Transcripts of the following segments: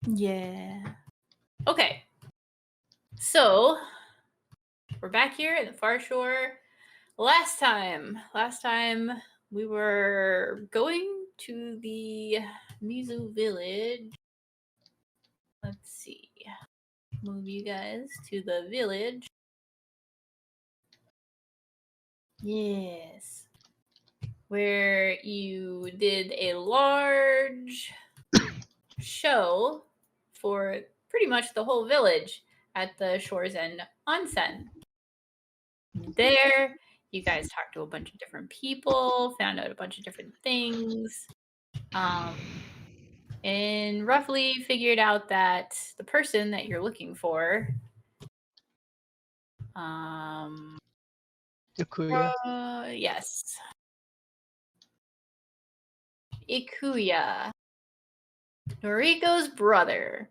Yeah. Okay. So we're back here at the far shore. Last time we were going to the Mizu village. Let's see. Move you guys to the village. Yes. Where you did a large show for pretty much the whole village at the Shore's End Onsen. There, you guys talked to a bunch of different people, found out a bunch of different things, and roughly figured out that the person that you're looking for, Ikuya. Yes, Ikuya, Noriko's brother.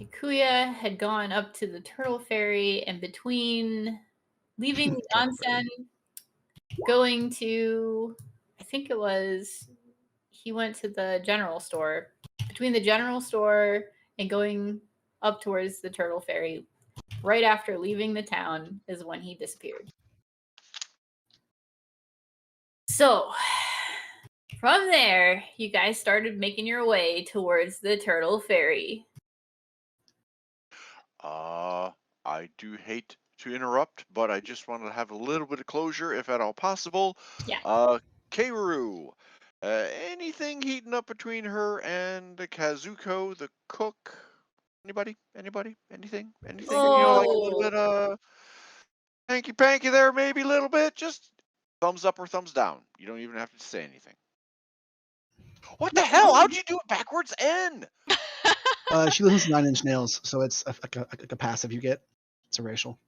Ikuya had gone up to the Turtle Ferry, and between leaving the onsen, going to, I think it was, he went to the general store. Between the general store and going up towards the Turtle Ferry, right after leaving the town, is when he disappeared. So, from there, you guys started making your way towards the Turtle Ferry. I do hate to interrupt, but I just wanted to have a little bit of closure, if at all possible. Yeah. Keiru, anything heating up between her and Kazuko, the cook? Anybody? Anything? You know, like a little bit of hanky panky there, maybe a little bit. Just thumbs up or thumbs down. You don't even have to say anything. What the hell? How'd you do it backwards? N. She listens to Nine Inch Nails, so it's like a passive you get. It's a racial.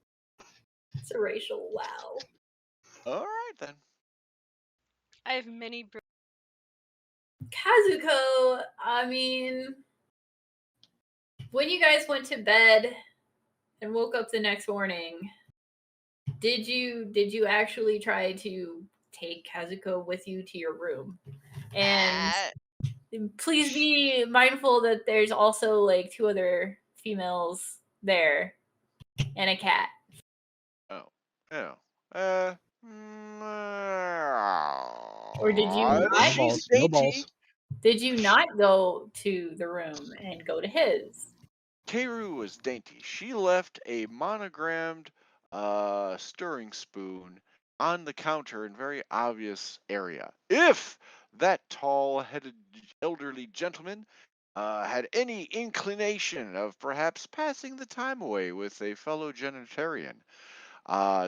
It's a racial. Wow. All right then. I have many. Kazuko, I mean, when you guys went to bed and woke up the next morning, did you actually try to take Kazuko with you to your room? And please be mindful that there's also like 2 other females there and a cat. Oh, yeah. Or did you not? No balls. Did you not go to the room and go to his? Keiru was dainty. She left a monogrammed stirring spoon on the counter in very obvious area. If that tall-headed elderly gentleman had any inclination of perhaps passing the time away with a fellow genitarian,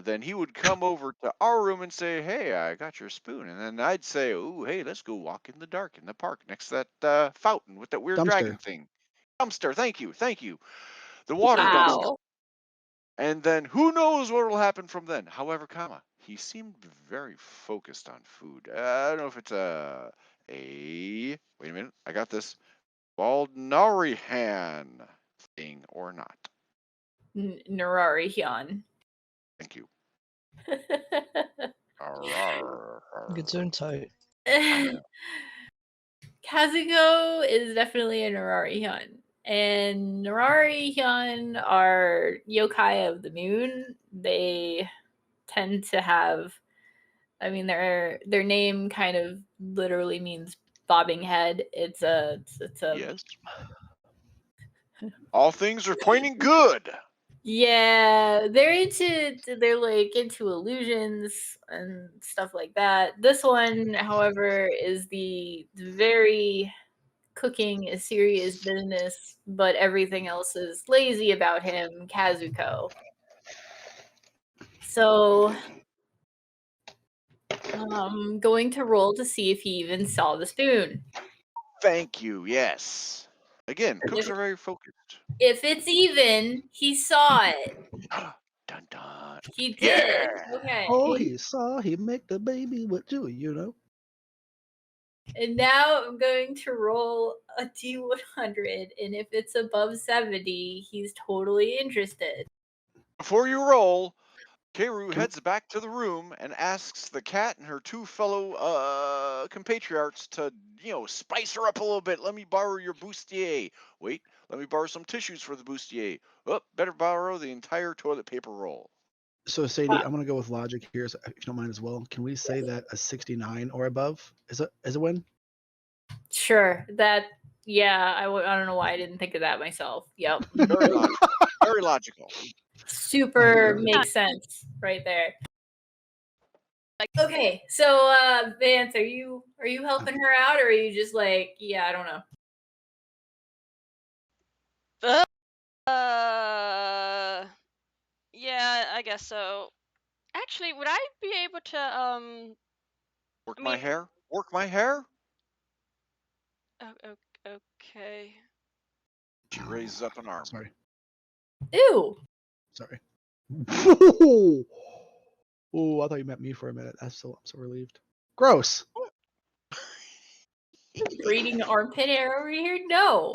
then he would come over to our room and say, "Hey, I got your spoon," and then I'd say, "Ooh, hey, let's go walk in the dark in the park next to that fountain with that weird dragon thing." Dumpster, thank you. The water dumpster. And then who knows what will happen from then. However, he seemed very focused on food. I don't know if it's wait a minute, I got this Baldnarihan thing or not. Nararihan. Thank you. Good zone tight. Kazuko is definitely a Nararihan. And Nararihan are yokai of the moon. They tend to have, I mean, their name kind of literally means bobbing head. It's a yes. All things are pointing good. Yeah, they're like into illusions and stuff like that. This one, however, is the very cooking is serious business, but everything else is lazy about him, Kazuko. So I'm going to roll to see if he even saw the spoon. Thank you, yes. Again, cooks are very focused. If it's even, he saw it. Dun dun. He did. Yeah. Okay. Oh, he saw him make the baby with you know. And now I'm going to roll a D100, and if it's above 70, he's totally interested. Before you roll, Keru heads back to the room and asks the cat and her two fellow compatriots to, spice her up a little bit. Let me borrow your bustier. Wait, let me borrow some tissues for the bustier. Oh, better borrow the entire toilet paper roll. So Sadie, I'm gonna go with logic here, so if you don't mind as well. Can we say that a 69 or above is a win? Sure. That. Yeah. I don't know why I didn't think of that myself. Yep. Very logical. Very logical. Super makes sense right there. Okay, so Vance, are you helping her out, or are you just like, yeah, I don't know? Yeah, I guess so. Actually, would I be able to Work I my mean- hair? Work my hair? Okay. She raises up an arm. Sorry. Ew. Sorry. Oh, I thought you meant me for a minute. I'm so relieved. Gross. Breeding armpit hair over here? No.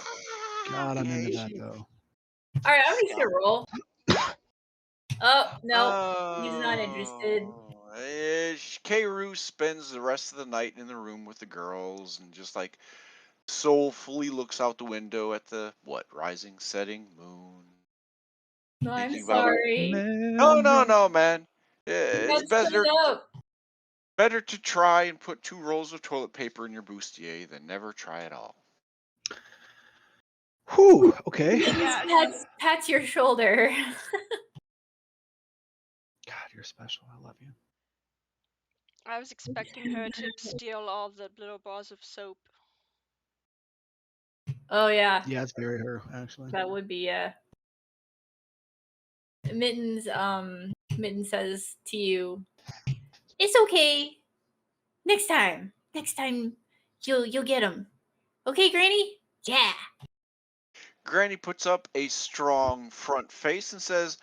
God, I'm into that though. All right, I'm just gonna roll. Oh no, he's not interested. Keru spends the rest of the night in the room with the girls and just like soulfully looks out the window at the rising, setting moon. No, I'm Thinking about sorry. No, man. It's That's set up. better to try and put 2 rolls of toilet paper in your bustier than never try at all. Whew. Okay. Yeah. Pats your shoulder. God, you're special. I love you. I was expecting her to steal all the little bars of soap. Oh yeah. Yeah, it's very her actually. That would be Mittens. Mittens says to you, "It's okay. Next time you'll get him. Okay, Granny? Yeah." Granny puts up a strong front face and says,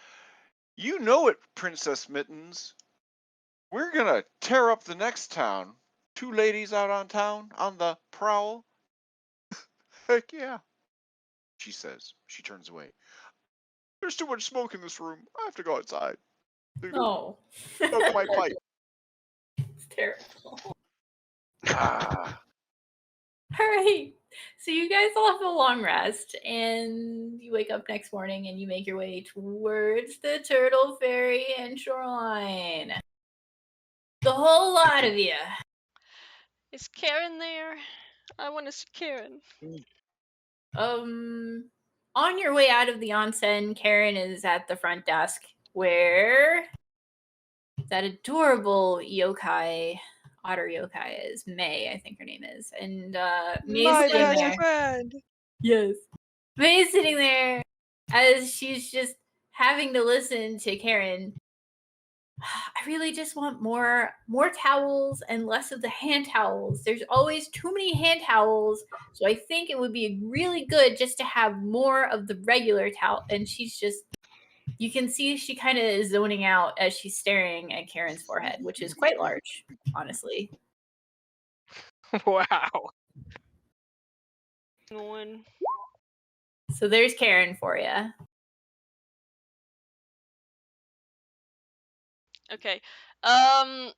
"You know it, Princess Mittens. We're gonna tear up the next town. 2 ladies out on town on the prowl." Heck yeah, she says. She turns away. "There's too much smoke in this room. I have to go outside. Oh. Smoke my pipe." It's terrible. Ah. All right. So you guys all have a long rest, and you wake up next morning and you make your way towards the Turtle Ferry and shoreline. The whole lot of you. Is Karen there? I want to see Karen. On your way out of the onsen, Karen is at the front desk where that adorable yokai, otter yokai is May, I think her name is, and May's My sitting best there. friend. Yes. May's sitting there as she's just having to listen to Karen. I really just want more towels and less of the hand towels. There's always too many hand towels. So I think it would be really good just to have more of the regular towel. And she's just, you can see she kind of is zoning out as she's staring at Karen's forehead, which is quite large, honestly. Wow. One. So there's Karen for you. Okay. I'm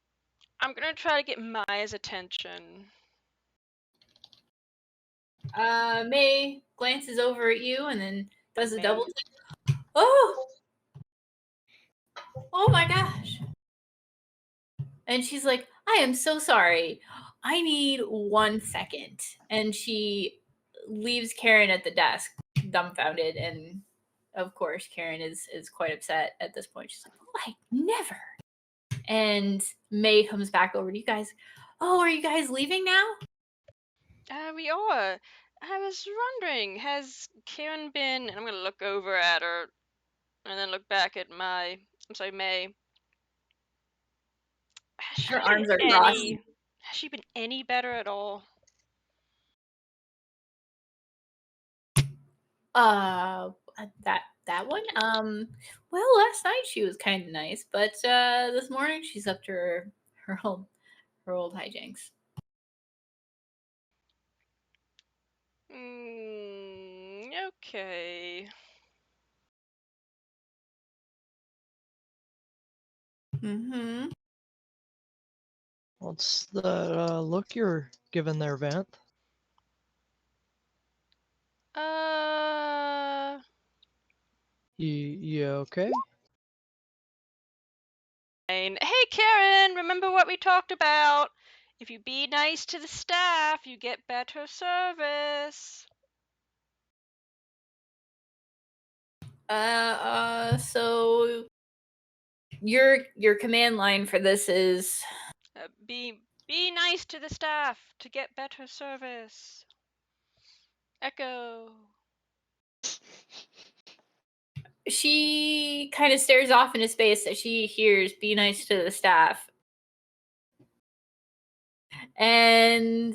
gonna try to get Maya's attention. May glances over at you and then does a May. double take. Oh my gosh. And she's like, I am so sorry. I need 1 second. And she leaves Karen at the desk, dumbfounded. And of course, Karen is quite upset at this point. She's like, oh, I never. And May comes back over to you guys. Oh, are you guys leaving now? We are. I was wondering, has Karen been? And I'm gonna look over at her, and then look back at May. Has she Her been arms are crossed. Has she been any better at all? That one. Well, last night she was kind of nice, but this morning she's up to her old hijinks. Okay. Mm-hmm. What's the look you're giving there, Vant? You okay? Hey, Karen, remember what we talked about? If you be nice to the staff, you get better service. So your command line for this is Be nice to the staff to get better service. Echo. she kind of stares off into space as she hears "be nice to the staff," and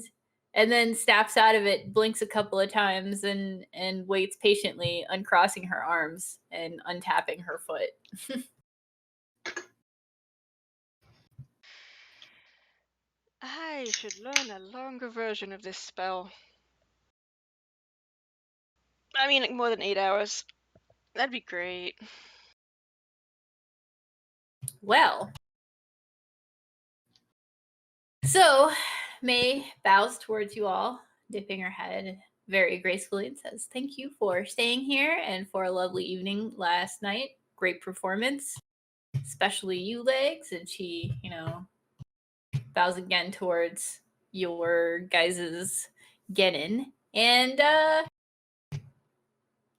then snaps out of it, blinks a couple of times, and waits patiently, uncrossing her arms and untapping her foot. I should learn a longer version of this spell. I mean, like more than 8 hours. That'd be great. Well, so May bows towards you all, dipping her head very gracefully, and says, "Thank you for staying here and for a lovely evening last night. Great performance, especially you, Legs." And she, bows again towards your guys's Genin and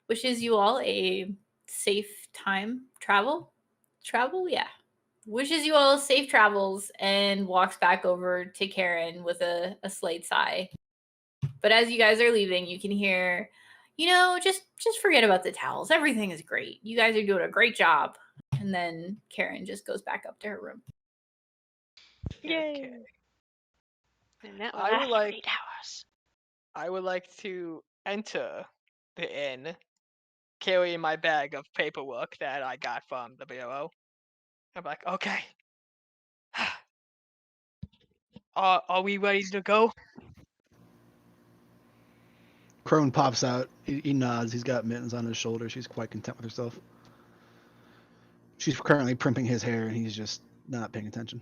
wishes you all a safe time travel, yeah, wishes you all safe travels, and walks back over to Karen with a slight sigh. But as you guys are leaving, you can hear, just forget about the towels, everything is great, you guys are doing a great job. And then Karen just goes back up to her room. Yay. Okay. And that I would lasts like- 8 hours. I would like to enter the inn, carrying my bag of paperwork that I got from the bureau. I'm like, okay. Are we ready to go? Crone pops out. He nods. He's got mittens on his shoulder. She's quite content with herself. She's currently primping his hair, and he's just not paying attention.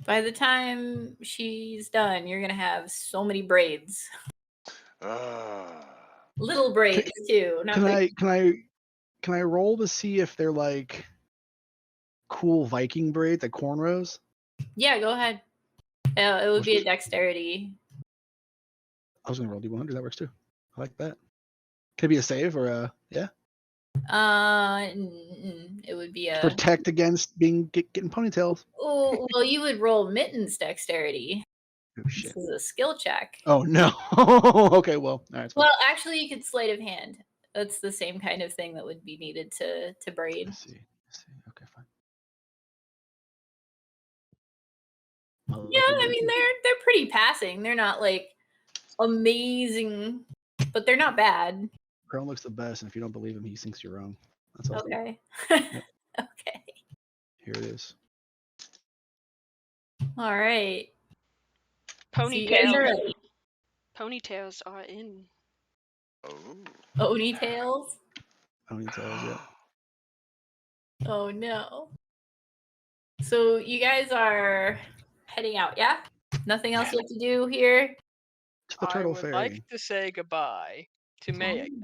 By the time she's done, you're gonna have so many braids, little braids too. Not big. Can I roll to see if they're like cool Viking braids, like cornrows? Yeah, go ahead. It would be a dexterity. I was gonna roll D100. That works too. I like that. Could it be a save or a yeah? It would be a Protect against getting ponytails. Oh, well, you would roll mittens dexterity. Oh This shit. is a skill check. Oh no. Okay, well, all right. Well, actually, you could sleight of hand. That's the same kind of thing that would be needed to braid. I see. Okay, fine. Yeah, I mean they're pretty passing. They're not like amazing, but they're not bad. Crone looks the best, and if you don't believe him, he thinks you're wrong. That's all. Okay. Yep. Okay. Here it is. All right. So you guys are Ponytails. ready. Ponytails are in. Oh. Ponytails. Ponytails, yeah. Oh no. So you guys are heading out, yeah? Nothing else you have to do here? To the I Turtle would Ferry. like to say goodbye to May again.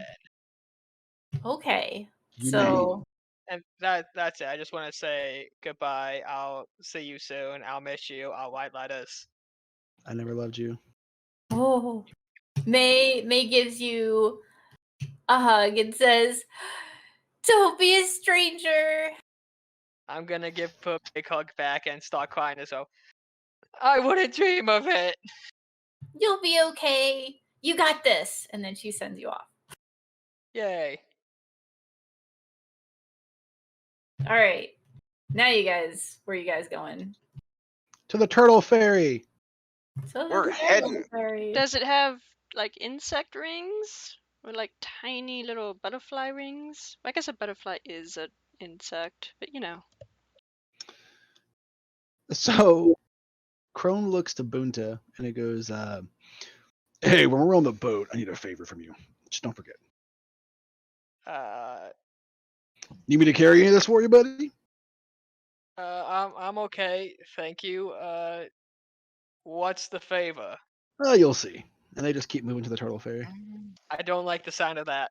Okay. You So And that's it. I just want to say goodbye. I'll see you soon. I'll miss you. I'll write letters. I never loved you. oh, May gives you a hug and says, "Don't be a stranger." I'm gonna give her a big hug back and start crying as well. I wouldn't dream of it. You'll be okay. You got this. And then she sends you off. Yay. All right. Now you guys, where you guys going? To the Turtle Ferry. So We're the heading. Ferry. Does it have like insect rings? Or like tiny little butterfly rings? I guess a butterfly is an insect, but you know. So Crone looks to Bunta and it goes, hey, when we're on the boat, I need a favor from you. Just don't forget. Need me to carry any of this for you, buddy? I'm okay, thank you. What's the favor? Oh, you'll see. And they just keep moving to the turtle ferry. I don't like the sound of that.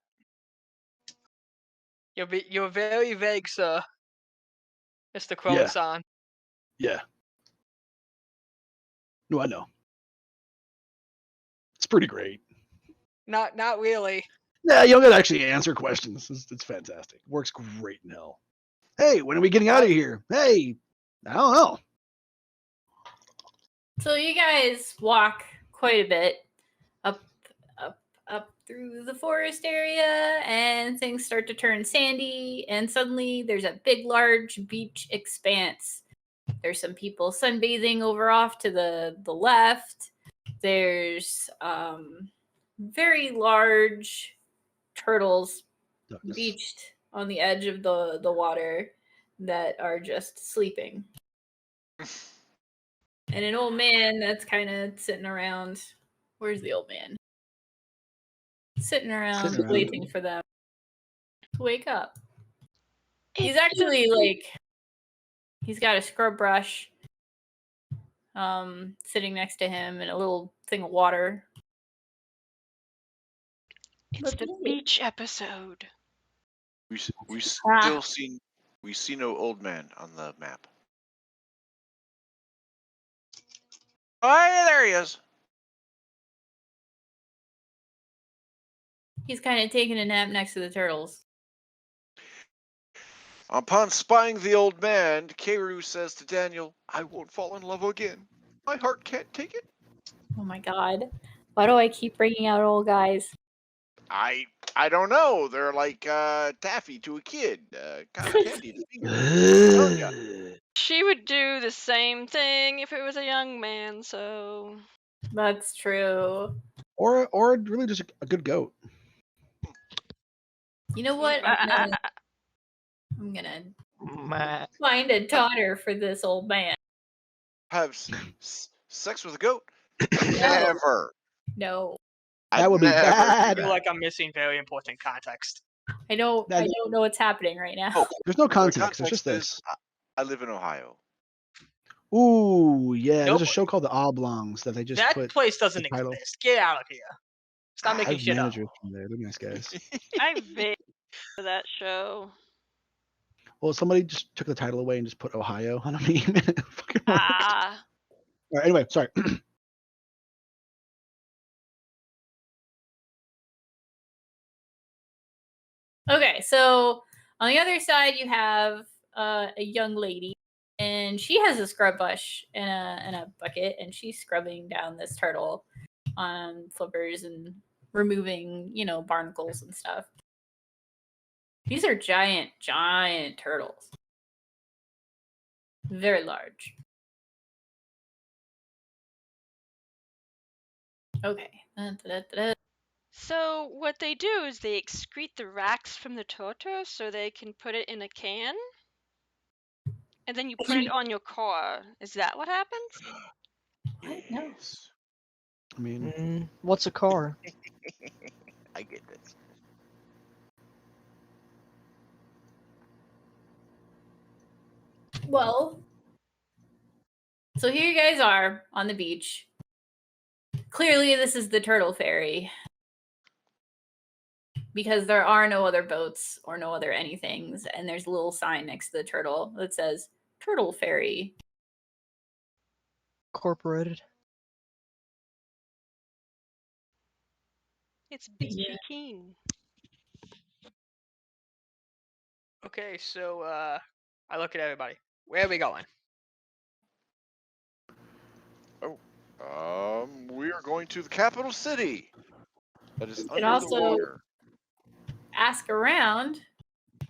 You're very vague, sir. Mr. Croissant. Yeah. No, I know. It's pretty great. Not really. Yeah, you don't gotta actually answer questions. It's fantastic. Works great in hell. Hey, when are we getting out of here? Hey, I don't know. So you guys walk quite a bit up through the forest area, and things start to turn sandy, and suddenly there's a big, large beach expanse. There's some people sunbathing over off to the left. There's very large turtles Ducks. beached on the edge of the water that are just sleeping. And an old man that's kind of sitting around. Where's the old man? Sitting around Sitting around. waiting for them to wake up. He's It's actually just- like, he's got a scrub brush sitting next to him and a little thing of water. It's the beach episode. We Ah. still see no old man on the map. Oh, yeah, there he is. He's kind of taking a nap next to the turtles. Upon spying the old man, Keru says to Daniel, "I won't fall in love again. My heart can't take it." Oh my god. Why do I keep bringing out old guys? I don't know. They're like taffy to a kid, cotton candy to fingers. I'm telling ya. She would do the same thing if it was a young man, so That's true. Or really just a good goat. You know what? I'm gonna Meh. find a daughter for this old man. Have sex with a goat? Never. No. That would be never do bad. I that. feel like I'm missing very important context. I don't know what's happening right now. Oh, There's no the context. It's just context this. is, I live in Ohio. Ooh, yeah. There's a Nope. show called The Oblongs that they just That put. place doesn't the title. exist. Get out of here. Stop I making have shit up. managers from there. They're nice guys. I vaguely remember that show. Well, somebody just took the title away and just put Ohio on a meme. It fucking worked. Ah, All right, anyway, sorry. Okay, so on the other side you have a young lady, and she has a scrub brush and a bucket, and she's scrubbing down this turtle on flippers and removing, barnacles and stuff. These are giant, giant turtles. Very large. Okay. so what they do is they excrete the racks from the tortoise so they can put it in a can, and then you put it on your car. Is that what happens? What? No. Yes. I mean, What's a car? I get this. Well, so here you guys are on the beach. Clearly, this is the turtle ferry. Because there are no other boats or no other anythings, and there's a little sign next to the turtle that says Turtle Ferry. Incorporated. It's beachy Yeah. keen. Okay, so I look at everybody. Where are we going? We are going to the capital city. That is can under also- the water. Ask around,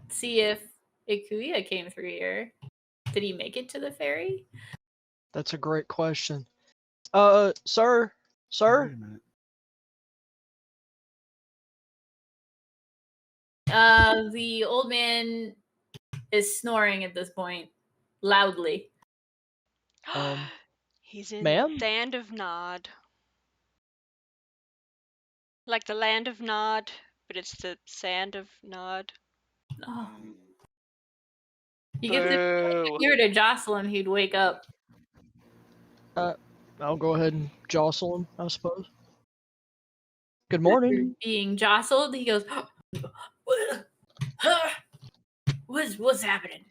see if Ikuya came through here. Did he make it to the ferry? That's a great question. Sir? wait a minute. The old man is snoring at this point, loudly. He's in ma'am? the land of Nod. Like the land of Nod, but it's the sand of Nod. Oh, You get the Boo. you were to jostle him, he'd wake up. I'll go ahead and jostle him, I suppose. Good morning. Being jostled, he goes, what's happening?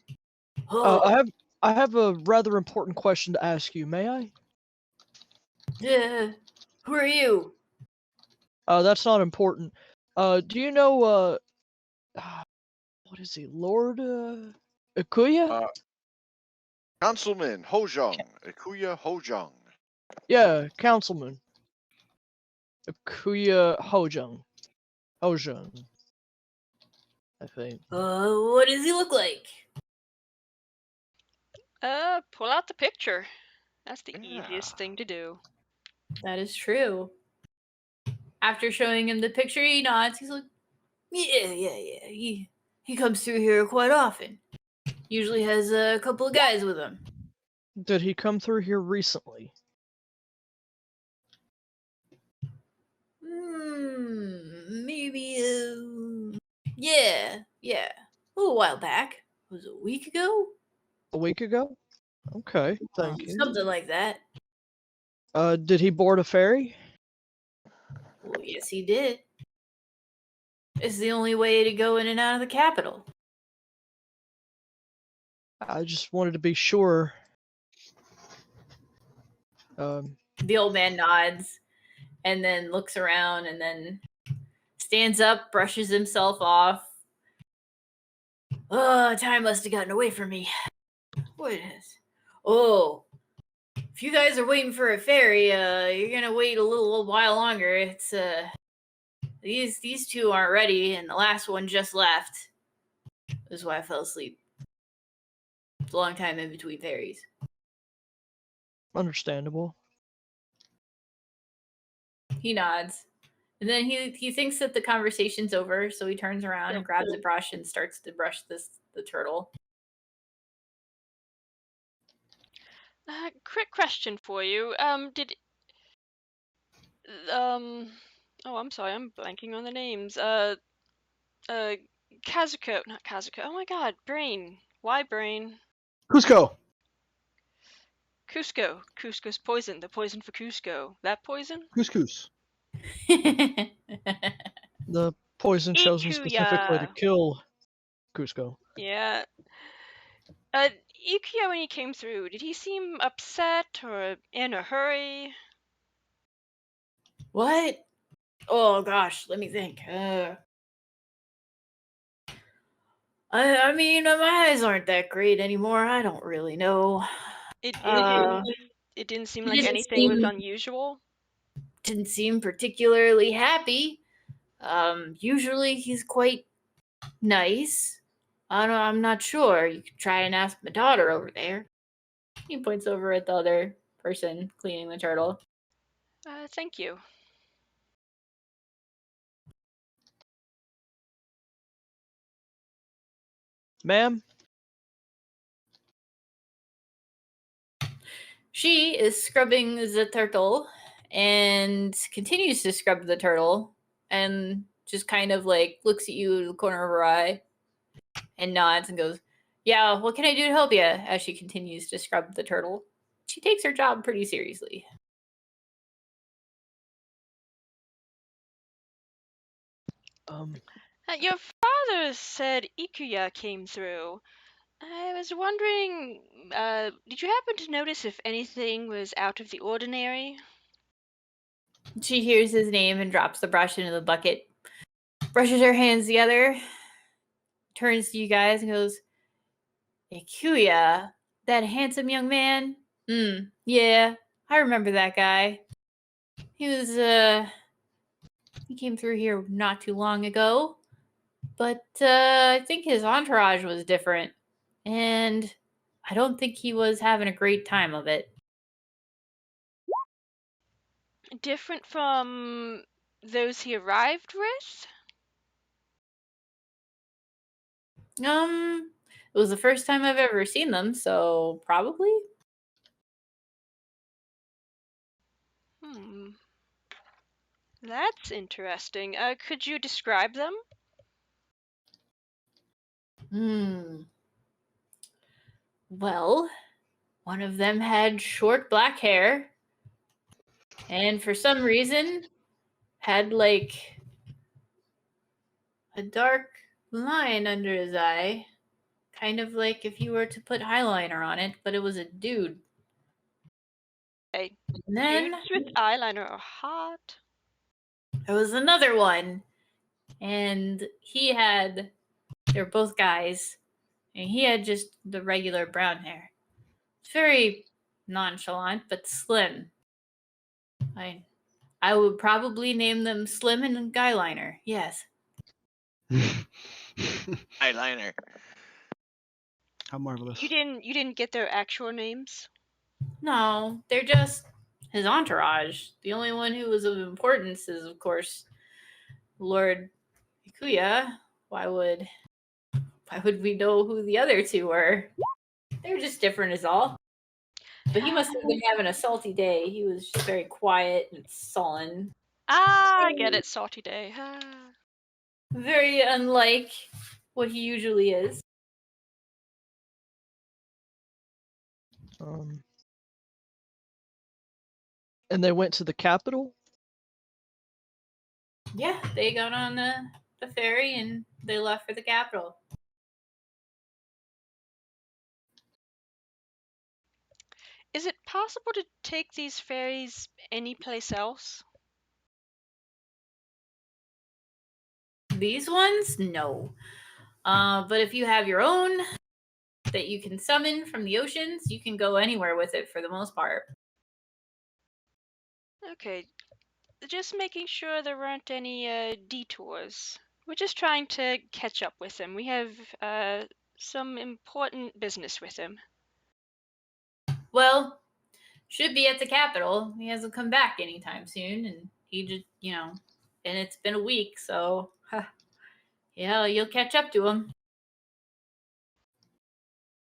Oh, I have a rather important question to ask you. May I? who are you? That's not important. Do you know what is he, Lord Ikuya? Councilman Hojong, Ikuya Hojong. Yeah, Councilman Ikuya Hojung. Hojung, I think. What does he look like? Pull out the picture. That's the Yeah. easiest thing to do. That is true. After showing him the picture, he nods. He's like, yeah. He comes through here quite often. Usually has a couple of guys with him. Did he come through here recently? Maybe. Yeah. A little while back. Was it a week ago? A week ago? Okay, thank you. Something like that. Did he board a ferry? Well, yes, he did. It's the only way to go in and out of the capital. I just wanted to be sure. The old man nods and then looks around and then stands up, brushes himself off. Oh, time must have gotten away from me. What is? Oh, if you guys are waiting for a ferry, you're gonna wait a little while longer. It's these two aren't ready, and the last one just left. This is why I fell asleep. It's a long time in between ferries. Understandable. He nods. And then he thinks that the conversation's over, so he turns around and grabs a brush and starts to brush the turtle. Quick question for you. Oh, I'm sorry, I'm blanking on the names. Kazuko, not Kazuko. Oh my God, brain. Why brain? Cusco. Cusco. Cusco's poison. The poison for Cusco. That poison? Couscous. The poison chosen specifically to Ikuya. kill Cusco. Yeah. Ikuya, when he came through, did he seem upset or in a hurry? What? Oh gosh, let me think. I mean, my eyes aren't that great anymore. I don't really know. It didn't seem he like didn't anything was seem- unusual. Didn't seem particularly happy. Usually he's quite nice. I'm not sure. You could try and ask my daughter over there. He points over at the other person cleaning the turtle. Thank you. Ma'am? She is scrubbing the turtle and continues to scrub the turtle and just kind of like looks at you in the corner of her eye and nods and goes, yeah, what can I do to help you? As she continues to scrub the turtle. She takes her job pretty seriously. Your father said Ikuya came through. I was wondering, did you happen to notice if anything was out of the ordinary? She hears his name and drops the brush into the bucket, brushes her hands together, turns to you guys and goes, Ikuya, that handsome young man? Yeah, I remember that guy. He was, he came through here not too long ago, but I think his entourage was different, and I don't think he was having a great time of it. Different from those he arrived with? It was the first time I've ever seen them, so probably. That's interesting. Could you describe them? Well, one of them had short black hair, and for some reason had like a dark line under his eye, kind of like if you were to put eyeliner on it, but it was a dude. Hey, And then dudes with eyeliner are hot. there was another one, and they were both guys, and he had just the regular brown hair. It's very nonchalant, but slim. I would probably name them Slim and Guyliner. Yes. Eyeliner. How marvelous. You didn't get their actual names? No, they're just his entourage. The only one who was of importance is, of course, Lord Ikuya. Why would we know who the other two were? They're just different is all. But he must have been having a salty day. He was just very quiet and sullen. Ah, I get it, salty day. Ah. Very unlike what he usually is. And they went to the capital? Yeah, they got on the ferry and they left for the capital. Is it possible to take these ferries anyplace else? These ones, no. But if you have your own that you can summon from the oceans, you can go anywhere with it for the most part. Okay, just making sure there weren't any detours. We're just trying to catch up with him. We have some important business with him. Well, should be at the capital. He hasn't come back anytime soon, and he just, and it's been a week, so yeah, you'll catch up to him.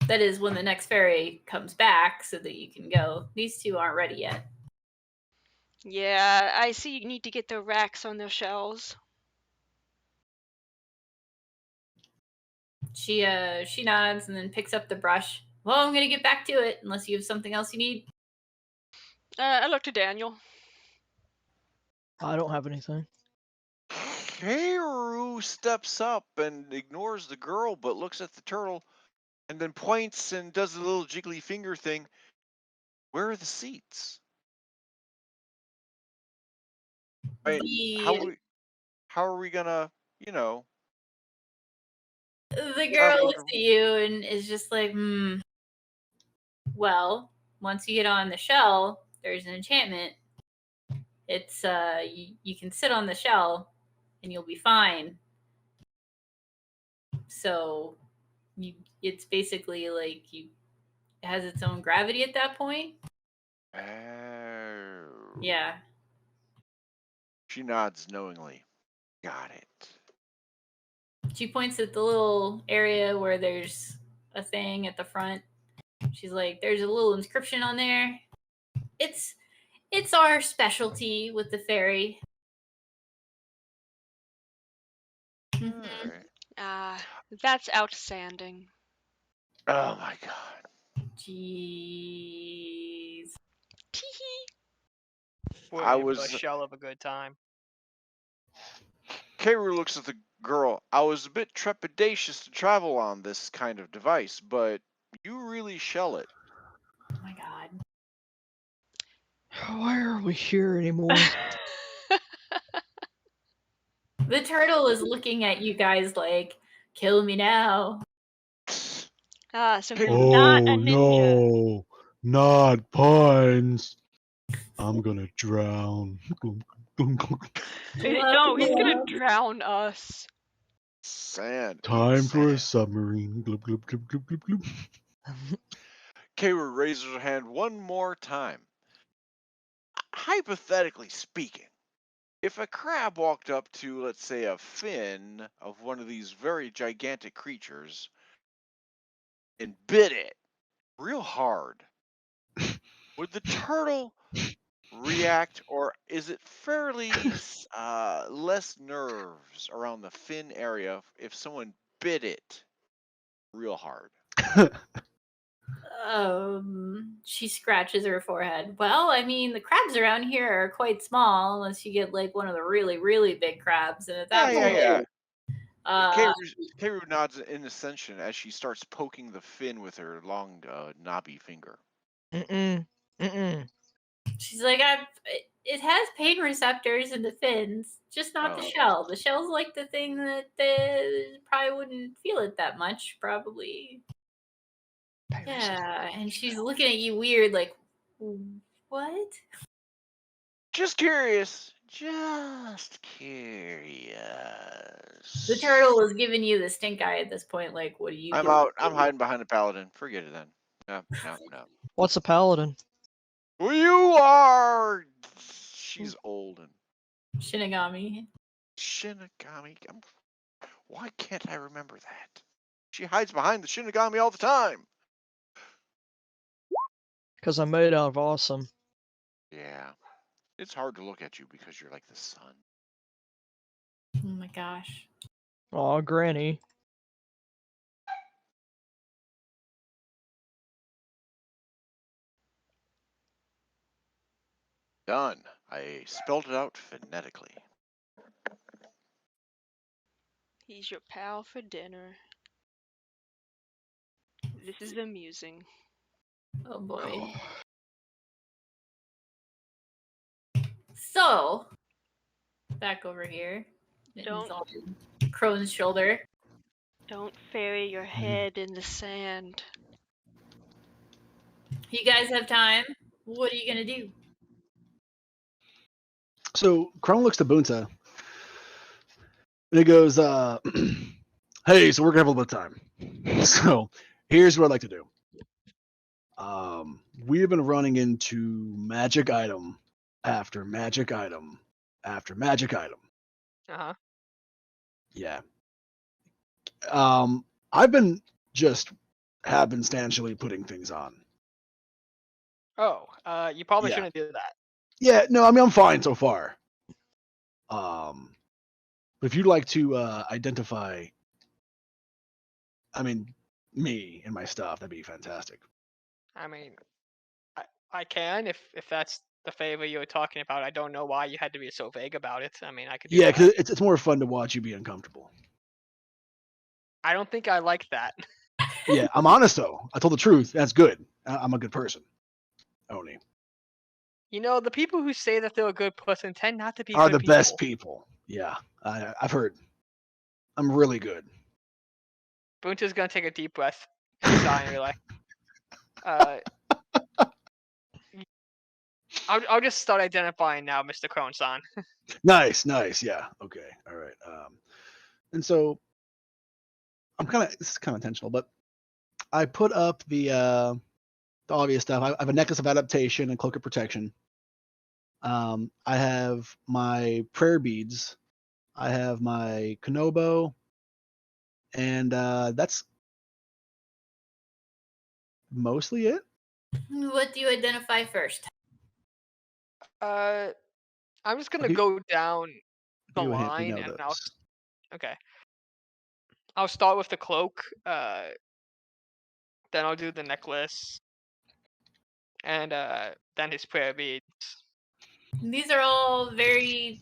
That is when the next ferry comes back so that you can go. These two aren't ready yet. Yeah, I see you need to get the racks on their shelves. She nods and then picks up the brush. Well, I'm gonna get back to it unless you have something else you need. I look to Daniel. I don't have anything. Kaoru steps up and ignores the girl, but looks at the turtle, and then points and does a little jiggly finger thing. Where are the seats? Right? How are we gonna, The girl travel looks at you and is just like, well, once you get on the shell, there's an enchantment. It's you can sit on the shell and you'll be fine. So it's basically like it has its own gravity at that point. Oh. Yeah. She nods knowingly. Got it. She points at the little area where there's a thing at the front. She's like, there's a little inscription on there. It's our specialty with the ferry. Alright. That's outstanding. Oh my god. Jeez. I Worthy of was- a shell of a good time. Kaoru looks at the girl. I was a bit trepidatious to travel on this kind of device, but you really shell it. Oh my god. Why are we here anymore? The turtle is looking at you guys like, kill me now. So he's Oh, not a ninja. No, not puns. I'm gonna drown. No, he's gonna drown us. Sand. Time for a Sand. submarine. Glub, glub, glub, glub, glub, glub. Kaoru raises her hand one more time. Hypothetically speaking, if a crab walked up to, let's say, a fin of one of these very gigantic creatures and bit it real hard, would the turtle react, or is it fairly less nerves around the fin area if someone bit it real hard? She scratches her forehead. Well, I mean, the crabs around here are quite small, unless you get like one of the really, really big crabs, and at that point, Yeah. Keiru nods in ascension as she starts poking the fin with her long, knobby finger. she's like, it has pain receptors in the fins, just not the Oh. shell. The shell's like the thing that probably wouldn't feel it that much, probably. Yeah, and she's looking at you weird, like, what? Just curious. Just curious. The turtle is giving you the stink eye at this point. Like, what are you I'm doing? out. I'm hiding behind the paladin. Forget it then. No. What's a paladin? Well, you are. She's old and Shinigami. Shinigami. Why can't I remember that? She hides behind the Shinigami all the time. Because I'm made out of awesome. Yeah. It's hard to look at you because you're like the sun. Oh my gosh. Aw, Granny. Done. I spelled it out phonetically. He's your pal for dinner. This is amusing. Oh boy. So, back over here. Don't- On Crone's shoulder. Don't bury your head in the sand. You guys have time? What are you gonna do? So Crone looks to Bunta. And he goes, hey, so we're gonna have a little bit of time. So here's what I'd like to do. We have been running into magic item after magic item after magic item. Uh-huh. Yeah. I've been just happenstantially putting things on. Oh, you probably Yeah. shouldn't do that. Yeah, no, I mean I'm fine so far. But if you'd like to identify, I mean, me and my stuff, that'd be fantastic. I mean, I can if that's the favor you were talking about. I don't know why you had to be so vague about it. I mean, I could do Yeah, that. because it's more fun to watch you be uncomfortable. I don't think I like that. Yeah, I'm honest though. I told the truth. That's good. I'm a good person. Oni You know, the people who say that they're a good person tend not to be are good the people. best people. Yeah, I've heard. I'm really good. Bunta's gonna take a deep breath and sigh and be like, I'll just start identifying now, Mr. Crone-san. Nice. Yeah. Okay. All right. And so this is kind of intentional, but I put up the obvious stuff. I have a necklace of adaptation and cloak of protection. I have my prayer beads. I have my Konobo, and that's mostly it. What do you identify first? I'm just gonna Okay. go down the You hit line know and those. okay. I'll start with the cloak. Then I'll do the necklace, and then his prayer beads. These are all very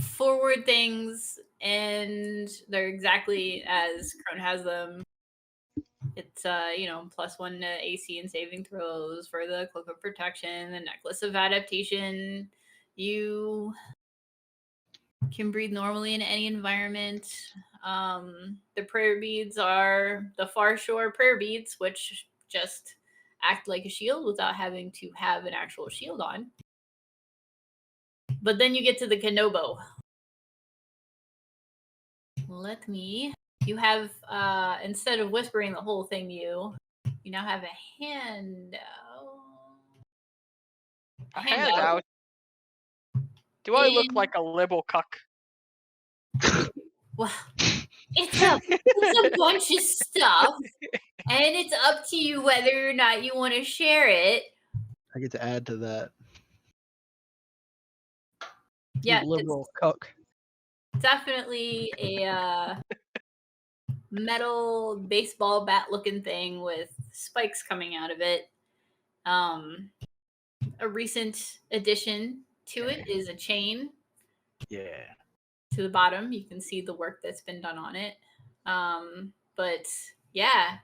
forward things, and they're exactly as Crone has them. It's +1 to AC and saving throws for the cloak of protection, the necklace of adaptation. You can breathe normally in any environment. The prayer beads are the far shore prayer beads, which just act like a shield without having to have an actual shield on. But then you get to the Konobo. You have, instead of whispering the whole thing, you now have a handout. A handout? Do I look like a liberal cuck? Well, it's a bunch of stuff, and it's up to you whether or not you want to share it. I get to add to that. Yeah, You liberal cuck. definitely a metal baseball bat looking thing with spikes coming out of it. A recent addition to it is a chain. Yeah. To the bottom, you can see the work that's been done on it. But yeah,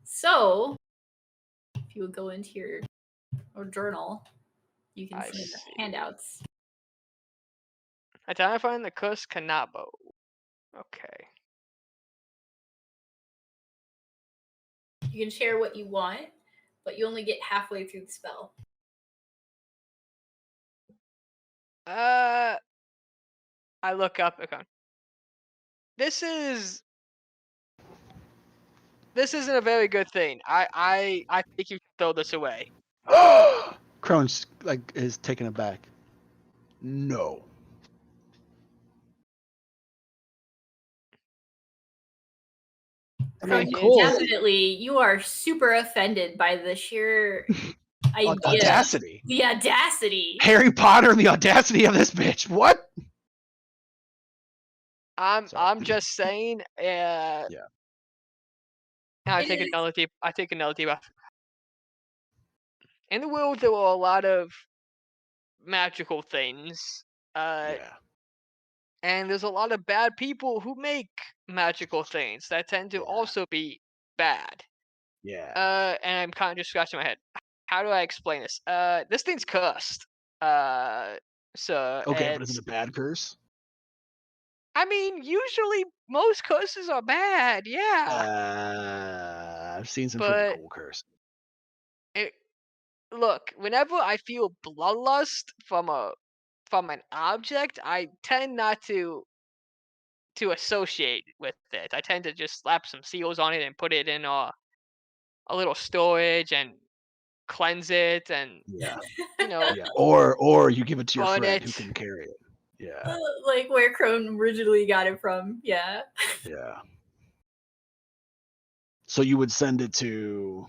so if you would go into your journal, you can see in the handouts. Identifying the curse Kanabo. Okay. You can share what you want, but you only get halfway through the spell. I look up. Okay. This isn't a very good thing. I think you should throw this away. Crone's is taken aback. No. I mean, You cool. definitely, you are super offended by the sheer idea. Audacity. The audacity. Harry Potter and the audacity of this bitch. What? I'm Sorry. just saying. Yeah. I take another deep breath. In the world, there were a lot of magical things. Yeah. And there's a lot of bad people who make magical things that tend to Yeah. also be bad. Yeah. And I'm kind of just scratching my head. How do I explain this? This thing's cursed. So Okay, but is it a bad curse? I mean, usually most curses are bad. Yeah. I've seen some pretty But cool curses. Look, whenever I feel bloodlust from an object, I tend not to associate with it. I tend to just slap some seals on it and put it in a little storage and cleanse it and Yeah. yeah. Or you give it to your burn friend it. who can carry it. Yeah. Like where Crone originally got it from. Yeah. Yeah. So you would send it to.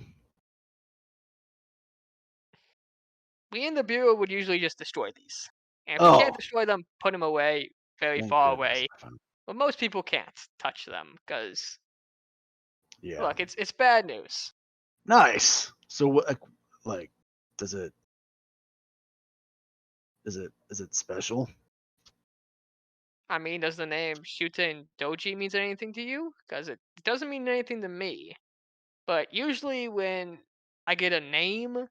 We in the Bureau would usually just destroy these. And if we can't Oh. destroy them, put them away very Thank far goodness. away. But most people can't touch them because Yeah. look, it's bad news. Nice. So what? Like, is it special? I mean, does the name Shuta Doji means anything to you? Because it doesn't mean anything to me. But usually when I get a name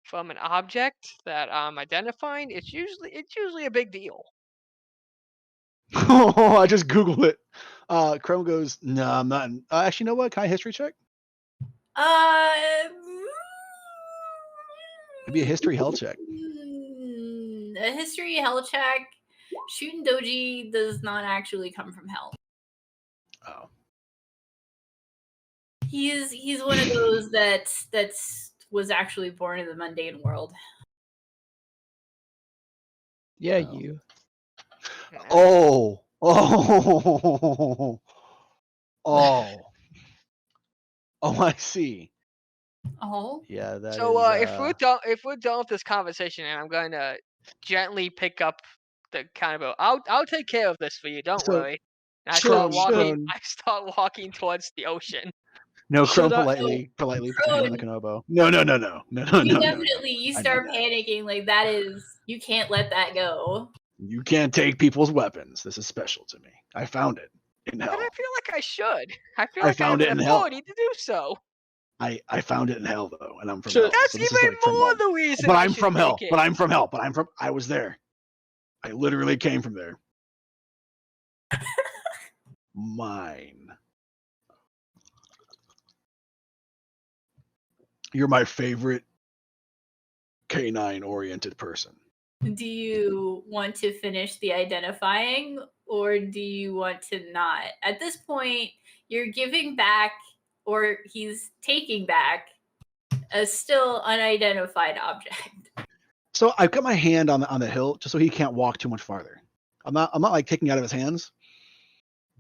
from an object that I'm identifying, it's usually a big deal. Oh, I just Googled it. Chrome goes, no, I'm not. Actually, you know what? Can I history check? Maybe a history hell check. A history hell check. Shooting Doji does not actually come from hell. Oh. He's one of those that was actually born in the mundane world. Yeah, Oh. you. Oh. I see. Oh. Yeah, that So is. if we're done with this conversation, and I'm going to gently pick up the cannibal, I'll take care of this for you. Don't So, worry. And I Crone, start walking towards the ocean. No, Should Chrome I- politely puts a hand on the Konobo. No. You definitely you start panicking like that is you can't let that go. You can't take people's weapons. This is special to me. I found it in hell. But I feel like I should. I feel I like I have found it an in hell. authority to do so. I found it in hell though, and I'm from Should- hell. That's So this even is like from more hell. the reason. But I I'm should from hell. take But it. I'm from hell. I was there. I literally came from there. Mine. You're my favorite canine oriented person. Do you want to finish the identifying or do you want to not? At this point, you're giving back or he's taking back a still unidentified object. So I've got my hand on the hilt just so he can't walk too much farther. I'm not like taking it out of his hands.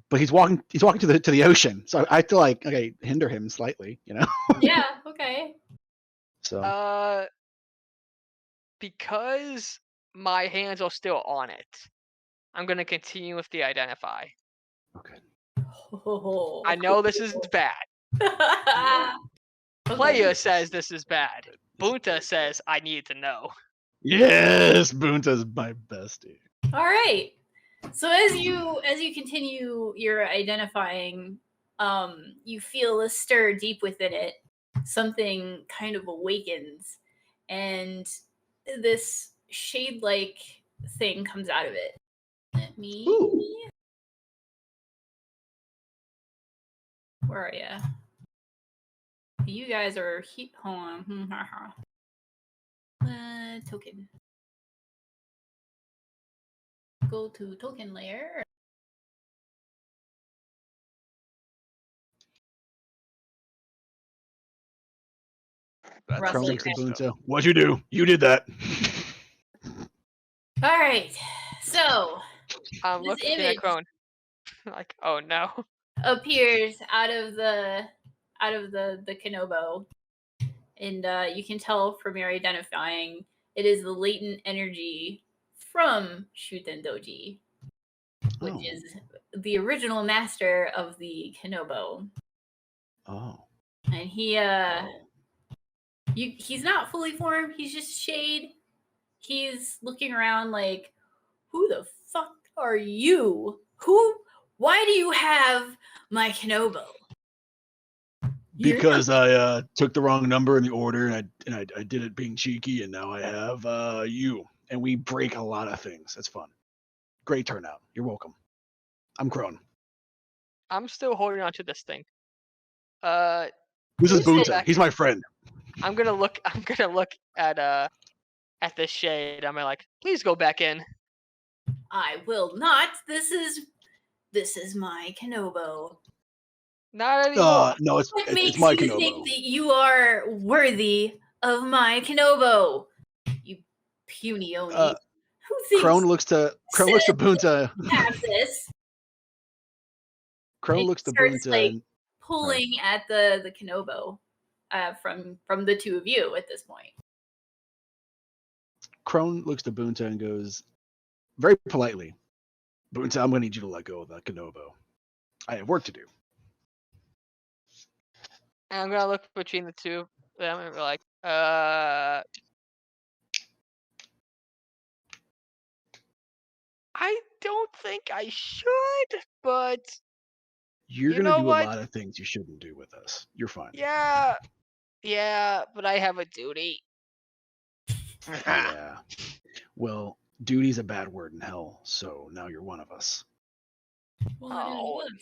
But he's walking to the ocean. So I have to hinder him slightly, you know? Yeah, okay. So Because my hands are still on it, I'm gonna continue with the identify. okay. I know this is bad. Player says this is bad. Bunta says I need to know. Yes, Bunta's my bestie. All right. So as you continue your identifying, you feel a stir deep within it. Something kind of awakens, and this shade-like thing comes out of it. Let me. Ooh. Where are you? You guys are hold on. Token. Go to token layer. That's Russell. Crown some looks at good Bunta. stuff. What'd you do? You did that. All right. So I'm This looking image- at Crone. Like, oh no. appears out of the Kenobo, and you can tell from your identifying it is the latent energy from Shuten Doji, which Oh. is the original master of the Kenobo. Oh. And he he's not fully formed, he's just shade. He's looking around like, who the fuck are you? Why do you have my Kenobo? Because I took the wrong number in the order, and I did it being cheeky, and now I have you. And we break a lot of things. That's fun. Great turnout. You're welcome. I'm Crone. I'm still holding on to this thing. This is Who's it? Bunta. He's my friend. I'm gonna look at this shade. I'm like, please go back in. I will not. This is my Kenobo. Not anymore. No, it's What makes my you Kenobo. think that you are worthy of my Kenobo? You puny Oni. Who thinks Crone looks to Bunta. you have this? Crone And looks to he starts, Bunta. like, and pulling at the Kenobo from the two of you at this point. Crone looks to Bunta and goes very politely, Bunta, I'm going to need you to let go of that Kenobo. I have work to do. And I'm gonna look between the two of them and be like, I don't think I should, but You're you going to know do what? a lot of things you shouldn't do with us. You're fine. Yeah, but I have a duty. Yeah. Well, duty's a bad word in hell, so now you're one of us. One Oh. of us.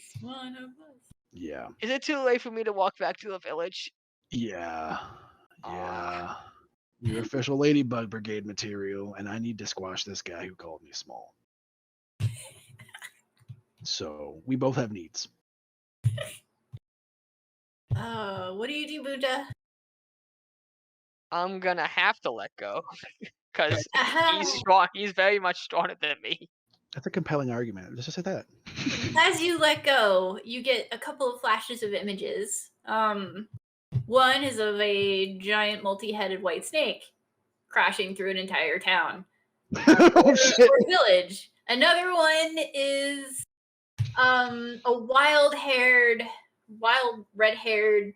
Yeah. Is it too late for me to walk back to the village? Yeah. Ah. You're official Ladybug Brigade material, and I need to squash this guy who called me small. So we both have needs. What do you do, Buddha? I'm gonna have to let go because Aha. he's strong. He's very much stronger than me. That's a compelling argument. Let's just say that. As you let go, you get a couple of flashes of images. One is of a giant multi-headed white snake crashing through an entire town. Oh shit! Or village. Another one is a wild red-haired,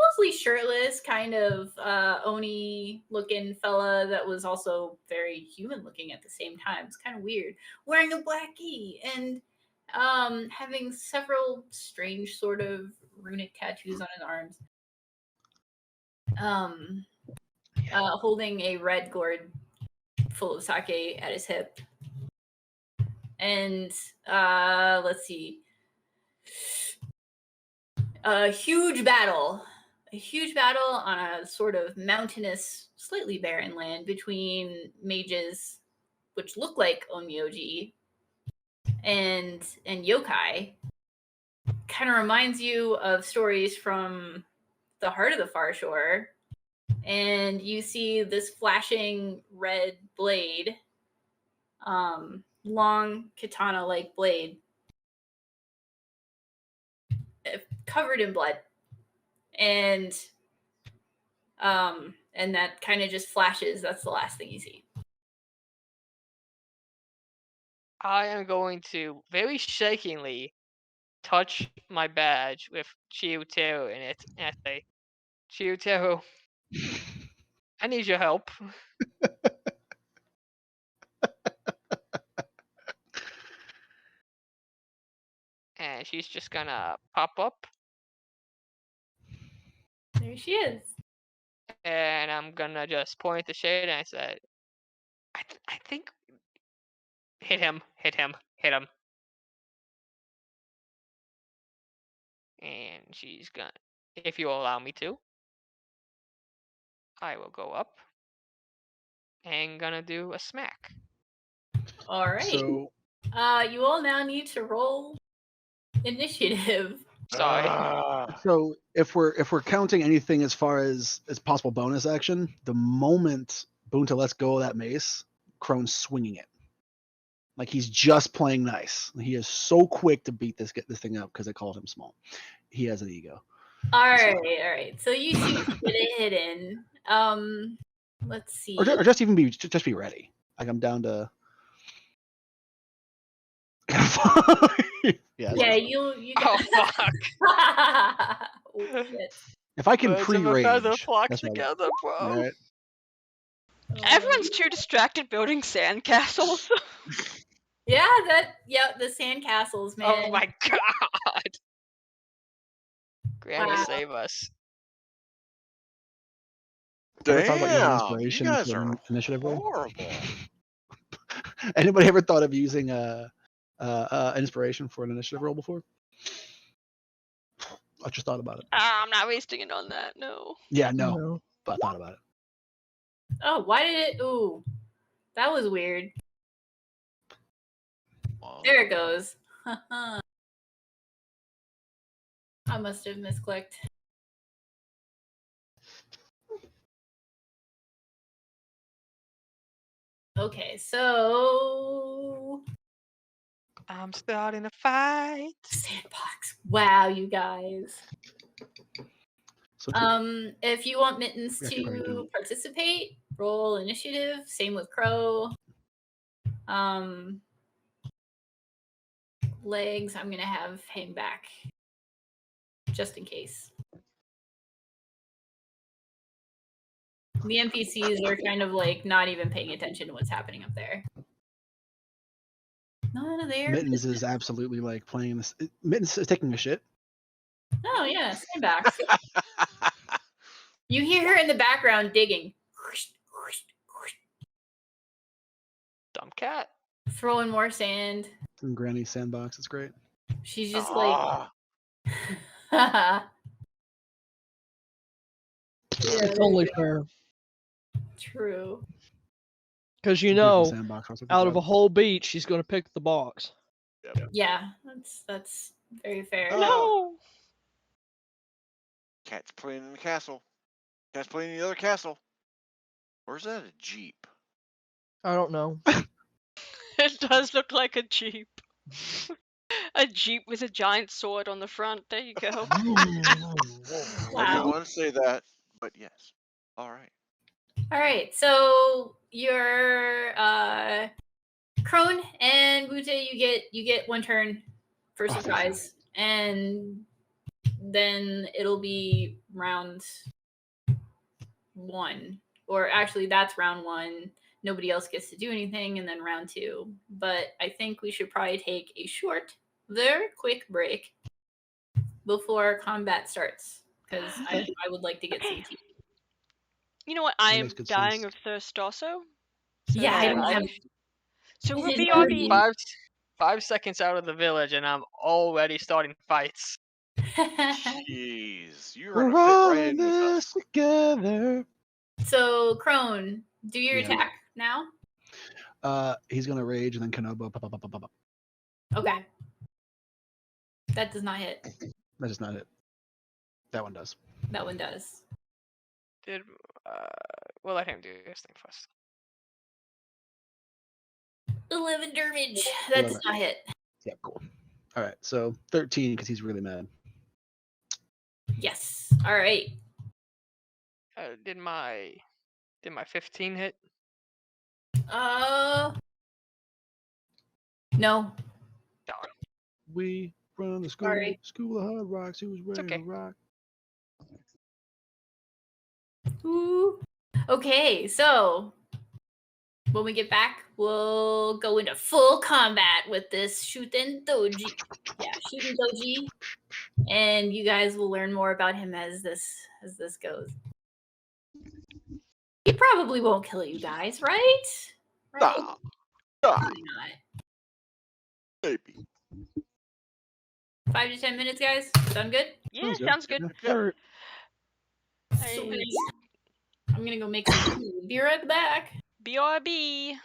mostly shirtless, kind of Oni-looking fella that was also very human-looking at the same time. It's kind of weird. Wearing a black gi and having several strange sort of runic tattoos on his arms. Holding a red gourd full of sake at his hip. And let's see. A huge battle on a sort of mountainous, slightly barren land between mages, which look like onmyoji, and yokai. Kind of reminds you of stories from the heart of the far shore. And you see this flashing red blade, long katana-like blade, covered in blood, and that kind of just flashes. That's the last thing you see. I am going to very shakingly touch my badge with Chiuteru in it and say, Chiuteru, I need your help. And she's just gonna pop up, There she is. and I'm gonna just point the shade, and I said, I think hit him. And she's gonna, if you allow me to, I will go up and gonna do a smack. All right. So You all now need to roll initiative. Sorry. So if we're counting anything as far as possible bonus action, the moment Boonta lets go of that mace, Crone's swinging it. Like he's just playing nice. He is so quick to beat this thing up because I called him small. He has an ego. All right. So you see get it hidden. Let's see. Or just even be ready. Like I'm down to. Yeah, you. Oh fuck! Oh, shit. If I can Birds of a pre-rage, feather flock that's what I together, bro. All right. Everyone's too distracted building sandcastles. Yeah, the sandcastles, man. Oh my god! Granny, Wow. save us. Ever thought about using Damn, you inspiration guys for are an initiative roll? horrible. Anybody ever thought of using inspiration for an initiative roll before? I just thought about it. I'm not wasting it on that. No. Yeah, no, but I thought about it. Oh, why did it? Ooh, that was weird. There it goes. I must have misclicked. Okay, so I'm starting a fight. sandbox. Wow, you guys. So If you want Mittens We actually already to do. participate, roll initiative. Same with Crow. Legs, I'm gonna have hang back just in case. The NPCs are kind of like not even paying attention to what's happening up there. None of their Mittens is absolutely like playing this. Mittens is taking a shit. Oh yeah, sandbox. You hear her in the background digging. Dumb cat. Throwing more sand. In Granny's sandbox. It's great. She's just Ah, like It's only fair. True. Because you Beautiful know, sandbox. Also, good out of job. a whole beach, she's going to pick the box. Yeah, that's very fair. No. cat's playing in the castle. Cat's playing in the other castle. Where's that a jeep? I don't know. It does look like a jeep. A jeep with a giant sword on the front. There you go. I Wow. didn't want to say that, but yes. All right. All right, so your Crone and Butte, you get one turn for Oh, thank you. surprise, and then it'll be round one, or actually that's round one. Nobody else gets to do anything, and then round two. But I think we should probably take a short, very quick break before combat starts, because I would like to get some tea. You know what? I That am makes good dying sense. of thirst also. Yeah, I don't I- have. So It is BRB. dirty. 5 seconds out of the village, and I'm already starting fights. Jeez, you're We're gonna fit all right in in with this us. together. So Crone, do your Yeah. attack now. He's gonna rage and then Kenobo. Pop. Okay. That does not hit. That is not it. That one does. That one does. We'll let him do this thing first. 11 damage. That does 11. not hit. Yeah, cool. All right, so 13 because he's really mad. Yes. All right. Did my 15 hit? No. Darn. We run the school, Sorry. school of hard rocks. Who's ready okay. to rock? Ooh. Okay, so when we get back, we'll go into full combat with this Shuten Doji. Yeah, Shuten Doji. And you guys will learn more about him as this goes. He probably won't kill you guys, right? Right? Nah, nah, Probably not. maybe. 5 to 10 minutes, guys. Sound good? Yeah, Sounds good. sounds good. Yeah. Or Sweet. I'm gonna go make some tea. Be right back. BRB.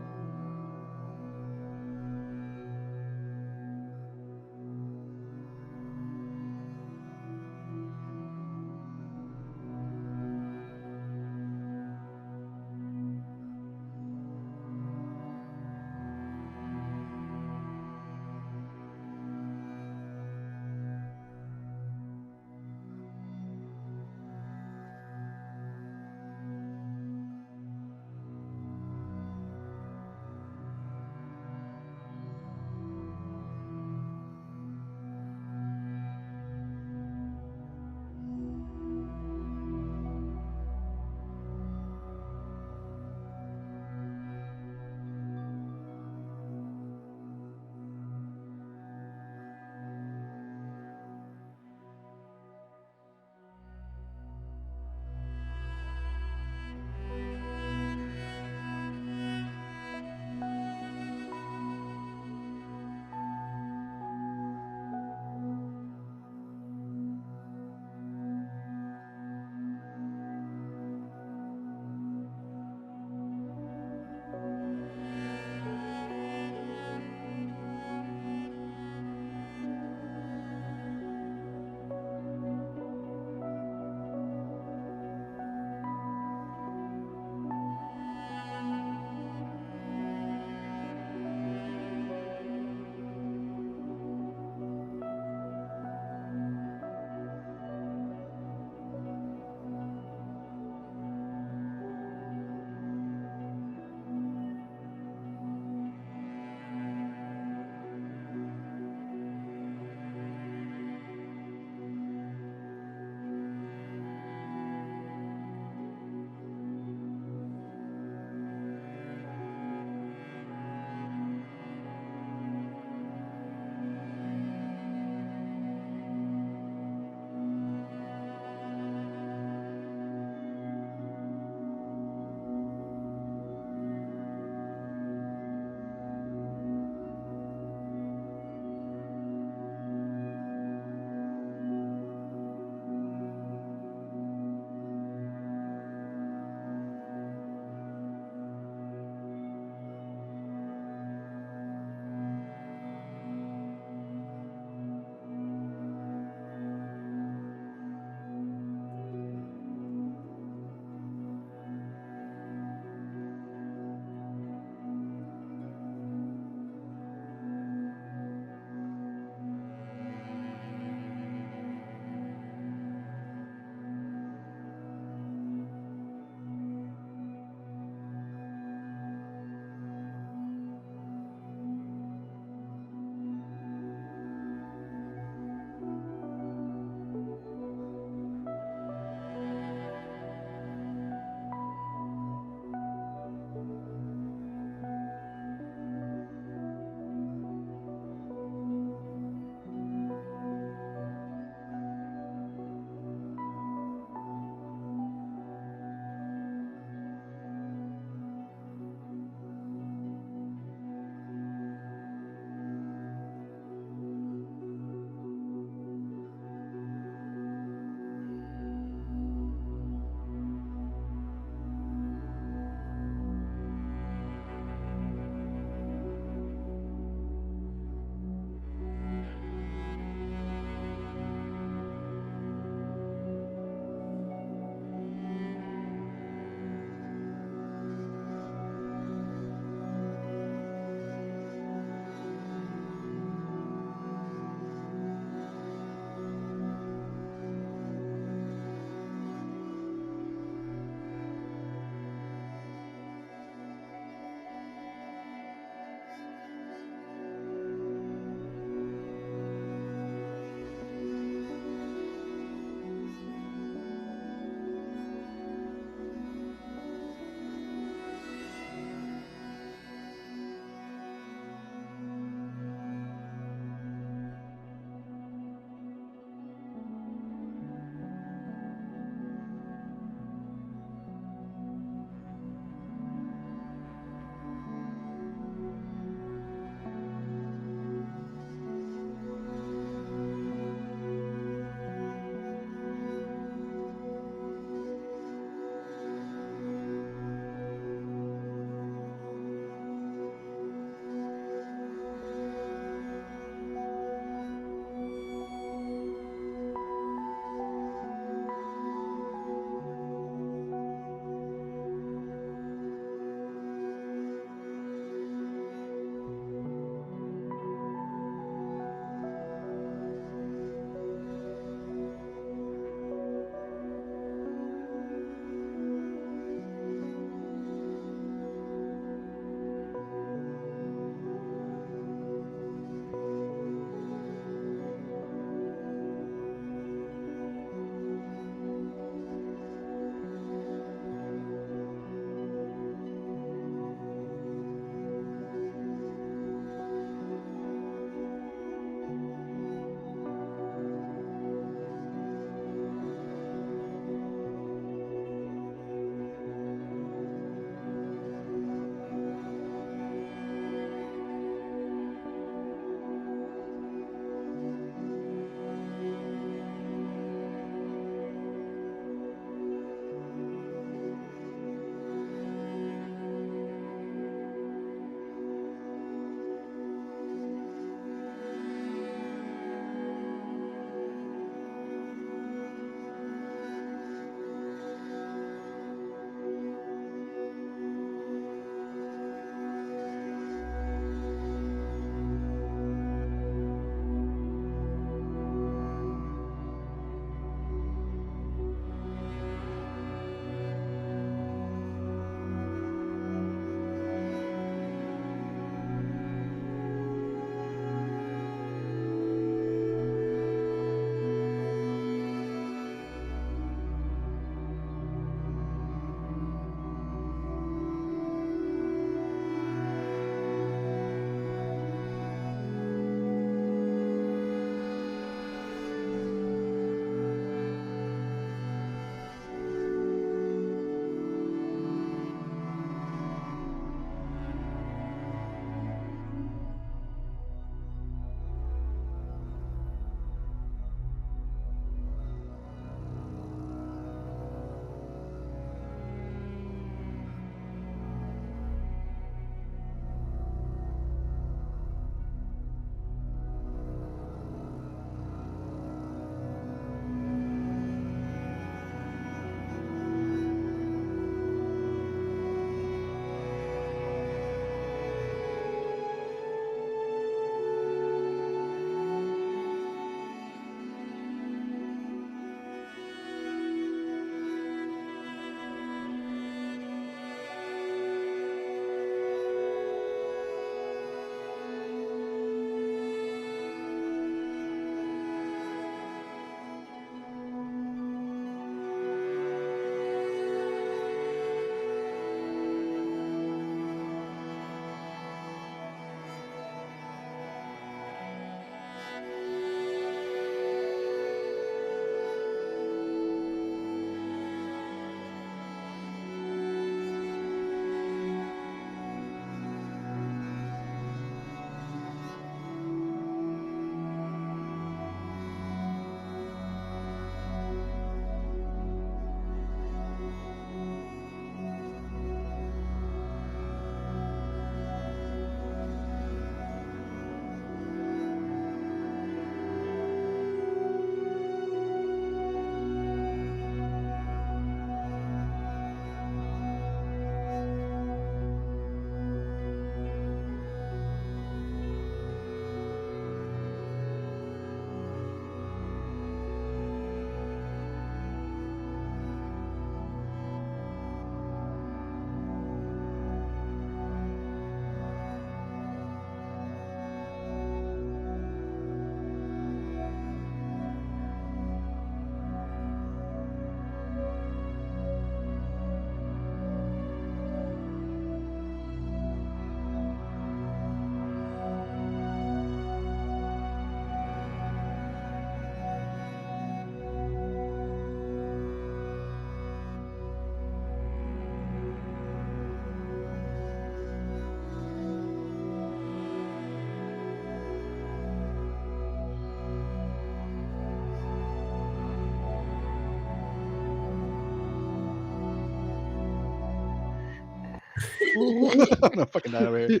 I'm gonna fucking die over here.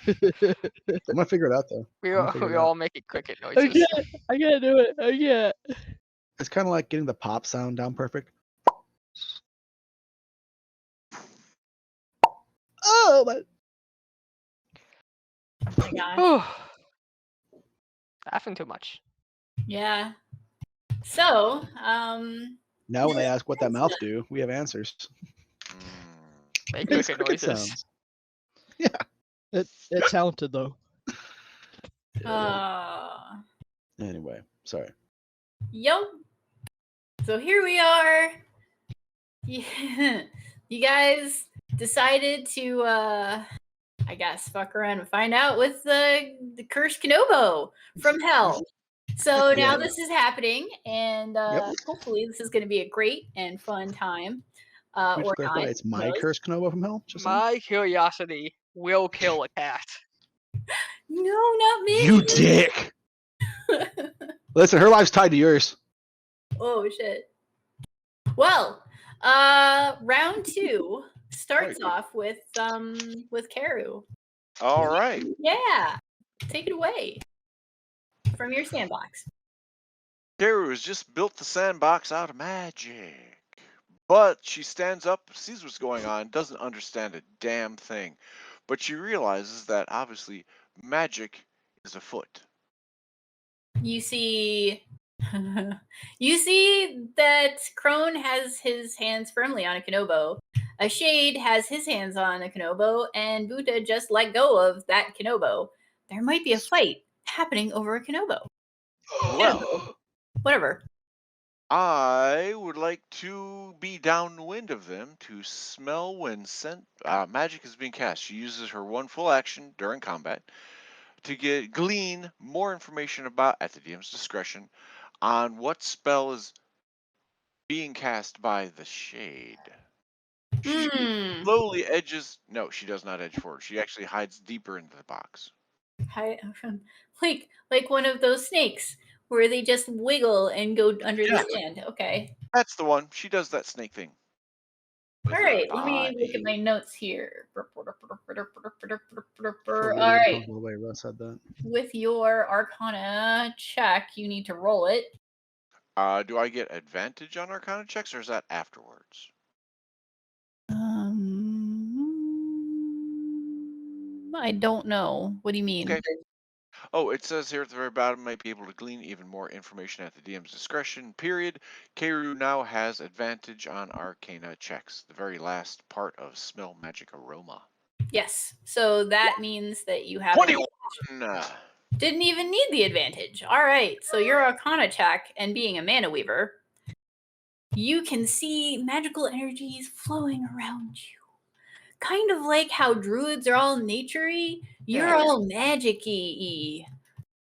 I'm gonna figure it out though. We're all making cricket I noises. can't do it. I can't. It's kind of like getting the pop sound down perfect. Oh, my. Oh my gosh. Laughing too much. Yeah. So, Now when they ask what that mouth do, we have answers. Make Makes cricket cricket noises. sounds. Yeah. It's talented though. Anyway, sorry. Yep. So here we are. Yeah. You guys decided to, I guess, fuck around and find out with the cursed Kenobo from hell. So now Yeah. this is happening, and hopefully this is going to be a great and fun time. We Or should clarify, not. it's my Who knows? curse Kenobo from hell. Just saying. My curiosity will kill a cat. No, not me. You dick. Listen, her life's tied to yours. Oh shit. Well, round 2 starts off with Karu. All right. Yeah. Take it away from your sandbox. Karu has just built the sandbox out of magic. But she stands up, sees what's going on, doesn't understand a damn thing. But she realizes that obviously magic is afoot. You see that Crone has his hands firmly on a Kenobo. A Shade has his hands on a Kenobo, and Buddha just let go of that Kenobo. There might be a fight happening over a Kenobo. Well, Whatever. I would like to be downwind of them to smell when magic is being cast. She uses her one full action during combat to glean more information about, at the DM's discretion, on what spell is being cast by the Shade. She slowly edges. No, she does not edge forward. She actually hides deeper into the box. Like one of those snakes where they just wiggle and go under the stand. Okay. That's the one. She does that snake thing. All right. Let me look at my notes here. All right. The way Russ said that. With your Arcana check, you need to roll it. Do I get advantage on Arcana checks, or is that afterwards? I don't know. What do you mean? Okay. Oh, it says here at the very bottom, might be able to glean even more information at the DM's discretion, period. Karu now has advantage on Arcana checks, the very last part of Smell Magic Aroma. Yes. So that means that you have 21! Didn't even need the advantage. All right. So your Arcana check, and being a Mana Weaver, you can see magical energies flowing around you. Kind of like how druids are all nature-y, you're all magic-y.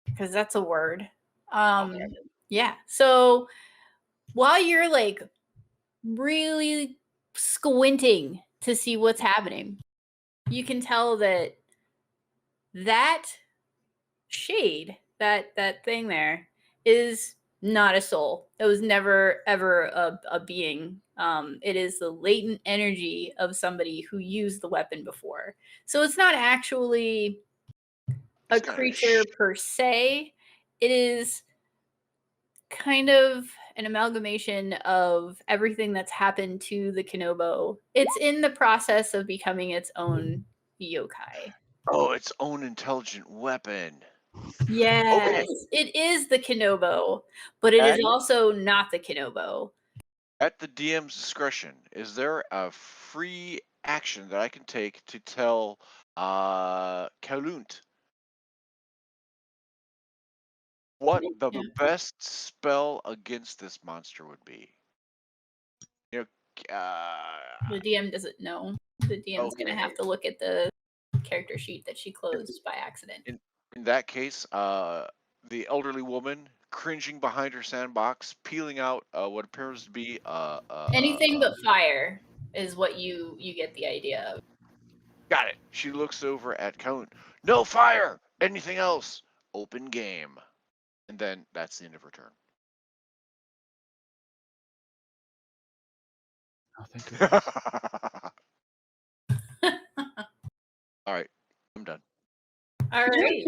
Because that's a word. Yeah. So while you're like really squinting to see what's happening, you can tell that Shade, that thing there, is not a soul. It was never ever a being. It is the latent energy of somebody who used the weapon before. So it's not actually a creature per se. It is kind of an amalgamation of everything that's happened to the Kenobo. It's in the process of becoming its own yokai. Oh, its own intelligent weapon. Yes, it is the Kenobo, but it is also not the Kenobo. At the DM's discretion, is there a free action that I can take to tell Kalunt what the best spell against this monster would be? You know, The DM doesn't know. The DM's gonna have to look at the character sheet that she closed by accident. In that case, the elderly woman cringing behind her sandbox, peeling out what appears to be anything but fire is what you get the idea of. Got it. She looks over at Count. No fire. Anything else? Open game. And then that's the end of her turn. Oh, thank All right, I'm done. All right.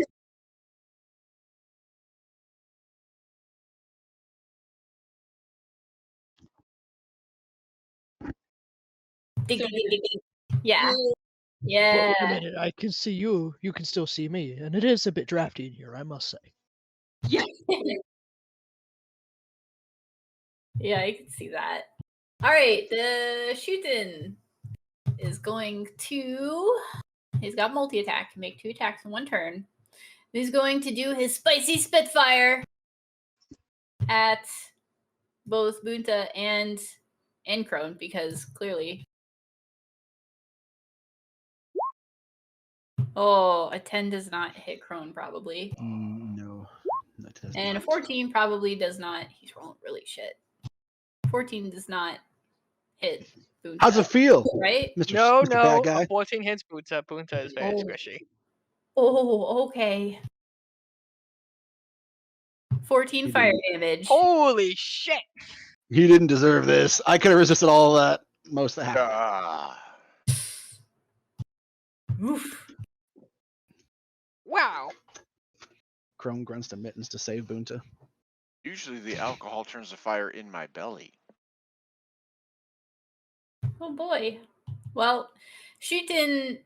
Ding, ding, ding, ding, ding. Yeah. Well, Yeah. wait a minute. I can see you. You can still see me, and it is a bit drafty in here, I must say. Yeah, I can see that. All right, the Shootin is going to. He's got multi attack. Make 2 attacks in 1 turn. He's going to do his spicy Spitfire at both Bunta and Crone because clearly. Oh, a 10 does not hit Crone probably. No. That does And a not. 14 probably does not. He's rolling really shit. 14 does not hit Bunta. How's it feel, Right? Mr. No, Mr. Bad no. Guy? A 14 hits Bunta. Bunta is very Oh. squishy. Oh, okay. 14 He fire didn't. damage. Holy shit! He didn't deserve this. I could have resisted all of that. Most of the half. Ah. Oof. Wow. Crone grunts to Mittens to save Bunta. Usually the alcohol turns the fire in my belly. Oh boy. Well, Shootin,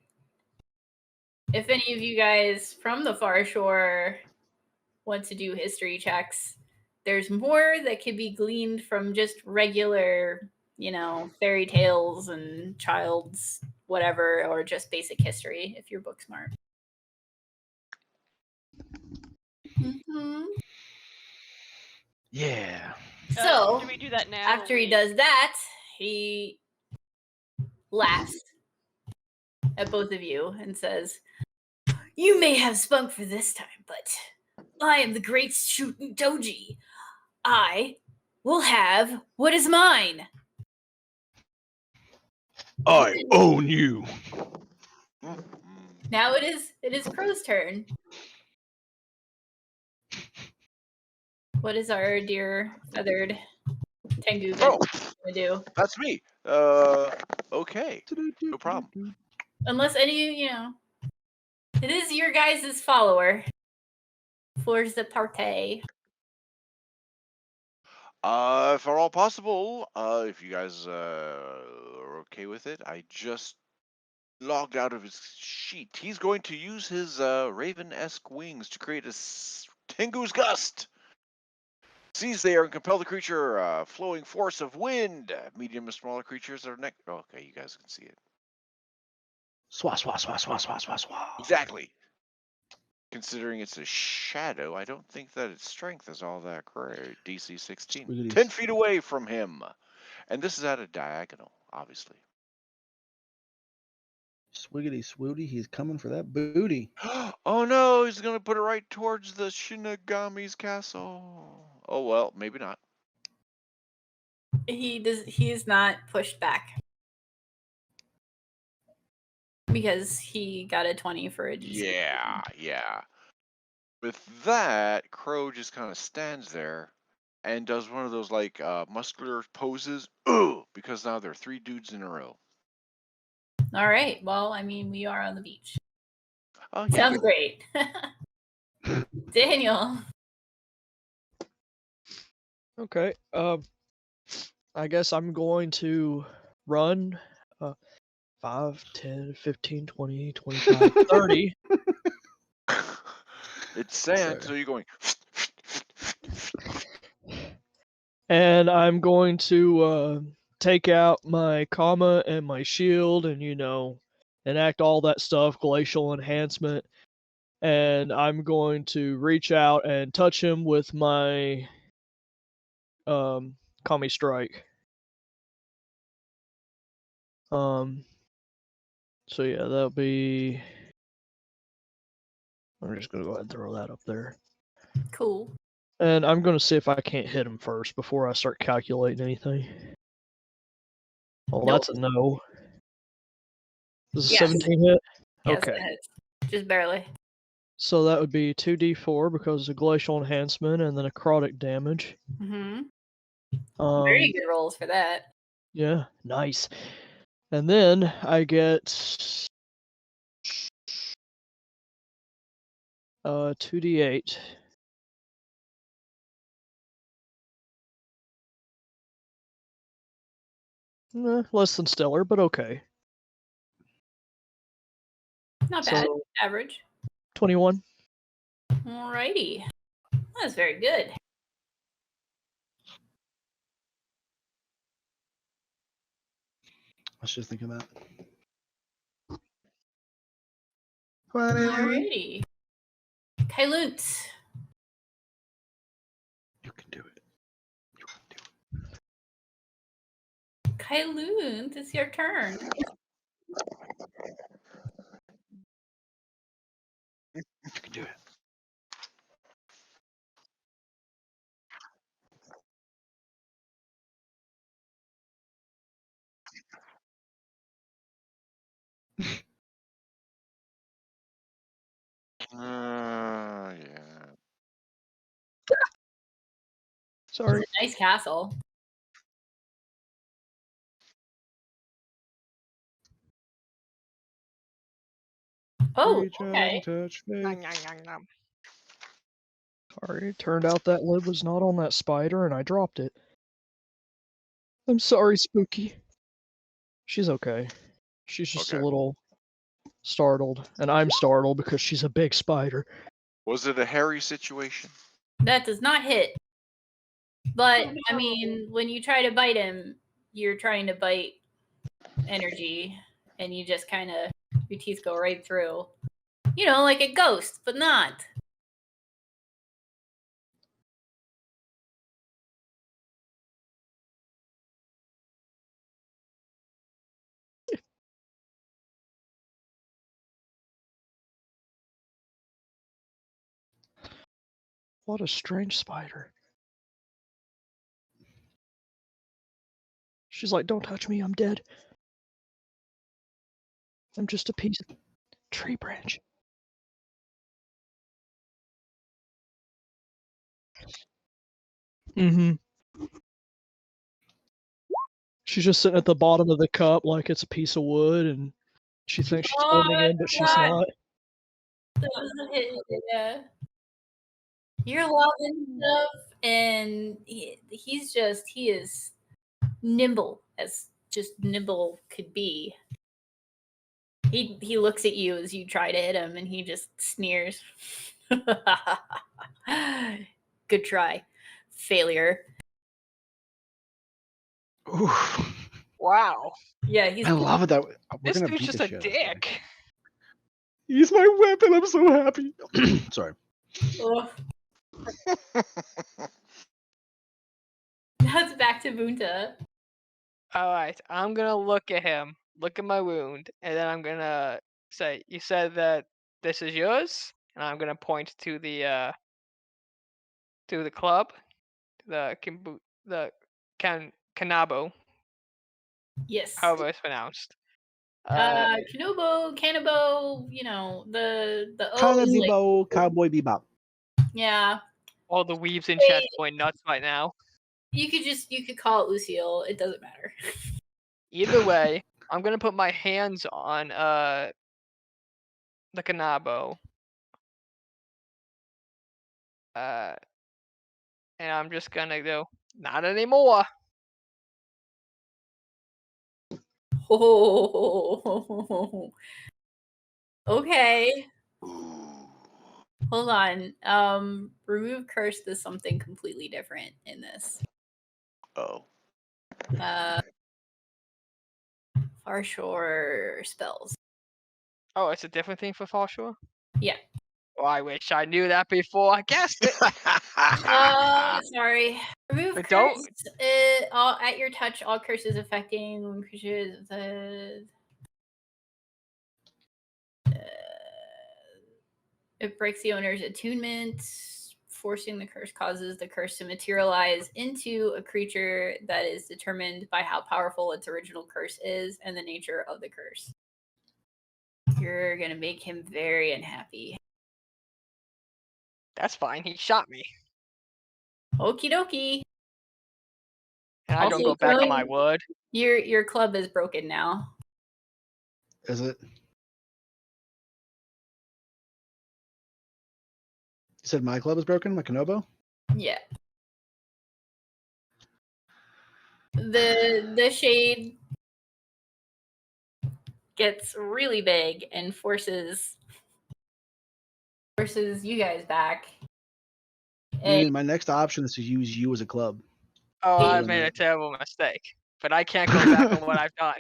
if any of you guys from the far shore want to do history checks, there's more that could be gleaned from just regular, fairy tales and child's whatever, or just basic history if you're book smart. Mm-hmm. Yeah. So, do we do that now? after he does that, he laughs at both of you and says, "You may have spunk for this time, but I am the great Shootin' Doji. I will have what is mine." I own you. Now it is Crow's turn. What is our dear feathered Tengu Oh, gonna do? that's me. Okay, no problem. Unless any, it is your guys' follower. Floors the party. If at all possible, if you guys are okay with it, I just logged out of his sheet. He's going to use his raven-esque wings to create a Tengu's Gust. Seize there and compel the creature, flowing force of wind. Medium and smaller creatures are next. Okay, you guys can see it. Swah, swah, swah, swah, swah, swah, swah. Exactly. Considering it's a shadow, I don't think that its strength is all that great. DC 16. Squiggity. 10 feet away from him. And this is at a diagonal, obviously. Swiggity swooty, he's coming for that booty. Oh no, he's going to put it right towards the Shinigami's castle. Oh well, maybe not. He's not pushed back. Because he got a 20 for a DC. Yeah. With that, Crow just kind of stands there and does one of those like muscular poses. Ooh, because now there are 3 dudes in a row. All right. Well, I mean, we are on the beach. Oh, yeah. Sounds great. Daniel. Okay. I guess I'm going to run 5, 10, 15, 20, 25, 30. It's sand, Sorry. so you're going. And I'm going to take out my comma and my shield and, enact all that stuff, glacial enhancement. And I'm going to reach out and touch him with my Kami Strike. So yeah, that'll be. I'm just gonna go ahead and throw that up there. Cool. And I'm gonna see if I can't hit him first before I start calculating anything. Oh, Nope. that's a no. This is Yes. 17 hit? Yes, Okay. it hits. Just barely. So that would be 2d4 because of glacial enhancement and then necrotic damage. Mm-hmm. Very good rolls for that. Yeah, nice. And then I get 2d8. Less than stellar, but okay. Not bad. So, Average. 21. Alrighty. That's very good. I was just thinking that. Alrighty. Kailoot. You can do it. You can do Kailoot, it's your turn. it. You can do it. Yeah. Sorry. It's a nice castle. Oh, Reach out okay. and touch me. Nom, nom, nom, nom. Sorry, turned out that lid was not on that spider and I dropped it. I'm sorry, Spooky. She's okay. She's just Okay. a little startled. And I'm startled because she's a big spider. Was it a hairy situation? That does not hit. But, Oh, I no. mean, when you try to bite him, you're trying to bite energy, and you just kind of, your teeth go right through. You know, like a ghost, but not. What a strange spider. She's like, don't touch me, I'm dead. I'm just a piece of tree branch. Mm-hmm. She's just sitting at the bottom of the cup like it's a piece of wood, and she thinks she's blending in, but she's God. not. That doesn't hit, yeah. You're loving stuff, and he is nimble as just nimble could be. He looks at you as you try to hit him, and he just sneers. Good try. Failure. Oof. Wow. Yeah, he's I love it that we're This gonna dude's beat just the a shit out of this guy. dick. He's my weapon. I'm so happy. Sorry. Ugh. Now it's back to Bunta. Alright, I'm gonna look at him, look at my wound, and then I'm gonna say, you said that this is yours? And I'm gonna point to the club, the Kanabo, Yes. however it's pronounced. Uh, Cannabo, you know, the O Kind of is like, Bebo, Cowboy Bebop. yeah. all the weaves in chat going nuts right now. You could call it Lucille. It doesn't matter. Either way, I'm gonna put my hands on the Kanabo. And I'm just gonna go, not anymore. Oh. Okay. Ooh. Hold on. Remove curse to something completely different in this. Oh. Far shore spells. Oh, it's a different thing for Fallshore? Yeah. Oh, I wish I knew that before I guessed it. Sorry. Remove But curse. All at your touch, all curses affecting creatures. It breaks the owner's attunement. Forcing the curse causes the curse to materialize into a creature that is determined by how powerful its original curse is and the nature of the curse. You're going to make him very unhappy. That's fine. He shot me. Okie dokie. And I don't Also, go back on Cohen, my word. Your club is broken now. Is it? said my club is broken, my Kanobo? Yeah. The shade gets really big and forces you guys back. And My next option is to use you as a club. Oh, Yeah. I've made a terrible mistake, but I can't go back on what I've done.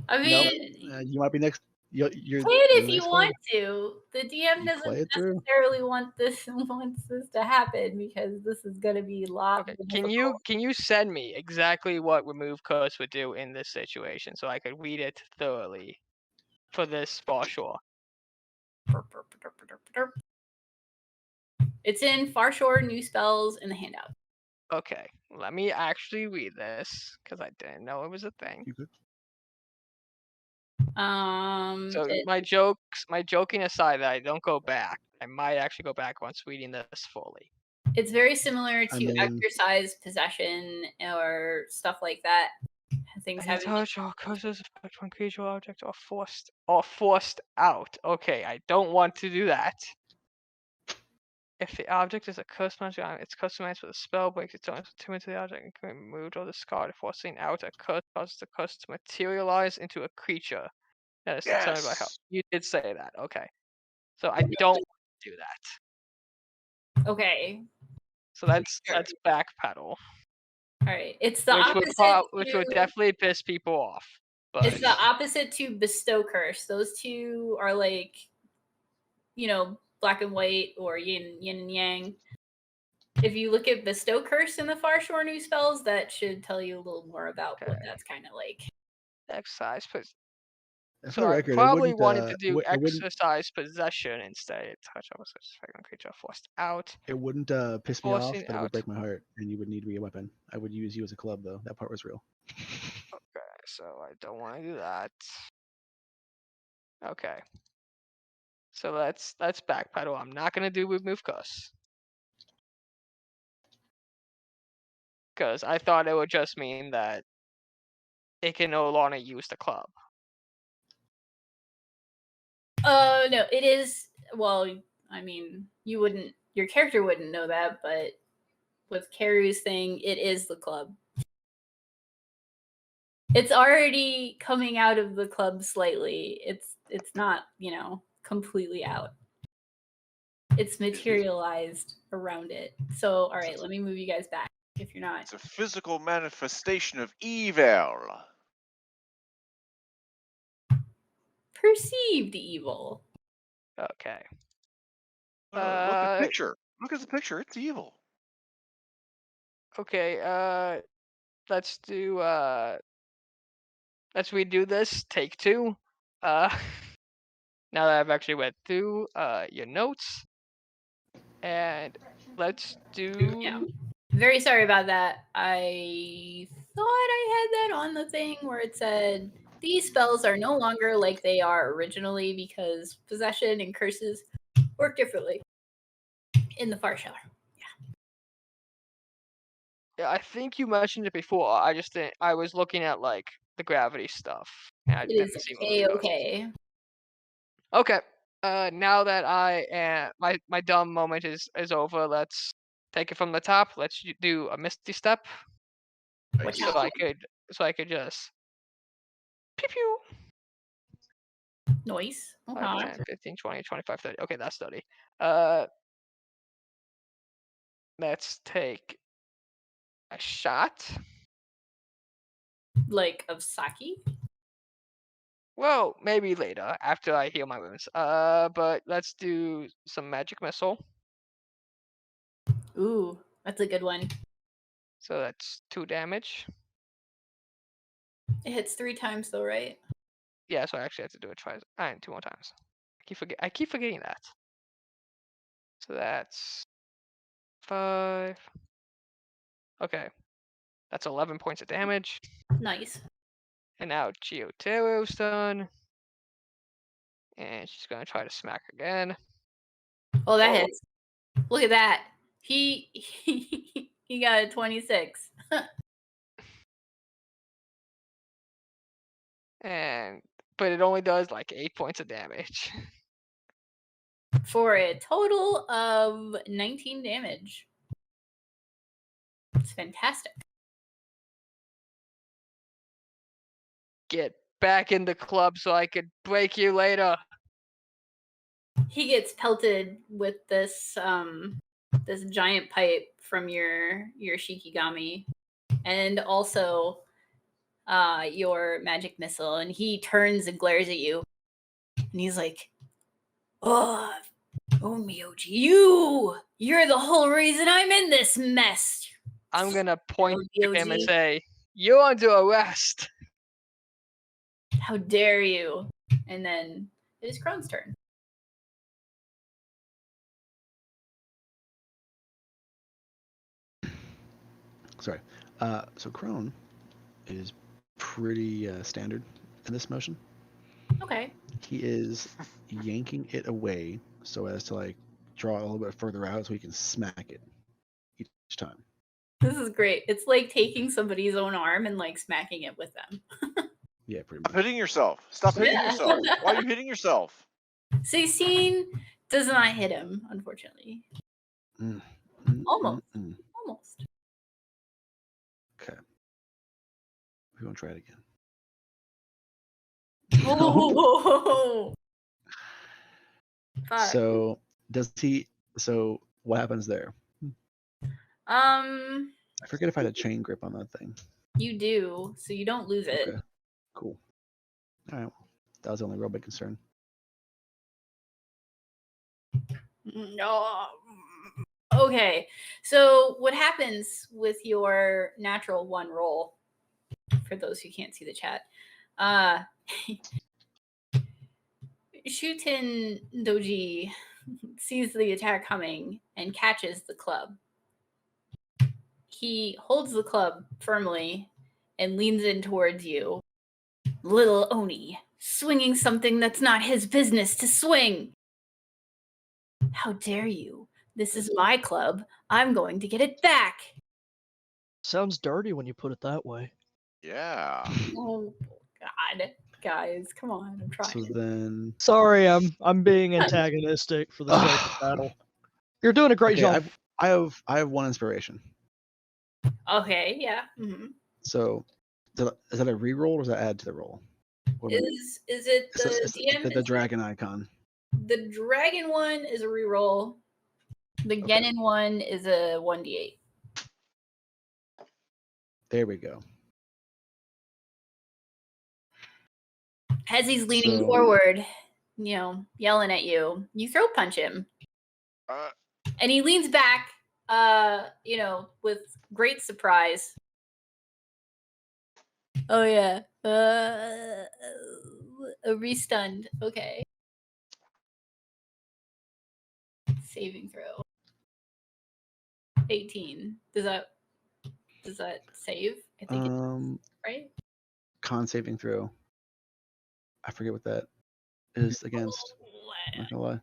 I Nope. mean, You might be next. You're play it the if you next want club. to. The DM You play doesn't it through. necessarily wants this to happen because this is gonna be a lot Okay, more can you send me exactly what remove curse would do in this situation so I could read it thoroughly for this for sure? difficult. It's in Far Shore New Spells in the handout. Okay, let me actually read this because I didn't know it was a thing. You good? So my joking aside, that I don't go back. I might actually go back once reading this fully. It's very similar I to mean- exercise, possession, or stuff like that. Things Any having touch or curses affect one creature or object are forced out. Okay, I don't want to do that. If the object is a curse magic item, it's customized with a spell, breaks its own attunement to the object, and can be removed or discarded. Forcing out a curse causes the curse to materialize into a creature that is determined by how. Yes. You did say that, okay. So I don't want to do that. Okay. So that's Sure. backpedal, All right. It's the which would definitely piss people off. But It's the opposite to bestow curse. Those two are like, black and white or yin and yang. If you look at bestow curse in the Far Shore New Spells, that should tell you a little more about what Okay. that's kind of like. exercise. For So the I record, probably it wanted to do it wouldn't. exercise possession instead. Touch of a specific creature forced out. It wouldn't piss me off, Forcing but it would out. break my heart, and you would need to be a weapon. I would use you as a club, though. That part was real. Okay, so I don't want to do that. Okay. So that's backpedal. I'm not gonna do remove curse. Because I thought it would just mean that it can no longer use the club. No, it is. Well, I mean, your character wouldn't know that, but with Carrie's thing, it is the club. It's already coming out of the club slightly. It's not, completely out. It's materialized around it. So, all right, let me move you guys back if you're not. It's a physical manifestation of evil. Perceived evil. Okay. Look at the picture. Look at the picture. It's evil. Okay, let's redo this. Take two. Now that I've actually read through your notes. And let's do Yeah. Very sorry about that. I thought I had that on the thing where it said these spells are no longer like they are originally because possession and curses work differently in the Far Shore. Yeah, I think you mentioned it before. I just didn't. I was looking at like the gravity stuff. And I It didn't is see okay. Okay. Now that I am my dumb moment is over. Let's take it from the top. Let's do a misty step. Watch So out. I could just pew pew. Noise. 5, Okay. 10, 15, 20, 25, 30. Okay, that's 30. Let's take a shot. Like of sake? Well, maybe later after I heal my wounds. But let's do some magic missile. Ooh, that's a good one. So that's 2 damage. It hits 3 times though, right? Yeah, so I actually have to do it twice. 2 more times. I keep forgetting that. So that's 5. Okay. That's 11 points of damage. Nice. And now Giotero's done. And she's gonna try to smack again. Oh, that hits. Look at that. He got a 26. But it only does like 8 points of damage. for a total of 19 damage. It's fantastic. Get back in the club so I could break you later. He gets pelted with this this giant pipe from your Shikigami, and also your magic missile, and he turns and glares at you, and he's like, "Oh, Miyoji, you're the whole reason I'm in this mess." I'm gonna point to him and Yoji. say, "You're under arrest." How dare you? And then it is Crone's turn. Sorry. So Crone is pretty standard in this motion. Okay. He is yanking it away so as to like draw it a little bit further out so he can smack it each time. This is great. It's like taking somebody's own arm and like smacking it with them. Yeah, pretty Stop much. hitting yourself. Stop hitting Yeah. yourself. Why are you hitting yourself? 16 does not hit him, unfortunately. Almost. Almost. Okay. We won't try it again. Oh. Fuck. So does he? So what happens there? I forget if I had a chain grip on that thing. You do, so you don't lose it. Okay. Cool. All right. That was the only real big concern. No. Okay. So what happens with your natural 1 roll, for those who can't see the chat, Shuten Doji sees the attack coming and catches the club. He holds the club firmly and leans in towards you. Little Oni, swinging something that's not his business to swing. How dare you? This is my club. I'm going to get it back. Sounds dirty when you put it that way. Yeah. Oh, God. Guys, come on. I'm trying. So then, Sorry, I'm being antagonistic for the sake of battle. You're doing a great job. I have 1 inspiration. Okay, yeah. Mm-hmm. So is that a reroll or does that add to the roll? Is it the DM? The dragon icon? The dragon one is a reroll. The Genin one is a 1d8. There we go. As he's leaning forward, yelling at you, you throat punch him. And he leans back, with great surprise. Oh, yeah. Restunned. Okay. Saving throw. 18. Does that save? I think it does, right? Con saving throw. I forget what that is against. I'm not gonna lie.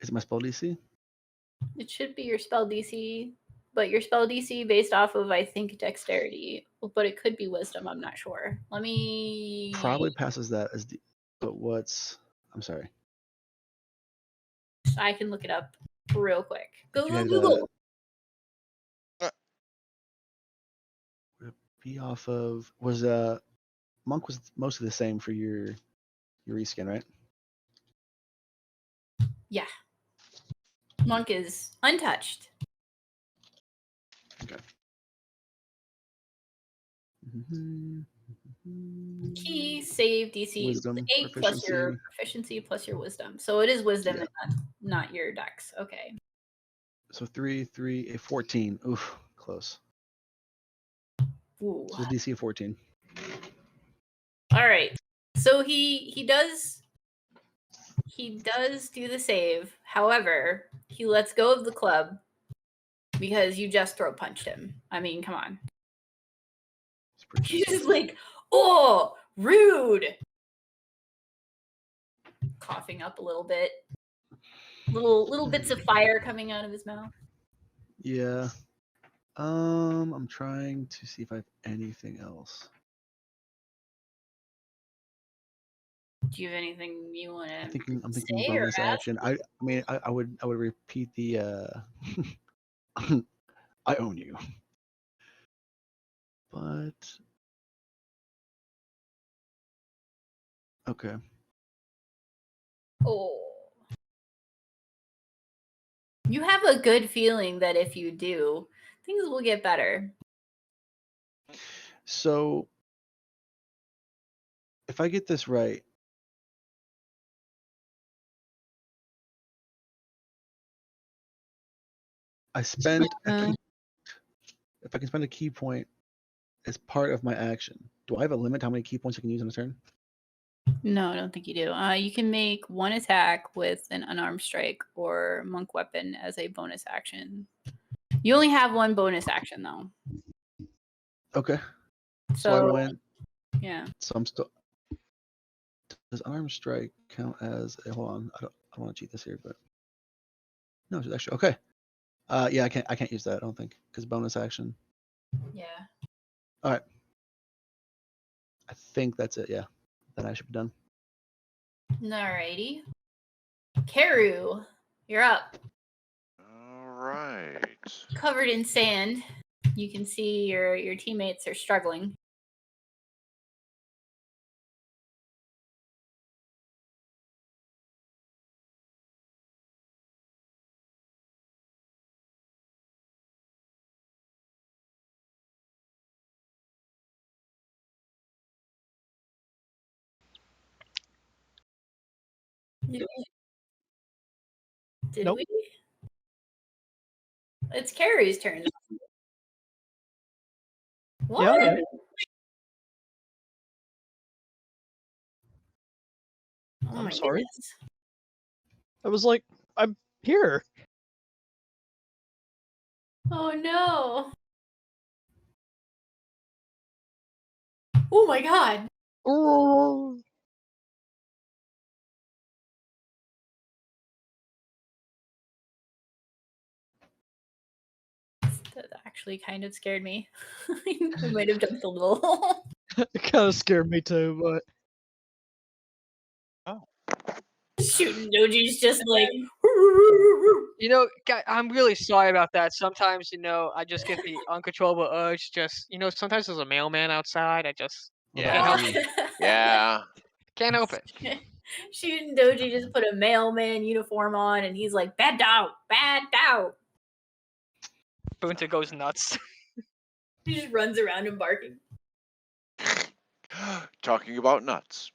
Is it my spell DC? It should be your spell DC, but your spell DC based off of, I think, dexterity, but it could be wisdom. I'm not sure. Let me. Probably passes that as the. But what's? I'm sorry. I can look it up real quick. Go You had, Google. Be off of was monk was mostly the same for your reskin, right? Yeah. Monk is untouched. Okay. Key save DC Wisdom, 8 plus your proficiency plus your wisdom. So it is wisdom and not your dex. Okay. So 3, 14. Oof, close. Ooh. So it's DC 14. All right. So he does do the save. However, he lets go of the club because you just throat punched him. I mean, come on. He's just like, oh, rude. Coughing up a little bit. Little bits of fire coming out of his mouth. Yeah. I'm trying to see if I have anything else. Do you have anything you want to I'm thinking say or bonus ask? action. I mean, I would repeat the I own you. But okay. Oh. You have a good feeling that if you do, things will get better. So if I get this right, I spend if I can spend a key point as part of my action. Do I have a limit how many key points I can use in a turn? No, I don't think you do. You can make one attack with an unarmed strike or monk weapon as a bonus action. You only have one bonus action though. Okay. So I So went. yeah. So I'm still. Does unarmed strike count as a? Hold on. I don't want to cheat this here, but no, it's actually okay. Yeah, I can't use that. I don't think because bonus action. Yeah. All right. I think that's it. Yeah, then I should be done. Alrighty. Karu, you're up. All right. Covered in sand. You can see your teammates are struggling. Did Nope. we? It's Carrie's turn. What? Yeah. Oh I'm my sorry. goodness. I was like, I'm here. Oh no. Oh my god. Oh. That actually kind of scared me. I might have jumped a little. It kind of scared me too, but Shooting Doji's just like. You know, I'm really sorry about that. Sometimes, I just get the uncontrollable urge. Sometimes there's a mailman outside. I just Yeah. can't help it. Yeah. Can't help it. Shooting Doji just put a mailman uniform on and he's like, bad dog, bad dog. Bunta goes nuts. He just runs around and barking. Talking about nuts.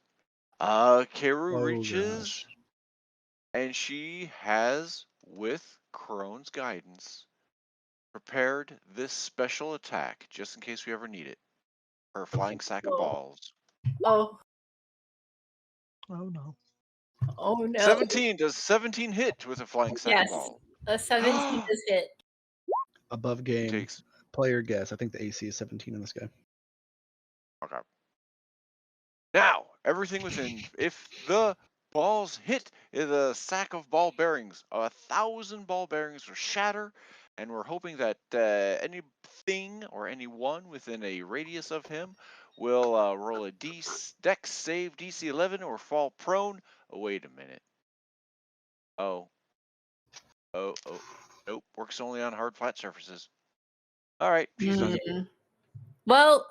Karu Oh, reaches gosh. and she has, with Crone's guidance, prepared this special attack just in case we ever need it. Her flying sack of Whoa. balls. Oh. oh no. Oh no. 17. Does 17 hit with a flying sack Yes. of balls? A 17 does hit. Above game. Takes. Player guess. I think the AC is 17 on this guy. Okay. Now, everything within. If the balls hit the sack of ball bearings, 1,000 ball bearings will shatter, and we're hoping that anything or anyone within a radius of him will roll a dex save DC 11 or fall prone. Oh, wait a minute. Oh. Nope. Works only on hard, flat surfaces. All right, she's done. Well,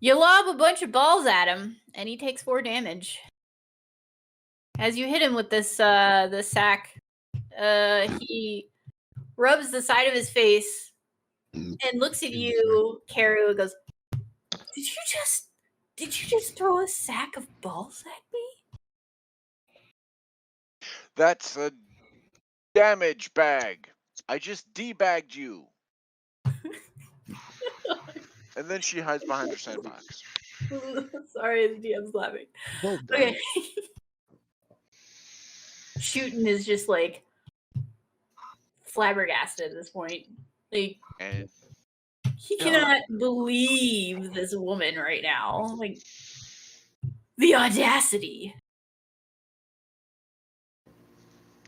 you lob a bunch of balls at him, and he takes 4 damage. As you hit him with this the sack, he rubs the side of his face and looks at you, Karu, and goes, Did you just throw a sack of balls at me? That's a damage bag. I just debagged you. And then she hides behind her sandbox. Sorry, the DM's laughing. Well done. Okay. Shooting is just like flabbergasted at this point. Like, And he cannot believe this woman right now. Like, the audacity.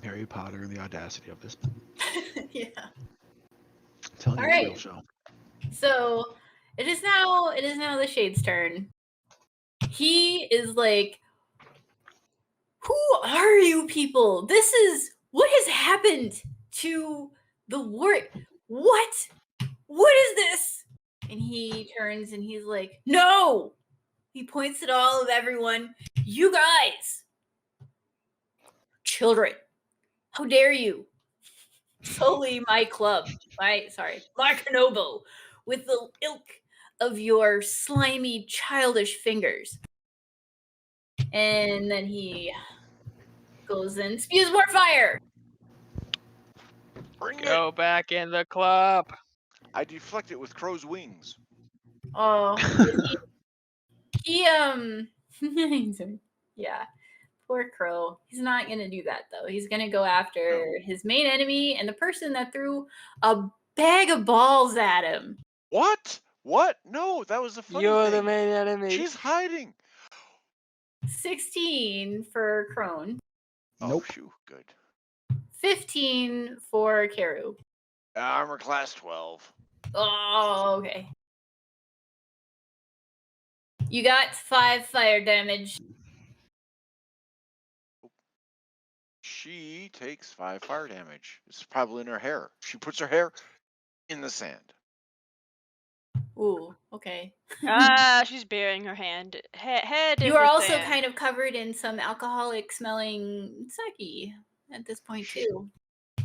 Harry Potter and the audacity of this. Yeah. I'm telling you, All it's a right. real show. So it is now the Shade's turn. He is like Who are you people? This is what has happened to the wart. What? What is this? And he turns and he's like, no! He points at all of everyone. You guys! Children, how dare you? Sully my club. My Knobo, with the ilk of your slimy, childish fingers. And then he goes and spews more fire. Bring it. Go back in the club. I deflect it with crow's wings. Oh, he yeah, poor Crow. He's not gonna do that though. He's gonna go after his main enemy and the person that threw a bag of balls at him. What? What? No, that was the funny You're the thing. main enemy. She's hiding. 16 for Crone. Oh, Nope. phew, good. 15 for Karu. Armor class 12. Oh, okay. You got 5 fire damage. She takes 5 fire damage. It's probably in her hair. She puts her hair in the sand. Ooh, okay. She's burying her head in You are the also sand. kind of covered in some alcoholic smelling sake at this point too.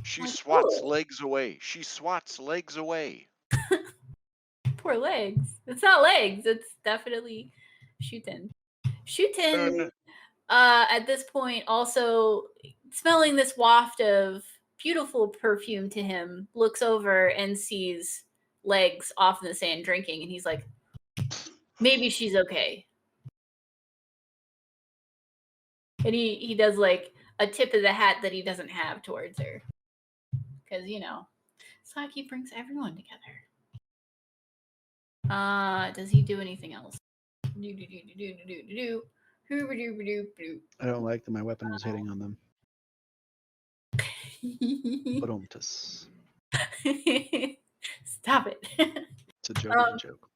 She Like, swats ooh. legs away. She swats legs away. Poor legs. It's not legs. It's definitely Shootin. Shootin, at this point, also smelling this waft of beautiful perfume to him, looks over and sees legs off in the sand drinking, and he's like, maybe she's okay. And he does like a tip of the hat that he doesn't have towards her. Because, sake brings everyone together. Does he do anything else? I don't like that my weapon was hitting on them. Ba-dum-tus. Stop it. It's a joke. It's a joke.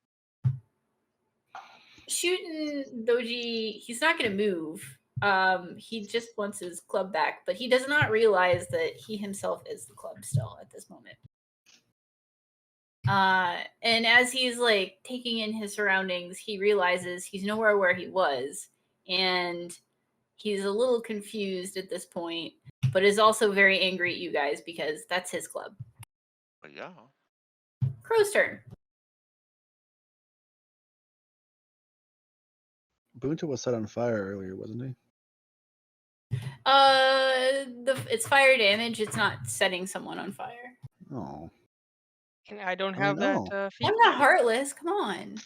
Shooting Doji, he's not going to move. He just wants his club back, but he does not realize that he himself is the club still at this moment. And as he's like taking in his surroundings, he realizes he's nowhere where he was, and he's a little confused at this point, but is also very angry at you guys because that's his club. Yeah. Crow's turn. Bunta was set on fire earlier, wasn't he? It's fire damage. It's not setting someone on fire. Oh. I don't have that feat. I'm not heartless. Come on.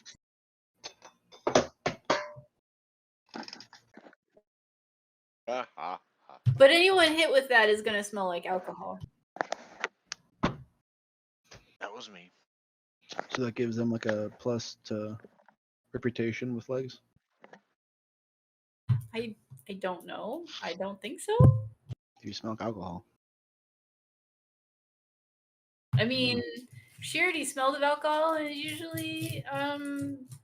But anyone hit with that is gonna smell like alcohol. That was me. So that gives them like a plus to reputation with legs? I don't know. I don't think so. If you smell like alcohol. I mean, she already smelled of alcohol and is usually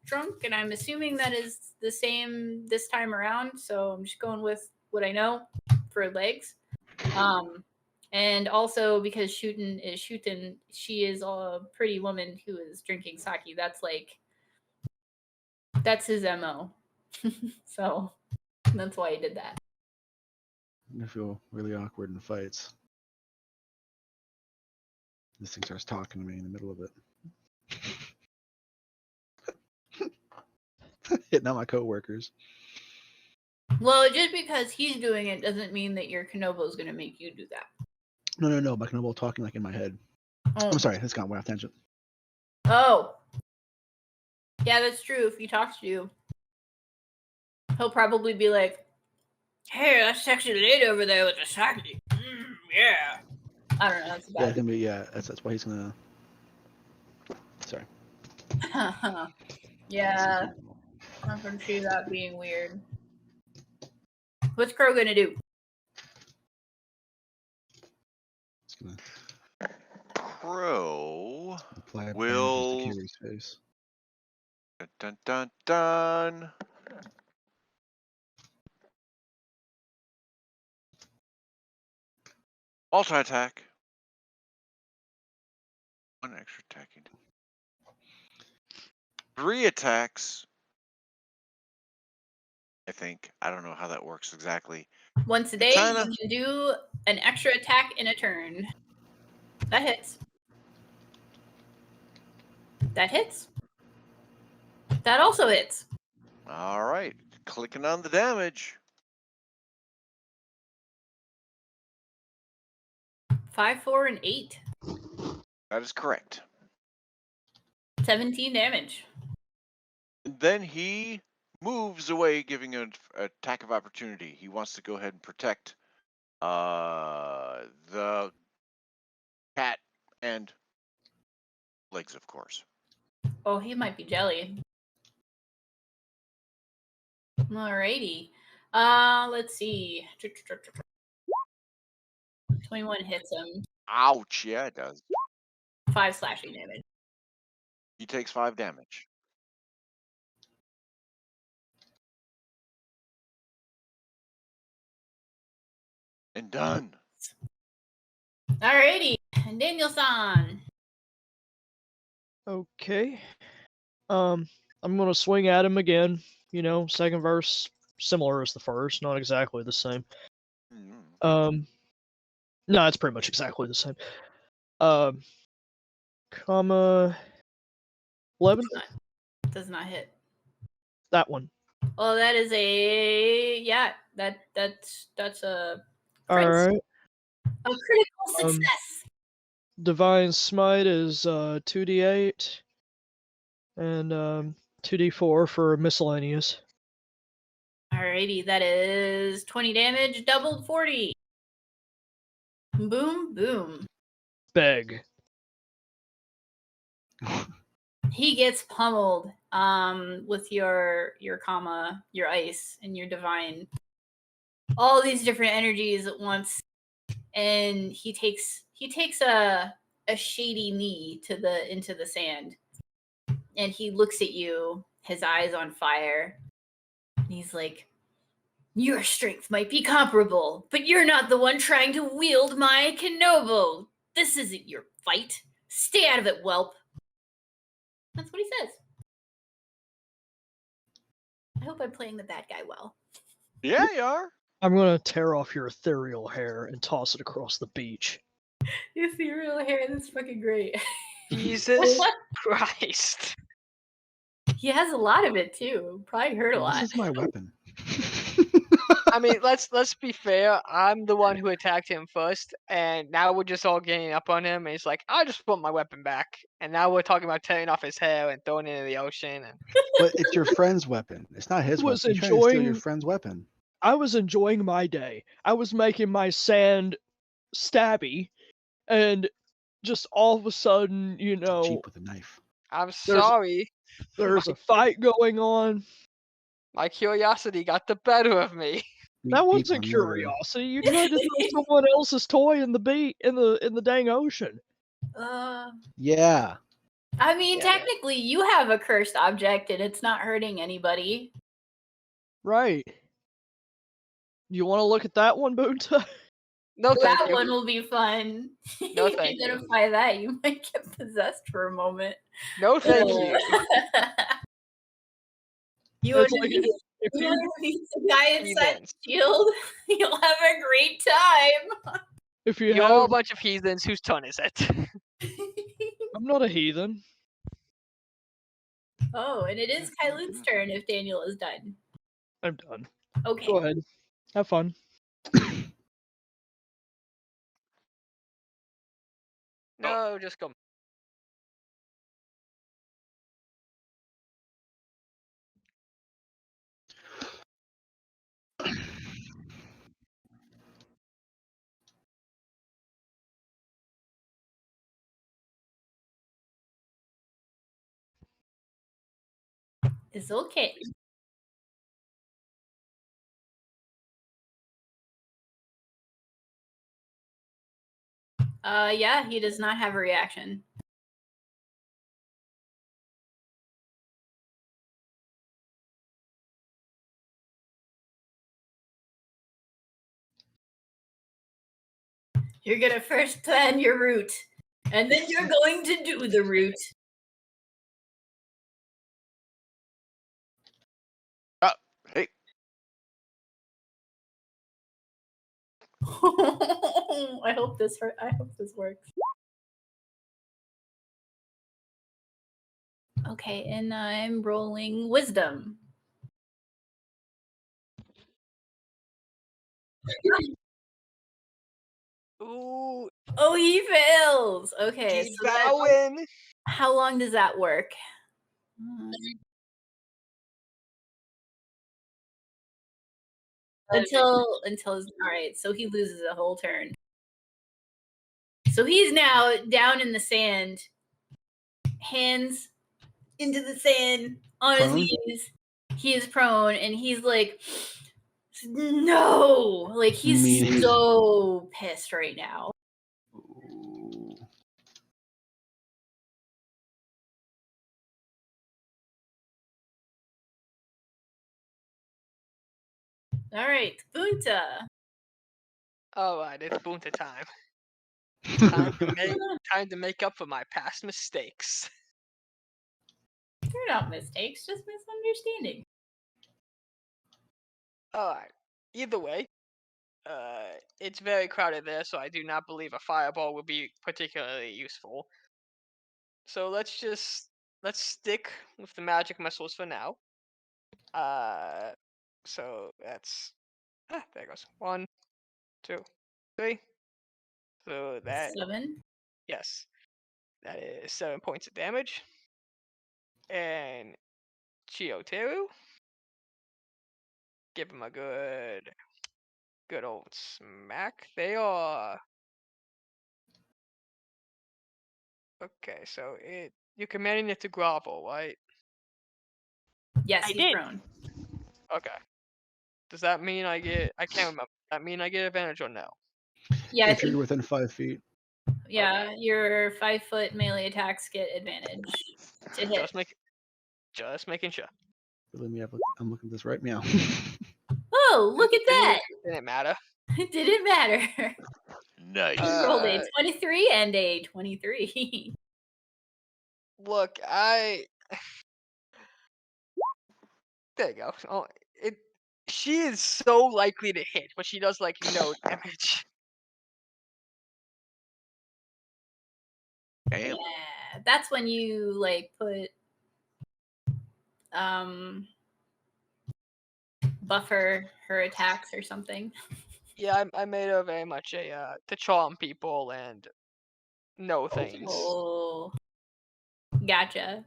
drunk, and I'm assuming that is the same this time around. So I'm just going with what I know for legs. And also because Shootin is Shootin, she is a pretty woman who is drinking sake. That's his MO. So that's why he did that. I feel really awkward in fights. This thing starts talking to me in the middle of it. Hitting out my coworkers. Well, just because he's doing it doesn't mean that your Kanobo is going to make you do that. No. My Knobo talking like in my head. Oh. I'm sorry, that's gone way off tangent. Oh. Yeah, that's true. If he talks to you, he'll probably be like, hey, that sexy lady over there with the sake. Yeah. I don't know. That's Yeah, it's gonna be, that's why he's gonna. Sorry. Yeah. I can see that being weird. What's Crow gonna do? It's gonna Crow apply a will. bandage to Carrie's face. Dun dun dun. Multi-attack. One extra attacking. 3 attacks. I think. I don't know how that works exactly. Once a day, Katana. you can do an extra attack in a turn. That hits. That hits. That also hits. All right. Clicking on the damage. 5, 4, and 8. That is correct. 17 damage. And then he moves away, giving an attack of opportunity. He wants to go ahead and protect the cat and legs, of course. Oh, he might be jelly. Alrighty. Let's see. 21 hits him. Ouch! Yeah, it does. 5 slashing damage. He takes 5 damage. And done. Alrighty. And Daniel-san. Okay. I'm gonna swing at him again. You know, second verse similar as the first, not exactly the same. Mm. No, it's pretty much exactly the same. Comma 11. Does not hit. That one. Oh, that is a that's a All crit. right. A critical success. Divine Smite is 2d8 and 2d4 for miscellaneous. Alrighty, that is 20 damage, doubled 40. Boom, boom. Beg. He gets pummeled with your comma, your ice, and your divine. All these different energies at once. And he takes a shady knee into the sand. And he looks at you, his eyes on fire. And he's like, your strength might be comparable, but you're not the one trying to wield my Kenobo. This isn't your fight. Stay out of it, whelp. That's what he says. I hope I'm playing the bad guy well. Yeah, you are. I'm gonna tear off your ethereal hair and toss it across the beach. You see real hair, that's fucking great. Jesus Christ. He has a lot of it too. Probably hurt a lot. This is my weapon. I mean, let's be fair. I'm the one who attacked him first, and now we're just all ganging up on him. And he's like, "I just put my weapon back," and now we're talking about tearing off his hair and throwing it into the ocean. And But it's your friend's weapon. It's not his Was weapon. You're trying to steal your enjoying- friend's weapon. I was enjoying my day. I was making my sand stabby, and just all of a sudden, you Too know, cheap with a knife. I'm sorry, there's a fight going on. my curiosity got the better of me. That Beep wasn't on murder. curiosity. You tried to throw someone else's toy in the dang ocean. Yeah. I mean, Yeah. technically, you have a cursed object, and it's not hurting anybody. Right. You want to look at that one, Boonta? No, thank That you. one will be fun. No, If you thank you. identify that, you might get possessed for a moment. No, thank you. You It's like underneath, if you you underneath the guy inside Heathens. the shield, you'll have a great time. if you You're all a have, bunch of heathens. Whose turn is it? I'm not a heathen. Oh, and it is Kyloon's turn if Daniel is done. I'm done. Okay. Go ahead. Have fun. No, just go. It's okay. Yeah, he does not have a reaction. You're gonna first plan your route, and then you're going to do the route. Hey, I hope this works. Okay, and I'm rolling wisdom. Ooh, Oh, he fails. Okay, keep so that, going. how long does that work? Until all right, so he loses a whole turn. So he's now down in the sand, hands into the sand on Prone? his knees. He is prone, and he's like, no, like he's Meaning- so pissed right now. Ooh. All right, Bunta. All right, it's Bunta time. Time to make up for my past mistakes. They're not mistakes, just misunderstanding. All right. Either way, it's very crowded there, so I do not believe a fireball will be particularly useful. So let's stick with the magic missiles for now. So that's there goes 1, 2, 3. So that 7. yes, that is 7 points of damage. And Chioteru, give him a good old smack. They are okay. So you're commanding it to grovel, right? Yes, I he's did. prone. Okay. Does that mean I can't remember. Does that mean I get advantage or no? Yeah, I If think, you're within 5 feet. yeah, your 5-foot melee attacks get advantage to hit. Just making sure. Believe me, I'm looking at this right now. Oh, look at that! Didn't matter. It didn't matter. nice. He rolled a 23 and a 23. Look, there you go. Oh, she is so likely to hit, but she does like no damage. Damn. Yeah, that's when you like put buffer her attacks or something. Yeah, I made her very much to charm people and know things. Oh, gotcha.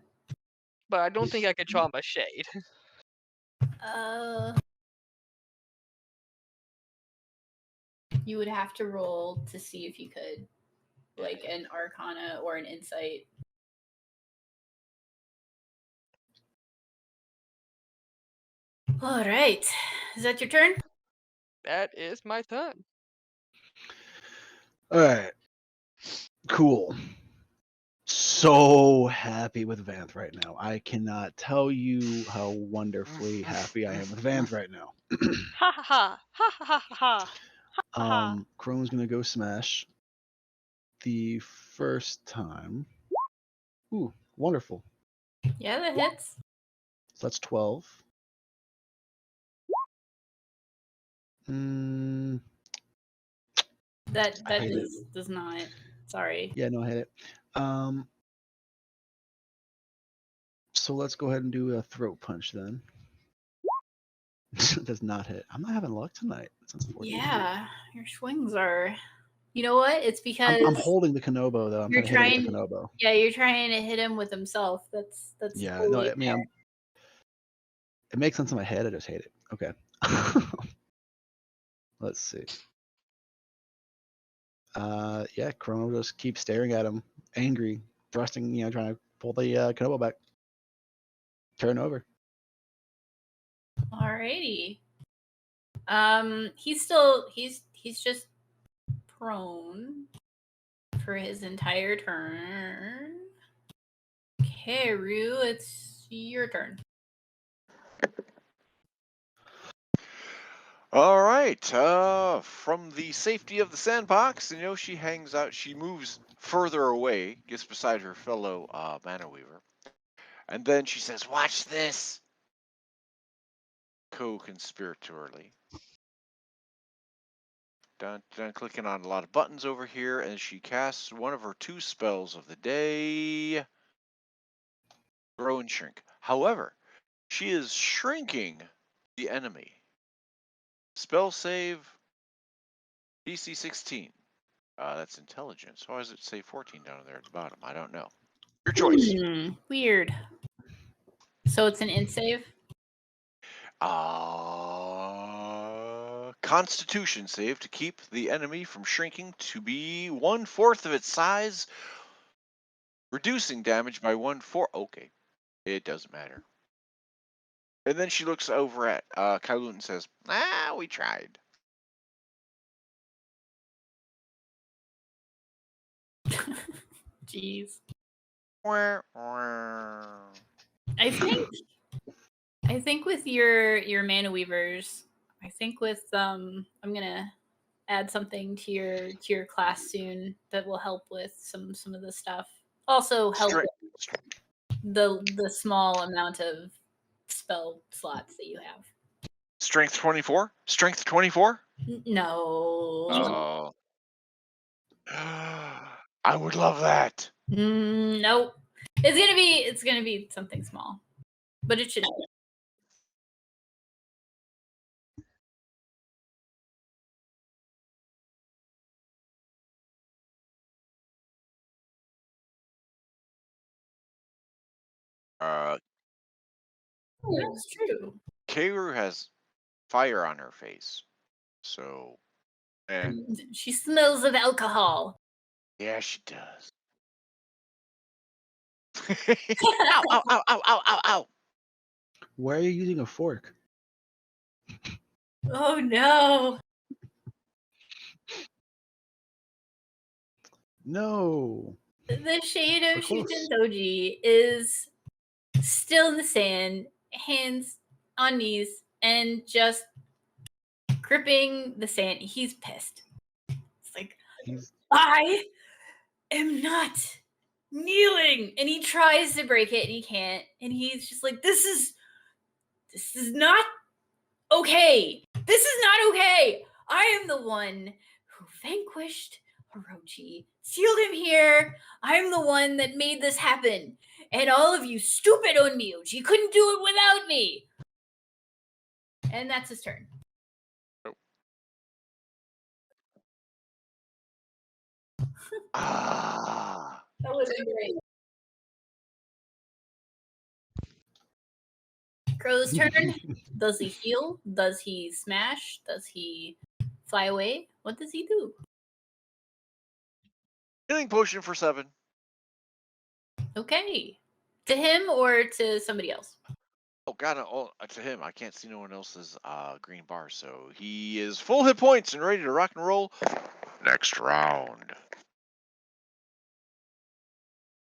But I don't think I could charm a shade. You would have to roll to see if you could, like an Arcana or an Insight. All right, is that your turn? That is my turn. All right. Cool. So happy with Vanth right now. I cannot tell you how wonderfully happy I am with Vanth right now. Ha ha ha ha ha ha ha. Chrome's gonna go smash the first time. Ooh, wonderful. Yeah, that hits. So that's 12. That I hate does not. Sorry. Yeah, no, I hit it. So let's go ahead and do a throat punch then. Does not hit. I'm not having luck tonight. That's unfortunate. Yeah, your swings are. You know what? It's because I'm holding the Kanobo though. I'm you're trying to hit trying. it with the Kanobo. Yeah, you're trying to hit him with himself. That's Yeah, totally no, I mean, it makes sense in my head. I just hate it. Okay. Let's see. Yeah, Chrono just keeps staring at him, angry, thrusting, trying to pull the Kanobo back. Turn over. Alrighty. He's just prone for his entire turn. Keru, it's your turn. All right. From the safety of the sandbox, she hangs out. She moves further away, gets beside her fellow mana weaver, and then she says, "Watch this." Co-conspiratorially. Dun, dun, clicking on a lot of buttons over here, and she casts one of her 2 spells of the day. Grow and shrink. However, she is shrinking the enemy. Spell save DC 16. That's intelligence. Why does it say 14 down there at the bottom? I don't know. Your choice. Weird. So it's an int save? Constitution save to keep the enemy from shrinking to be 1/4 of its size, reducing damage by 1/4. Okay, it doesn't matter. And then she looks over at Kailut and says, we tried. Jeez. I I think with your mana weavers, I think with I'm gonna add something to your class soon that will help with some of the stuff. Also help with the small amount of spell slots that you have. Strength 24? Strength 24? No. Oh. I would love that. Nope. It's gonna be something small, but it should help. That's true. Keiru has fire on her face, so She smells of alcohol. yeah, she does. Ow! Ow! Ow! Ow! Ow! Ow! Ow! Why are you using a fork? Oh no. No. The shade of We're close. Shutendoji is still in the sand, hands on knees, and just gripping the sand. He's pissed. It's like, I am not kneeling. And he tries to break it and he can't. And he's just like, this is not okay. This is not okay. I am the one who vanquished Orochi, sealed him here. I'm the one that made this happen. And all of you stupid Onmyoji couldn't do it without me. And that's his turn. Ah. That was great. Crow's turn. Does he heal? Does he smash? Does he fly away? What does he do? Healing potion for 7. Okay. To him or to somebody else? Oh god, to him. I can't see no one else's green bar, so he is full hit points and ready to rock and roll. Next round.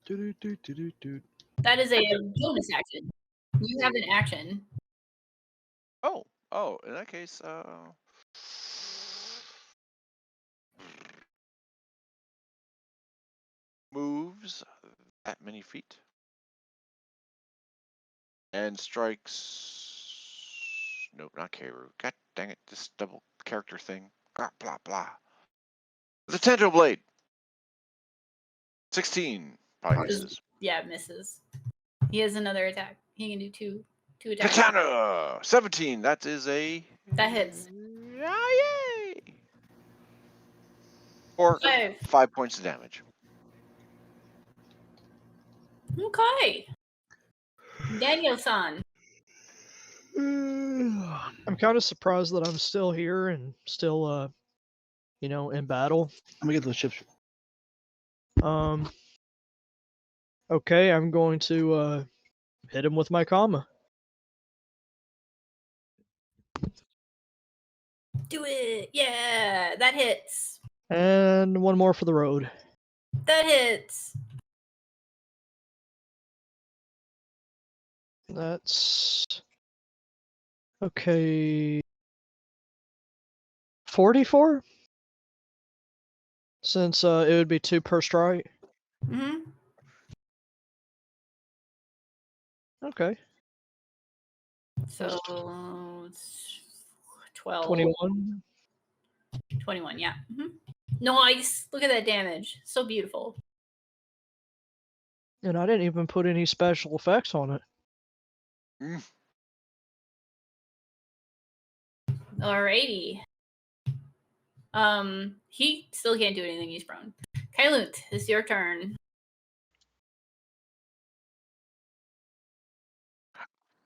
That is a bonus action. You have an action. Oh, in that case, moves that many feet and strikes. Nope, not Keiru. God dang it, this double character thing. Blah blah blah. The Tento Blade. 16 probably misses. Yeah, misses. He has another attack. He can do two attacks. Katana 17. That is a. That hits. Yay! Or 5 points of damage. Okay. Daniel-san. I'm kind of surprised that I'm still here and still, in battle. I'm gonna get those chips. Okay, I'm going to hit him with my comma. Do it. Yeah, that hits. And one more for the road. That hits. That's okay. 44? Since it would be 2 per strike. Mm-hmm. Okay. So it's 12. 21. 21, yeah. Nice. Look at that damage. So beautiful. And I didn't even put any special effects on it. Alrighty. He still can't do anything. He's prone. Kylunt, it's your turn.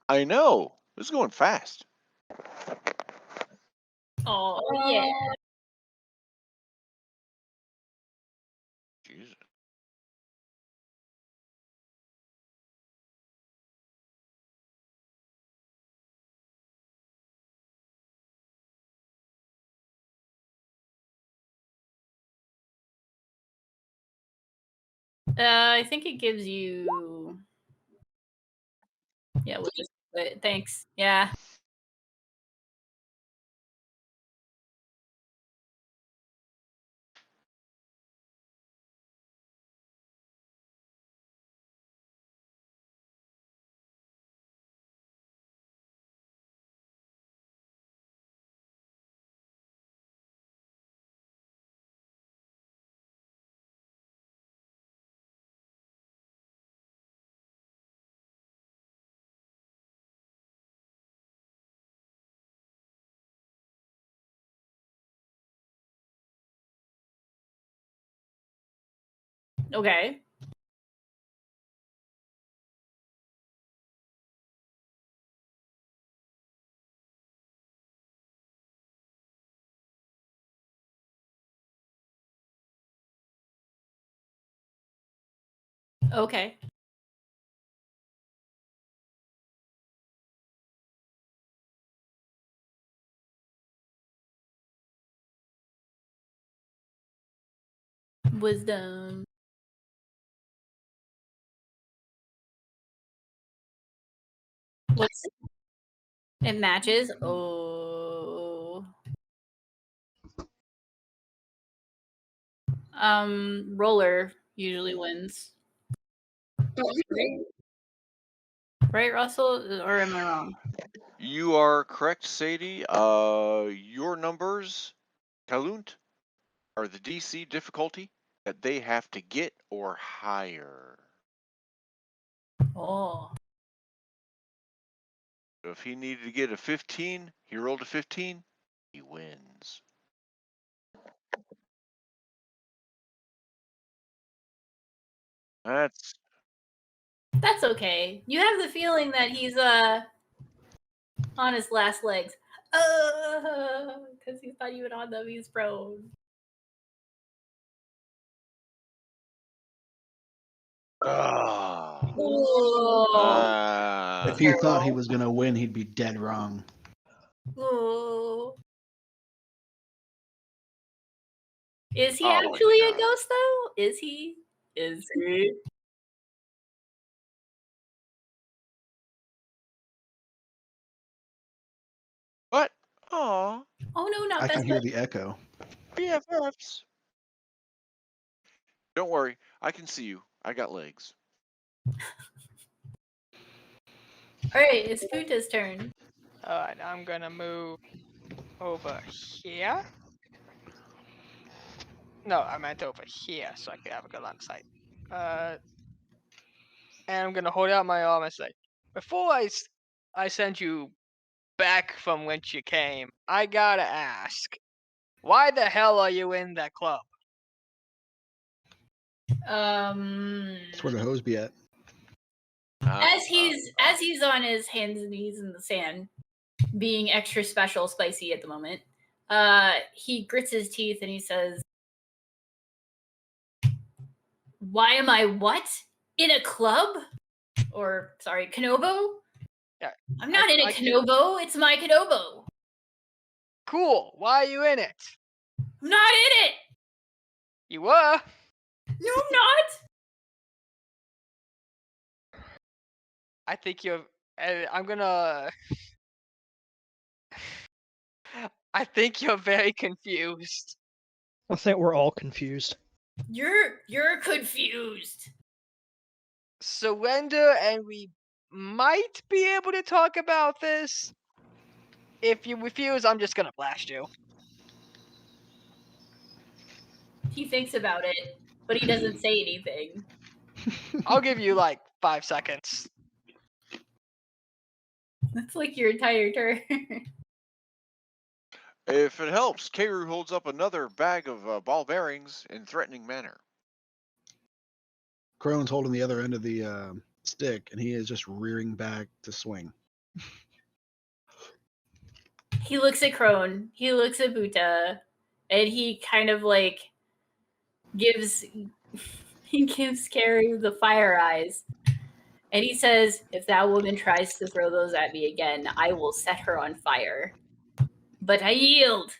I know. This is going fast. Oh, yeah. Jesus. I think it gives you. Yeah, we'll just. Thanks. Yeah. Okay. Okay. Wisdom. What's it matches? Oh. Roller usually wins. Right, Russell? Or am I wrong? You are correct, Sadie. Your numbers, Kalunt, are the DC difficulty that they have to get or higher. Oh. So if he needed to get a 15, he rolled a 15, he wins. That's okay. You have the feeling that he's on his last legs. Because he thought you would on them. He's prone. Oh. If you thought he was gonna win, he'd be dead wrong. Oh. Is he Oh, actually a God. ghost though? Is he? Is he? What? Aw, Oh no, not I best can hear bud. the echo. BFFs. Don't worry, I can see you. I got legs. Alright, it's Futa's turn. Alright, I'm gonna move over here. No, I meant over here so I could have a good line of sight. And I'm gonna hold out my arm and say, before I send you back from whence you came, I gotta ask, why the hell are you in that club? That's where the hose be at. As he's on his hands and knees in the sand, being extra special spicy at the moment, he grits his teeth and he says, "Why am I what? In a club? Or sorry, Kanobo? Yeah, I'm not in a Kanobo. It's my Kanobo. Cool. Why are you in it? I'm not in it. You were. No, I'm not. I think you're. I'm gonna. I think you're very confused. I think we're all confused. You're confused. Surrender, and we might be able to talk about this. If you refuse, I'm just gonna blast you. He thinks about it, but he doesn't say anything. I'll give you like 5 seconds. That's like your entire turn. If it helps, Keru holds up another bag of ball bearings in threatening manner. Crone's holding the other end of the stick, and he is just rearing back to swing. He looks at Crone, he looks at Buta, and he kind of like gives Keru the fire eyes. And he says, if that woman tries to throw those at me again, I will set her on fire. But I yield.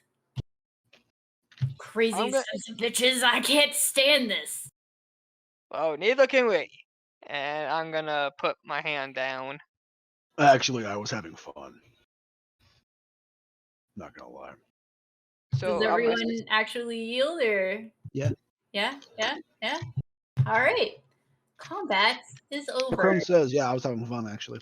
Crazy sons of bitches, I can't stand this. Oh, neither can we. And I'm gonna put my hand down. Actually, I was having fun. Not gonna lie. So Does everyone actually yield, or? Yeah. Yeah. All right. Combat is over. Crone says, "Yeah, I was having fun actually."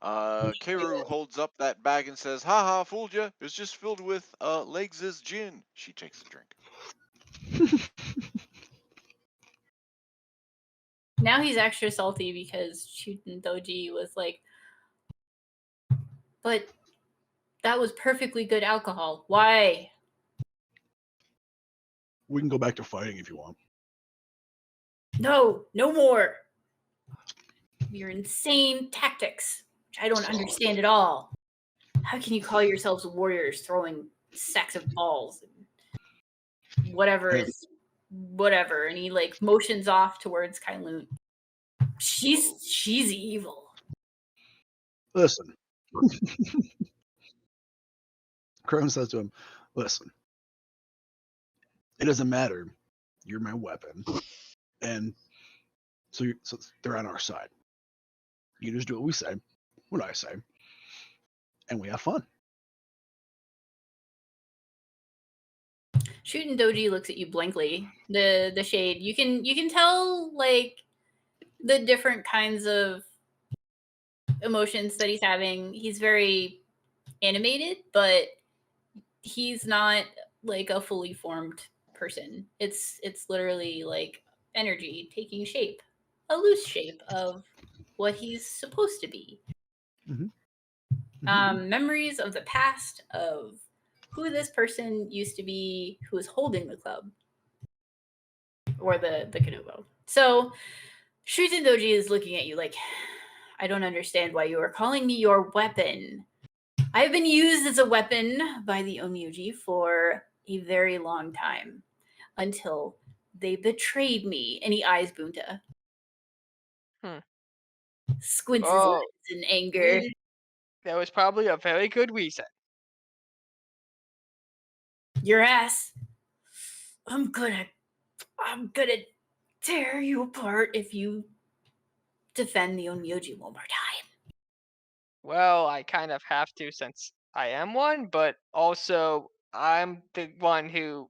Keru holds up that bag and says, "Haha, fooled ya. It's just filled with Legs' gin." She takes a drink. Now he's extra salty because Shuten Doji was like, but that was perfectly good alcohol. Why? We can go back to fighting if you want. No more. Your insane tactics, which I don't understand at all. How can you call yourselves warriors throwing sacks of balls and whatever is whatever? And he like motions off towards Kailun. She's evil. Listen. Crone says to him, "Listen. It doesn't matter. You're my weapon, and so they're on our side. You just do what we say, what I say, and we have fun." Shuten Doji looks at you blankly. The shade. You can tell like the different kinds of emotions that he's having. He's very animated, but he's not like a fully formed person. It's literally like energy taking shape, a loose shape of what he's supposed to be. Memories of the past, of who this person used to be, who is holding the club or the Kanobo. So Shuten Doji is looking at you like, I don't understand why you are calling me your weapon. I have been used as a weapon by the Onmyoji for a very long time until they betrayed me. And he eyes Bunta. Squints his eyes in anger. That was probably a very good reason. Your ass. I'm gonna tear you apart if you defend the Onmyoji one more time. Well, I kind of have to since I am one, but also I'm the one who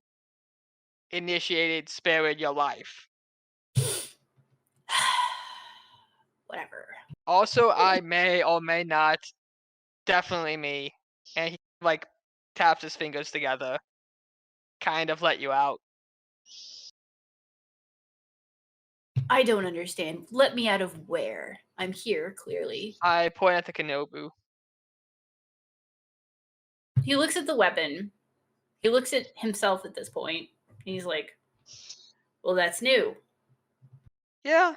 initiated sparing your life. Whatever. Also, I may or may not, definitely me, and he like taps his fingers together, kind of let you out. I don't understand. Let me out of where? I'm here, clearly. I point at the Kanobu. He looks at the weapon. He looks at himself at this point. He's like, well, that's new. Yeah.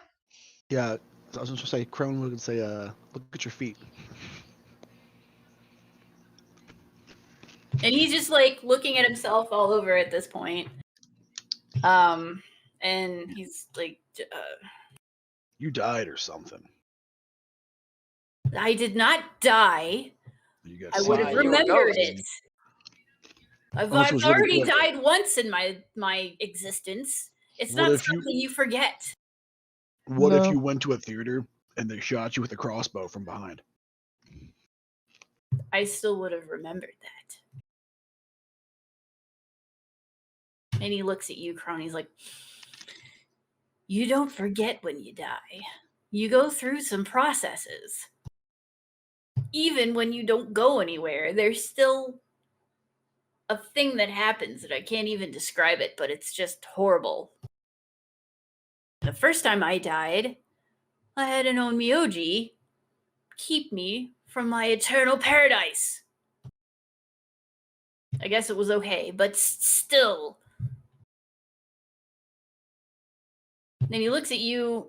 Yeah, I was going to say, Crone would say, look at your feet. And he's just like looking at himself all over at this point. And he's like, You died or something. I did not die. I would have remembered it. I've already died once in my existence. It's not something you forget. What if you went to a theater and they shot you with a crossbow from behind? I still would have remembered that. And he looks at you, Crow, and he's like, you don't forget when you die. You go through some processes. Even when you don't go anywhere, there's still a thing that happens that I can't even describe it, but it's just horrible. The first time I died, I had an Onmyoji keep me from my eternal paradise. I guess it was okay, but still. Then he looks at you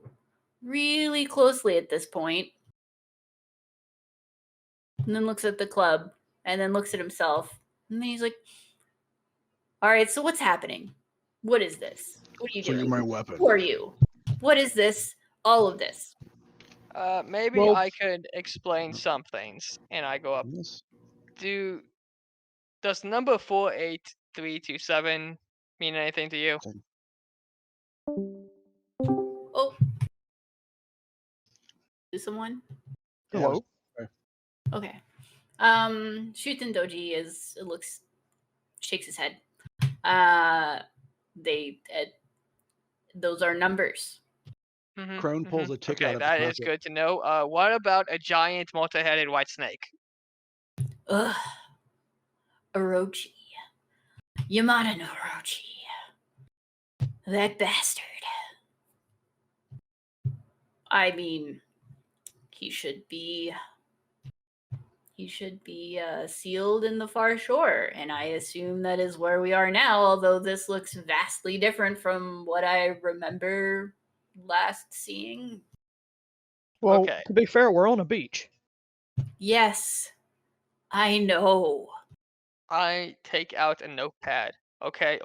really closely at this point, and then looks at the club, and then looks at himself, and then he's like, all right, so what's happening? What is this? What are you So doing? you're my weapon. Who are you? What is this? All of this? Maybe Well- I could explain some things, and I go up. Yes. Does number 48327 mean anything to you? Oh. To someone? Hello? Okay. Shuten Doji shakes his head. Those are numbers. Crone pulls a ticket out Okay, of that his is pocket. good to know. What about a giant multi-headed white snake? Ugh. Orochi. Yamada no Orochi. That bastard. I mean, he should be sealed in the far shore, and I assume that is where we are now, although this looks vastly different from what I remember last seeing. Well, Okay. to be fair, we're on a beach. Yes, I know. I take out a notepad. Okay.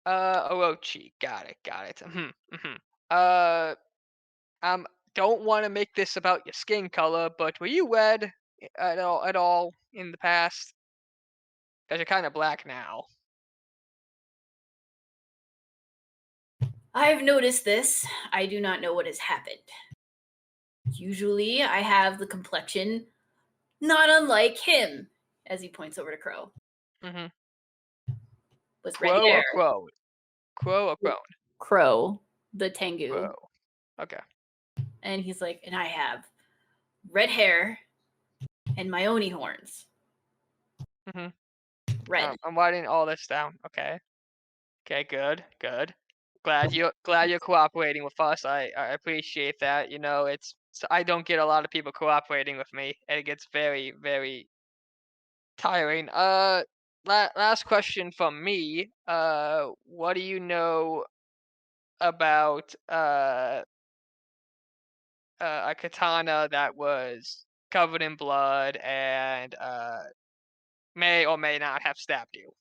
Orochi, got it. Don't want to make this about your skin color, but were you red at all in the past? Because you're kind of black now. I've noticed this. I do not know what has happened. Usually, I have the complexion not unlike him, as he points over to Crow. With red Crow hair. or crow? Crow or crone? Crow, the Tengu. Crow. Okay. And he's like, and I have red hair and my Oni horns. Red. I'm writing all this down. Okay, good. Glad you're cooperating with us. I appreciate that. You know, I don't get a lot of people cooperating with me, and it gets very, very tiring. Last question from me. What do you know about a katana that was covered in blood and may or may not have stabbed you?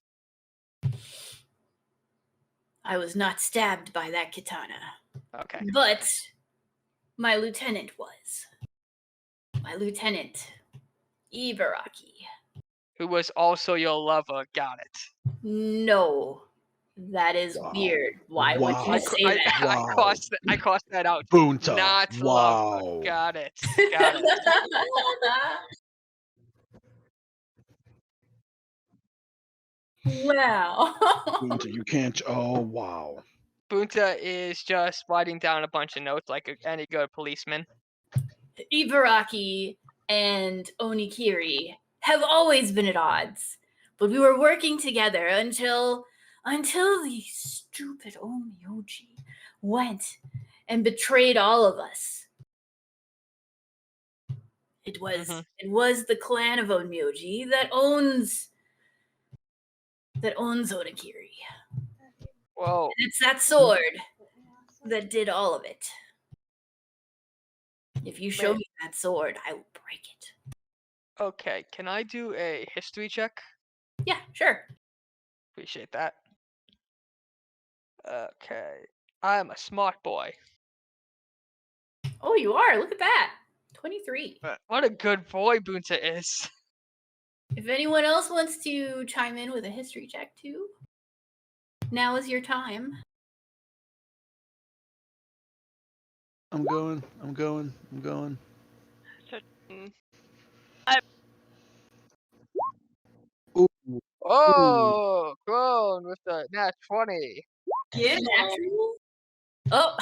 I was not stabbed by that katana. Okay. But my lieutenant was. My lieutenant, Ibaraki. Who was also your lover? Got it. No. That is Wow. weird. Why would Wow. you say that? Wow. I crossed that out. Bunta. Not Wow. lover. Got it. Wow. Bunta, you can't. Oh, wow. Bunta is just writing down a bunch of notes like any good policeman. Ibaraki and Onikiri have always been at odds, but we were working together until the stupid Onmyoji went and betrayed all of us. It was the clan of Onmyoji that owns Onikiri. Whoa. And it's that sword that did all of it. If you show me that sword, I will break it. Okay, can I do a history check? Yeah, sure. Appreciate that. Okay. I'm a smart boy. Oh, you are. Look at that. 23. What a good boy Bunta is. If anyone else wants to chime in with a history check too, now is your time. I'm going. So, Oh, Crone with the nat 20. Yeah, natural. Oh,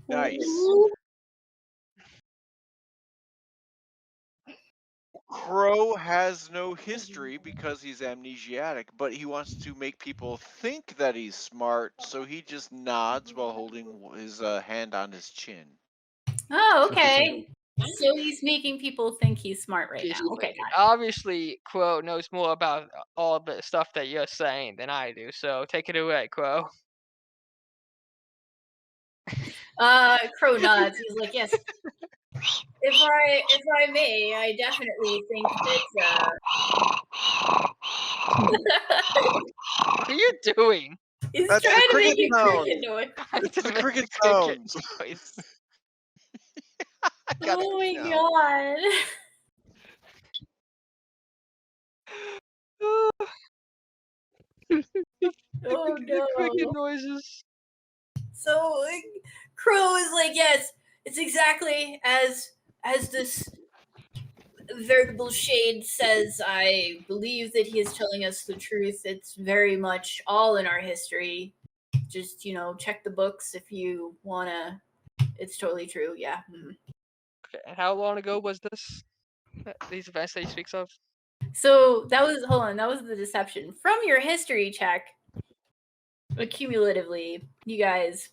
Nice. Ooh. Crow has no history because he's amnesiac, but he wants to make people think that he's smart, so he just nods while holding his hand on his chin. Oh, okay. So he's making people think he's smart right now. Okay, got it. Obviously, Crow knows more about all the stuff that you're saying than I do, so take it away, Crow. Crow nods. He's like, yes. If I may, I definitely think that What are you doing? he's That's the trying to make cricket a sound. cricket noise. It's the Make cricket cricket sounds. noise. I gotta Oh my know. god. Oh The cricket no. noises. So Crow is like, yes, it's exactly as this veritable shade says. I believe that he is telling us the truth. It's very much all in our history. Just, check the books if you wanna. It's totally true. Yeah. Mhm. Okay, and how long ago was this? These events that he speaks of? So that was the deception. From your history check, accumulatively, you guys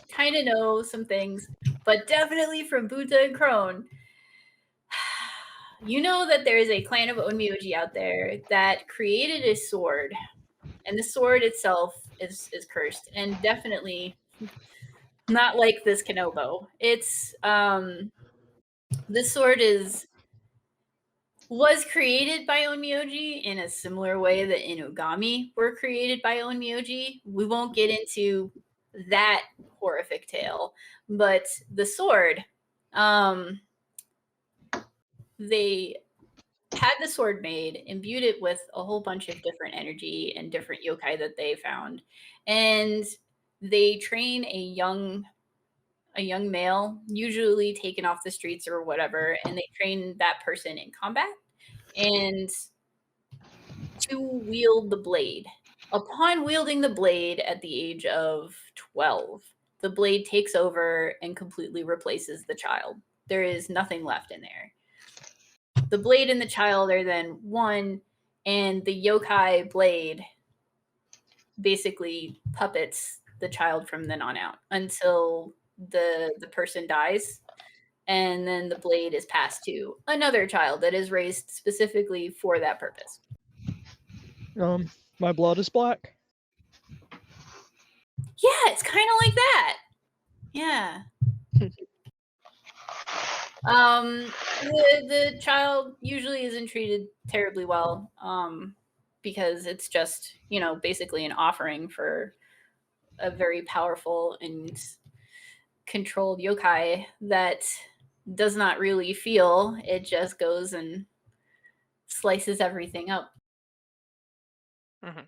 kind of know some things, but definitely from Buta and Crone, you know that there is a clan of Onmyoji out there that created a sword, and the sword itself is cursed, and definitely not like this Kenobo. It's this sword was created by Onmyoji in a similar way that Inugami were created by Onmyoji. We won't get into that horrific tale, but the sword, they had the sword made, imbued it with a whole bunch of different energy and different yokai that they found, and they train a young male, usually taken off the streets or whatever, and they train that person in combat and to wield the blade. Upon wielding the blade at the age of 12, the blade takes over and completely replaces the child. There is nothing left in there. The blade and the child are then one, and the yokai blade basically puppets the child from then on out until the person dies, and then the blade is passed to another child that is raised specifically for that purpose. My blood is black. Yeah, it's kind of like that. Yeah. The child usually isn't treated terribly well, because it's just, basically an offering for a very powerful and controlled yokai that does not really feel. It just goes and slices everything up. Mhm.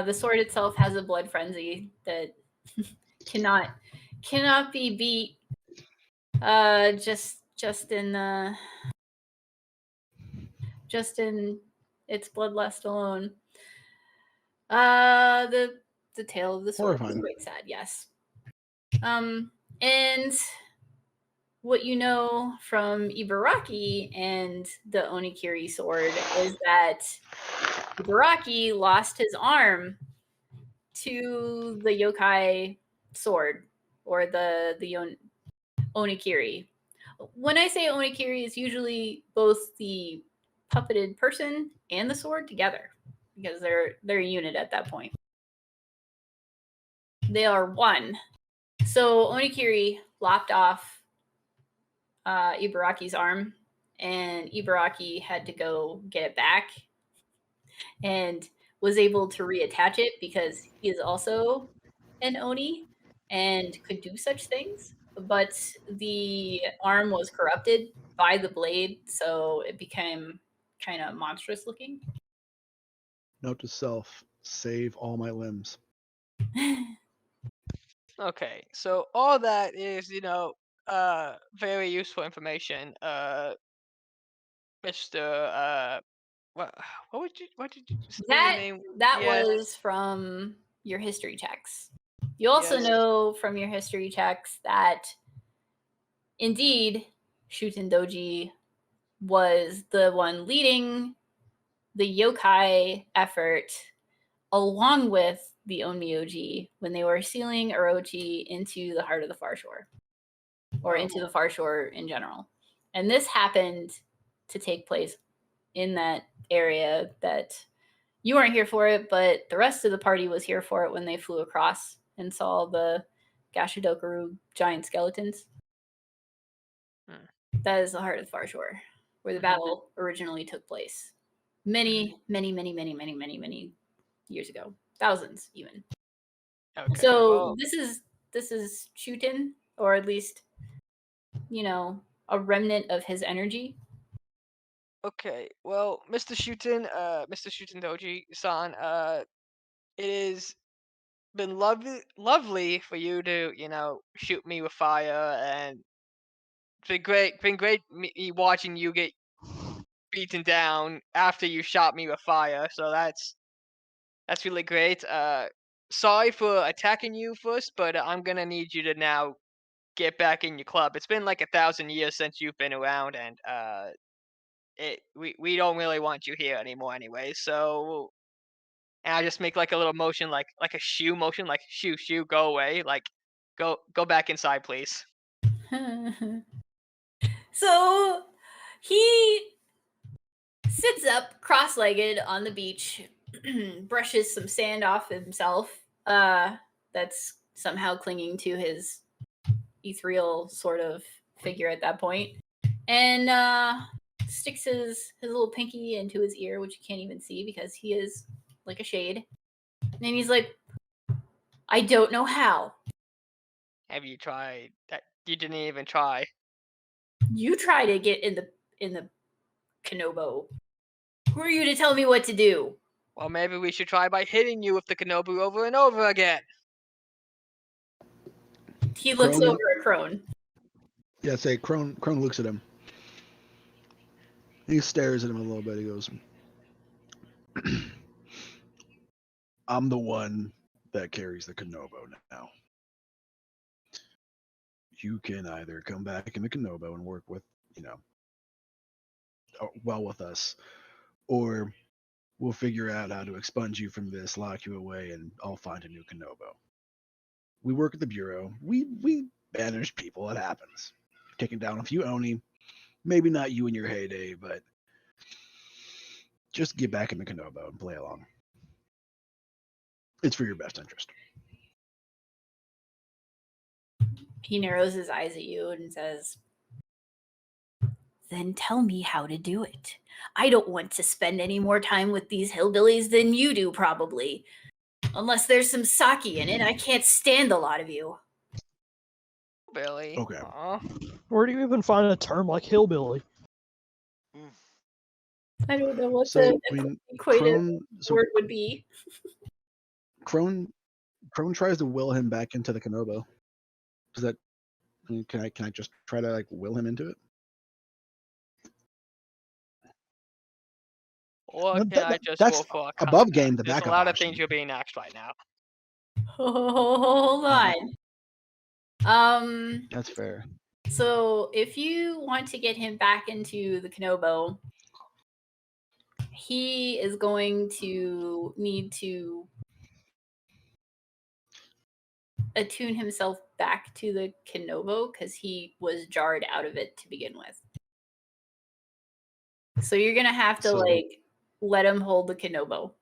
The sword itself has a blood frenzy that cannot be beat. Just in its bloodlust alone. The tale of the sword is Horrifying. quite sad, yes. And what you know from Ibaraki and the Onikiri sword is that Ibaraki lost his arm to the yokai sword, or the Onikiri. When I say Onikiri, it's usually both the puppeted person and the sword together, because they're a unit at that point. They are one. So Onikiri lopped off Ibaraki's arm, and Ibaraki had to go get it back, and was able to reattach it because he is also an Oni and could do such things. But the arm was corrupted by the blade, so it became kind of monstrous looking. Note to self: save all my limbs. Okay, so all that is, very useful information. Mr. What did you say your name? That Yes, was from your history checks. You also yes. know from your history checks that indeed Shuten Doji was the one leading the yokai effort along with the Onmyoji when they were sealing Orochi into the heart of the Far Shore, or into the Far Shore in general. And this happened to take place in that area that you weren't here for it, but the rest of the party was here for it when they flew across and saw the Gashidokaru giant skeletons. That is the heart of the Far Shore, where the battle originally took place. Many years ago. Thousands even. Okay. So well, this is Shuten, or at least, a remnant of his energy. okay. Well, Mr. Shuten Doji-san, it has been lovely for you to, shoot me with fire, and it's been great me watching you get beaten down after you shot me with fire. So that's really great. Sorry for attacking you first, but I'm gonna need you to now get back in your club. It's been like 1,000 years since you've been around, and we don't really want you here anymore anyway. So, and I just make like a little motion, like a shoo motion, like shoo, go away, like go back inside, please. So he sits up cross-legged on the beach, brushes some sand off himself, that's somehow clinging to his ethereal sort of figure at that point, and sticks his little pinky into his ear, which you can't even see because he is like a shade. And he's like, I don't know how. Have you tried that? You didn't even try. You try to get in the Kanobo. Who are you to tell me what to do? Well, maybe we should try by hitting you with the Kenobu over and over again. He looks Crone? over at Crone. Yeah, say Crone looks at him. He stares at him a little bit. He goes, I'm the one that carries the Kanobo now. You can either come back in the Kanobo and work with, well with us, or we'll figure out how to expunge you from this, lock you away, and I'll find a new Kanobo. We work at the Bureau. We banish people. It happens. Taking down a few Oni. Maybe not you in your heyday, but just get back in the Kanobo and play along. It's for your best interest. He narrows his eyes at you and says, then tell me how to do it. I don't want to spend any more time with these hillbillies than you do, probably. Unless there's some sake in it, I can't stand a lot of you. Billy. Okay. Where do you even find a term like hillbilly? I don't know what So, the I mean, equative word would be. Crone tries to will him back into the Kanobo. Does that? I mean, can I just try to will him into it? Or can I just that's roll for a above counter? game. The There's backup a lot of option. things you're being asked right now. Hold on. That's fair. So if you want to get him back into the Kanobo, he is going to need to attune himself back to the Kanobo because he was jarred out of it to begin with. So you're gonna have to let him hold the Kanobo.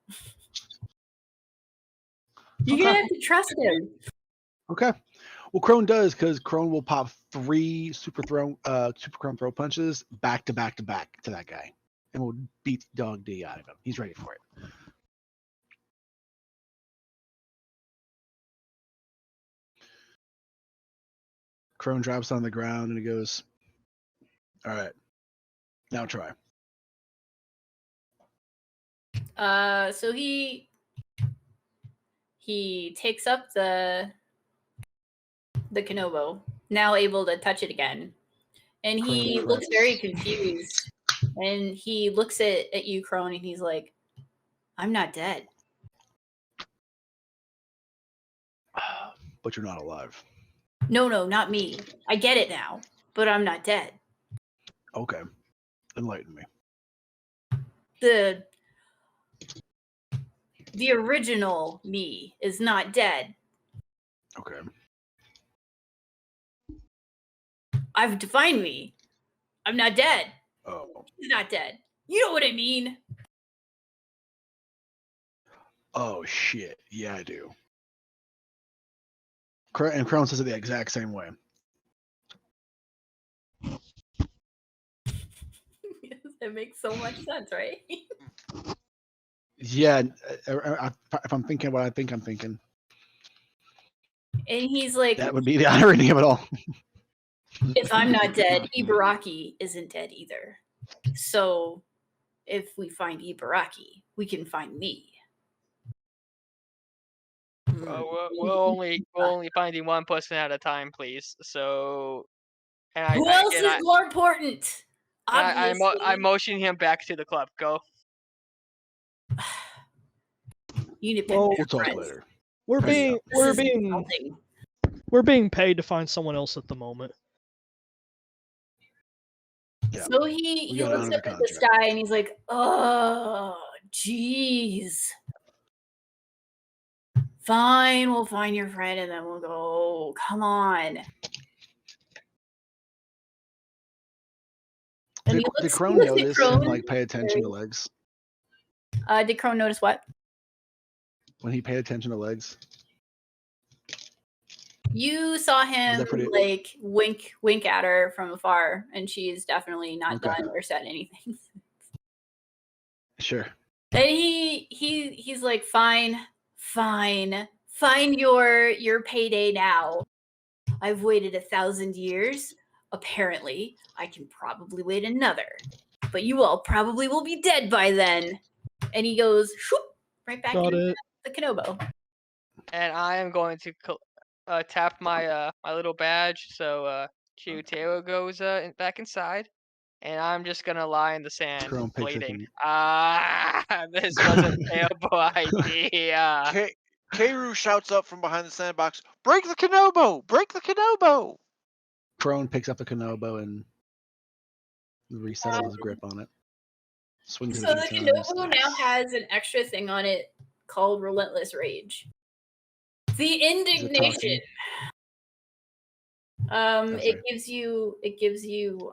You're gonna have to trust him. Okay. Well, Crone does, because Crone will pop 3 super Crone throw punches back to back to that guy, and will beat dog D out of him. He's ready for it. Crone drops on the ground and he goes, "All right, now try." So he takes up the Kanobo, now able to touch it again. And he Crone looks very frets. confused. And he looks at you, Crone, and he's like, I'm not dead. But you're not alive. No, not me. I get it now, but I'm not dead. Okay. Enlighten me. The original me is not dead. Okay. I've defined me. I'm not dead. Oh. He's not dead. You know what I mean? Oh shit. Yeah, I do. And Crone says it the exact same way. It makes so much sense, right? Yeah. If I'm thinking what I think I'm thinking, And he's like, that would be the irony of it all. if I'm not dead, Ibaraki isn't dead either. So if we find Ibaraki, we can find me. We're only finding one person at a time, please. So, and Who else is more important? Obviously. I motion him back to the club. Go. You need to pick Well, better We'll talk friends. later. We're Hang being up. This we're is being insulting. we're being paid to find someone else at the moment. Yeah. So We he got looks under up the at the contract. sky and he's like, oh, jeez. Fine, we'll find your friend and then we'll go. Come on. And Did Crone notice him like pay attention to legs? Did Crone notice what? When he paid attention to legs? You saw him that pretty- like wink at her from afar, and she's definitely not Okay. done or said anything. Sure. And he's like, fine, find your payday now. I've waited 1,000 years. Apparently, I can probably wait another. But you all probably will be dead by then. And he goes, shoop, right back Got into it. the Kenobo. And I am going to tap my my little badge so Chiwetel goes back inside, and I'm just gonna lie in the sand Crone picks up bleeding. and- This was a terrible idea. Keiru shouts up from behind the sandbox, "Break the Kenobo! Break the Kenobo!" Crone picks up a Kenobo and resettles his grip on it. Swings So it the a few times. Kenobo now has an extra thing on it called Relentless Rage. The indignation. It gives you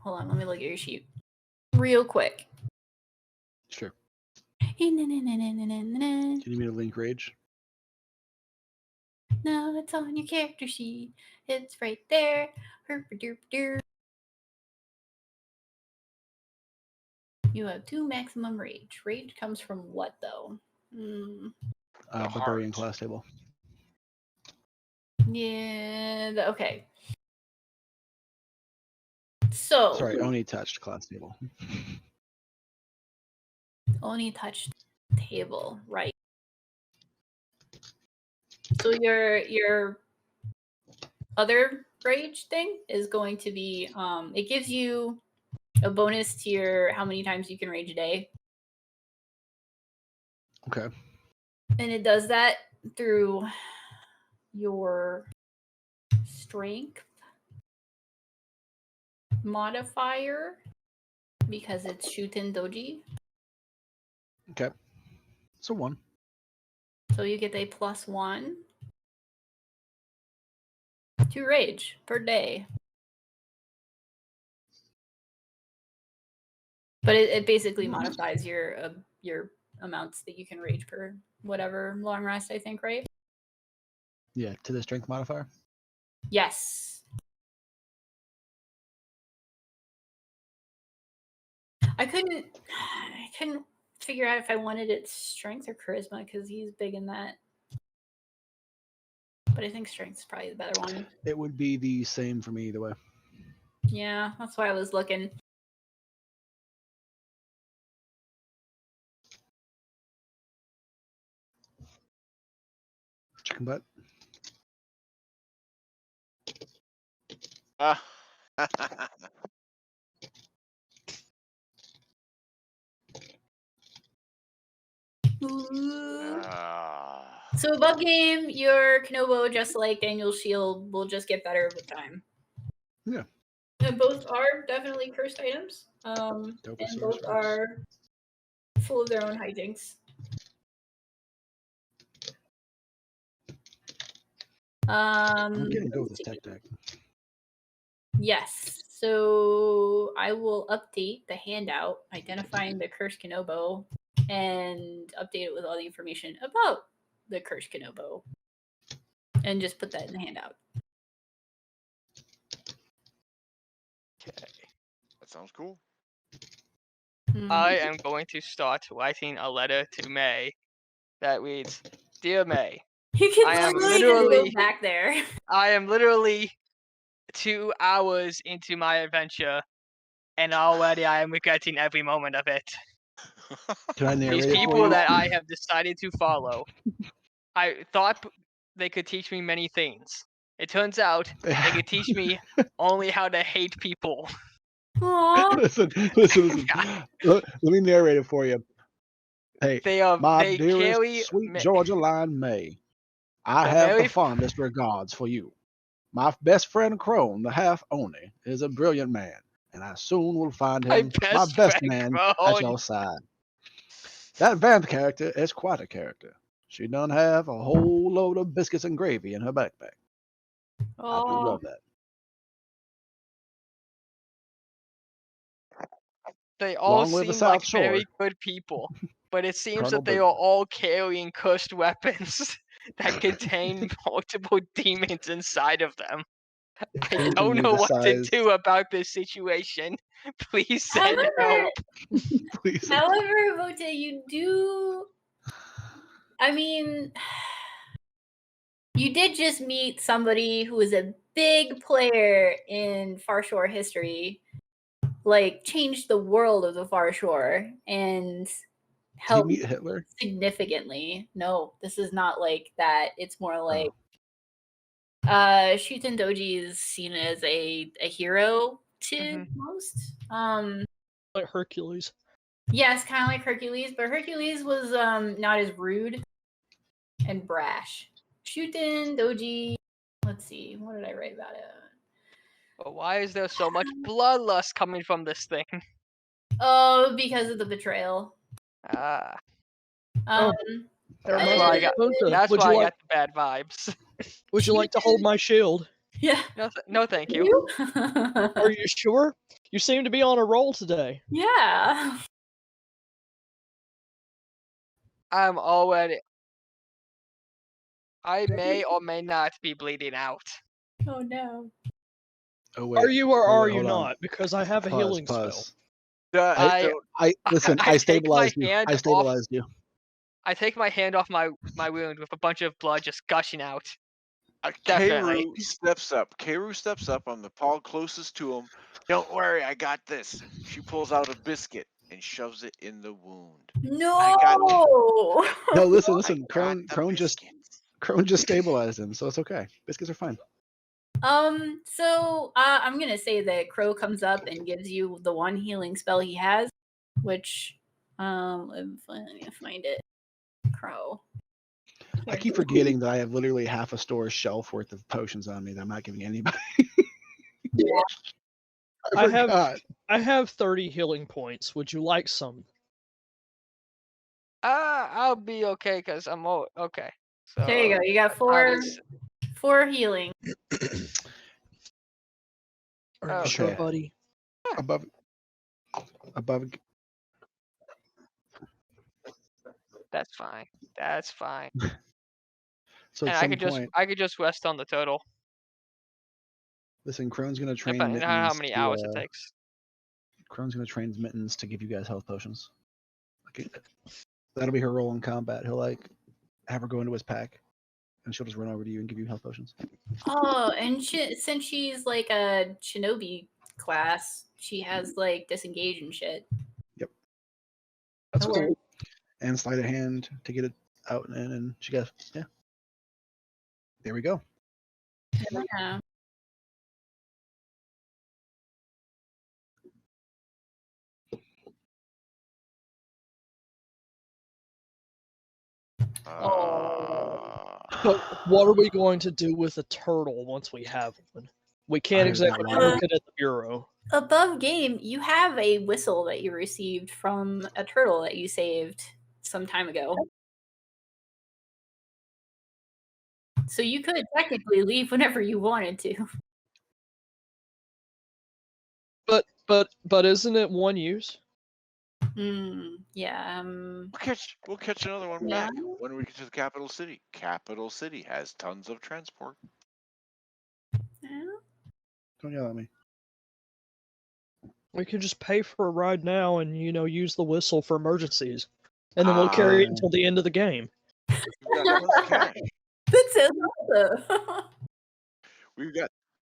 hold on, let me look at your sheet real quick. Sure. No, Do you need me to link rage? it's on your character sheet. It's right there. You have 2 maximum rage. Rage comes from what though? Barbarian class table. Yeah, okay. So Sorry, Oni touched class table. Oni touched table, right? So your other rage thing is going to be it gives you a bonus to your how many times you can rage a day. Okay. And it does that through your strength modifier because it's Shuten Doji. Okay. So 1. So you get a +1 to rage per day. But it basically modifies your amounts that you can rage per whatever long rest, I think, right? Yeah, to the strength modifier. Yes. I couldn't figure out if I wanted it strength or charisma because he's big in that. But I think strength's probably the better one. It would be the same for me either way. Yeah, that's why I was looking. Chicken butt. Ooh. Ah. So above game, your Kenobo, just like Daniel's shield, will just get better with time. Yeah. And both are definitely cursed items. Dope And source both works. are full of their own hijinks. I'm getting good with this tech deck. Yes. So I will update the handout identifying the cursed Kenobo and update it with all the information about the cursed Kenobo. And just put that in the handout. Okay. That sounds cool. I am going to start writing a letter to May that reads, "Dear May, You can I am literally literally- go back there. I am literally 2 hours into my adventure, and already I am regretting every moment of it. Can I narrate These it for people you? that I have decided to follow, I thought they could teach me many things. It turns out they could teach me only how to hate people." Aww. listen. Let me narrate it for you. Hey, my They dearest carry sweet Georgia Line May, I The have the very- fondest regards for you. My best friend Crone, the half Oni, is a brilliant man, and I soon will find My him my best best friend man at Crone. your side. That Vanth character is quite a character. She done have a whole load of biscuits and gravy in her backpack. I do love that. They all Long live the seem like South Shore. very good people, but it seems Colonel that they Booth. are all carrying cursed weapons that contain multiple demons inside of them. If I anything, don't they know what to decide- do about this situation. Please send However, help. Please. however, Vote, you do. I mean, you did just meet somebody who is a big player in Far Shore history, like changed the world of the Far Shore and Did you helped meet Hitler? significantly. No, this is not like that. It's more like Oh. Shuten Doji is seen as a hero to Mhm. most. Like Hercules. Yes, kind of like Hercules, but Hercules was not as rude and brash. Shuten Doji. Let's see, what did I write about it? But why is there so much bloodlust coming from this thing? Oh, because of the betrayal. Ah, Oh, That That's reminds why me I of got- Punta. that's Would why you I like? got the bad vibes. Would you like to hold my shield? Yeah. No, thank you. You? Are you sure? You seem to be on a roll today. Yeah. I'm already. I may or may not be bleeding out. Oh no. Oh wait. Are you or wait, are you hold on. not? Because I have a healing spell. I- I listen. I I take my stabilized you. hand I off- stabilized you. I take my hand off my wound with a bunch of blood just gushing out. Definitely. Karu steps up. I'm the paw closest to him. Don't worry, I got this. She pulls out a biscuit and shoves it in the wound. No. No, listen. I got the Crone biscuits. just stabilized him, so it's okay. Biscuits are fine. So I'm gonna say that Crow comes up and gives you the one healing spell he has, which let me find it. Crow. I keep forgetting that I have literally half a store's shelf worth of potions on me that I'm not giving anybody. Yeah. I have forgot. I have 30 healing points. Would you like some? I'll be okay because I'm okay. So There you go. You got I'll just- four healing. Are you sure, Okay. buddy? above. That's fine. That's fine. So at And some point, I could just rest on the turtle. listen. Crone's gonna train Depending on how Mittens many to, hours it takes. Crone's gonna train Mittens to give you guys health potions. Okay. That'll be her role in combat. He'll like have her go into his pack, and she'll just run over to you and give you health potions. Oh, and since she's like a shinobi class, she has like disengage and shit. That's Oh, cool. And sleight of hand to get it out and in, and she goes, yeah. There we go. Yeah. But what are we going to do with a turtle once we have one? We can't I exactly don't know. work it at the bureau. Above game, you have a whistle that you received from a turtle that you saved some time ago. So you could technically leave whenever you wanted to. But isn't it one use? Yeah. We'll catch another one Yeah. back when we get to the capital city. Capital city has tons of transport. Don't yell at me. We could just pay for a ride now and use the whistle for emergencies, and then we'll carry it until the end of the game. We've got tons of cash. That sounds awesome. We've got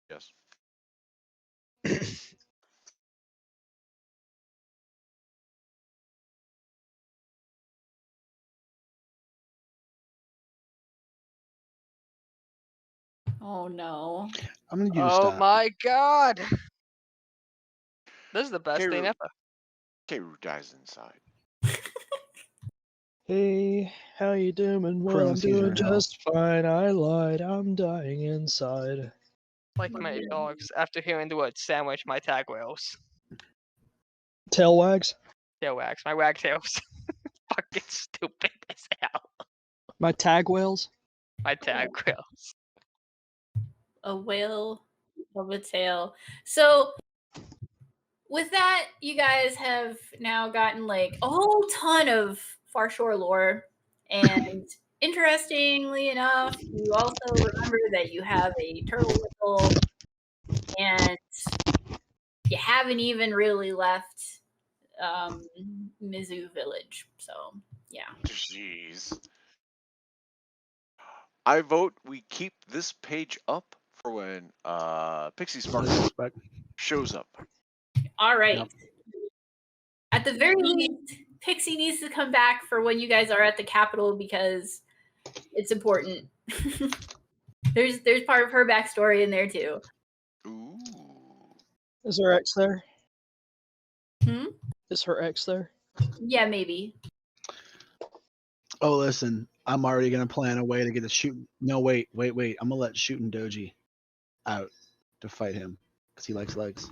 yes. Oh no. I'm gonna need you to Oh stop. my god! This is the best thing ever. K-Root dies inside. Hey, how you doing? Well, I'm Parentheses are doing in hell. just fine. I lied. I'm dying inside. Like my dogs after hearing the word sandwich my tag whales. Tail wags? Tail wags. My wagtails. Fucking stupid as hell. My tag whales? My tag whales. A whale of a tail. So with that, you guys have now gotten like a whole ton of Far Shore lore. And interestingly enough, you also remember that you have a turtle whistle, and you haven't even really left Mizu Village. So yeah. Jeez. I vote we keep this page up for when Pixie Sparkle shows up. All right. Yep. At the very least, Pixie needs to come back for when you guys are at the Capitol because it's important. There's part of her backstory in there too. Ooh. Is her ex there? Hmm? Is her ex there? Yeah, maybe. Oh, listen, I'm already gonna plan a way to get a shoot. No, wait. I'm gonna let Shootin' Doji out to fight him because he likes legs.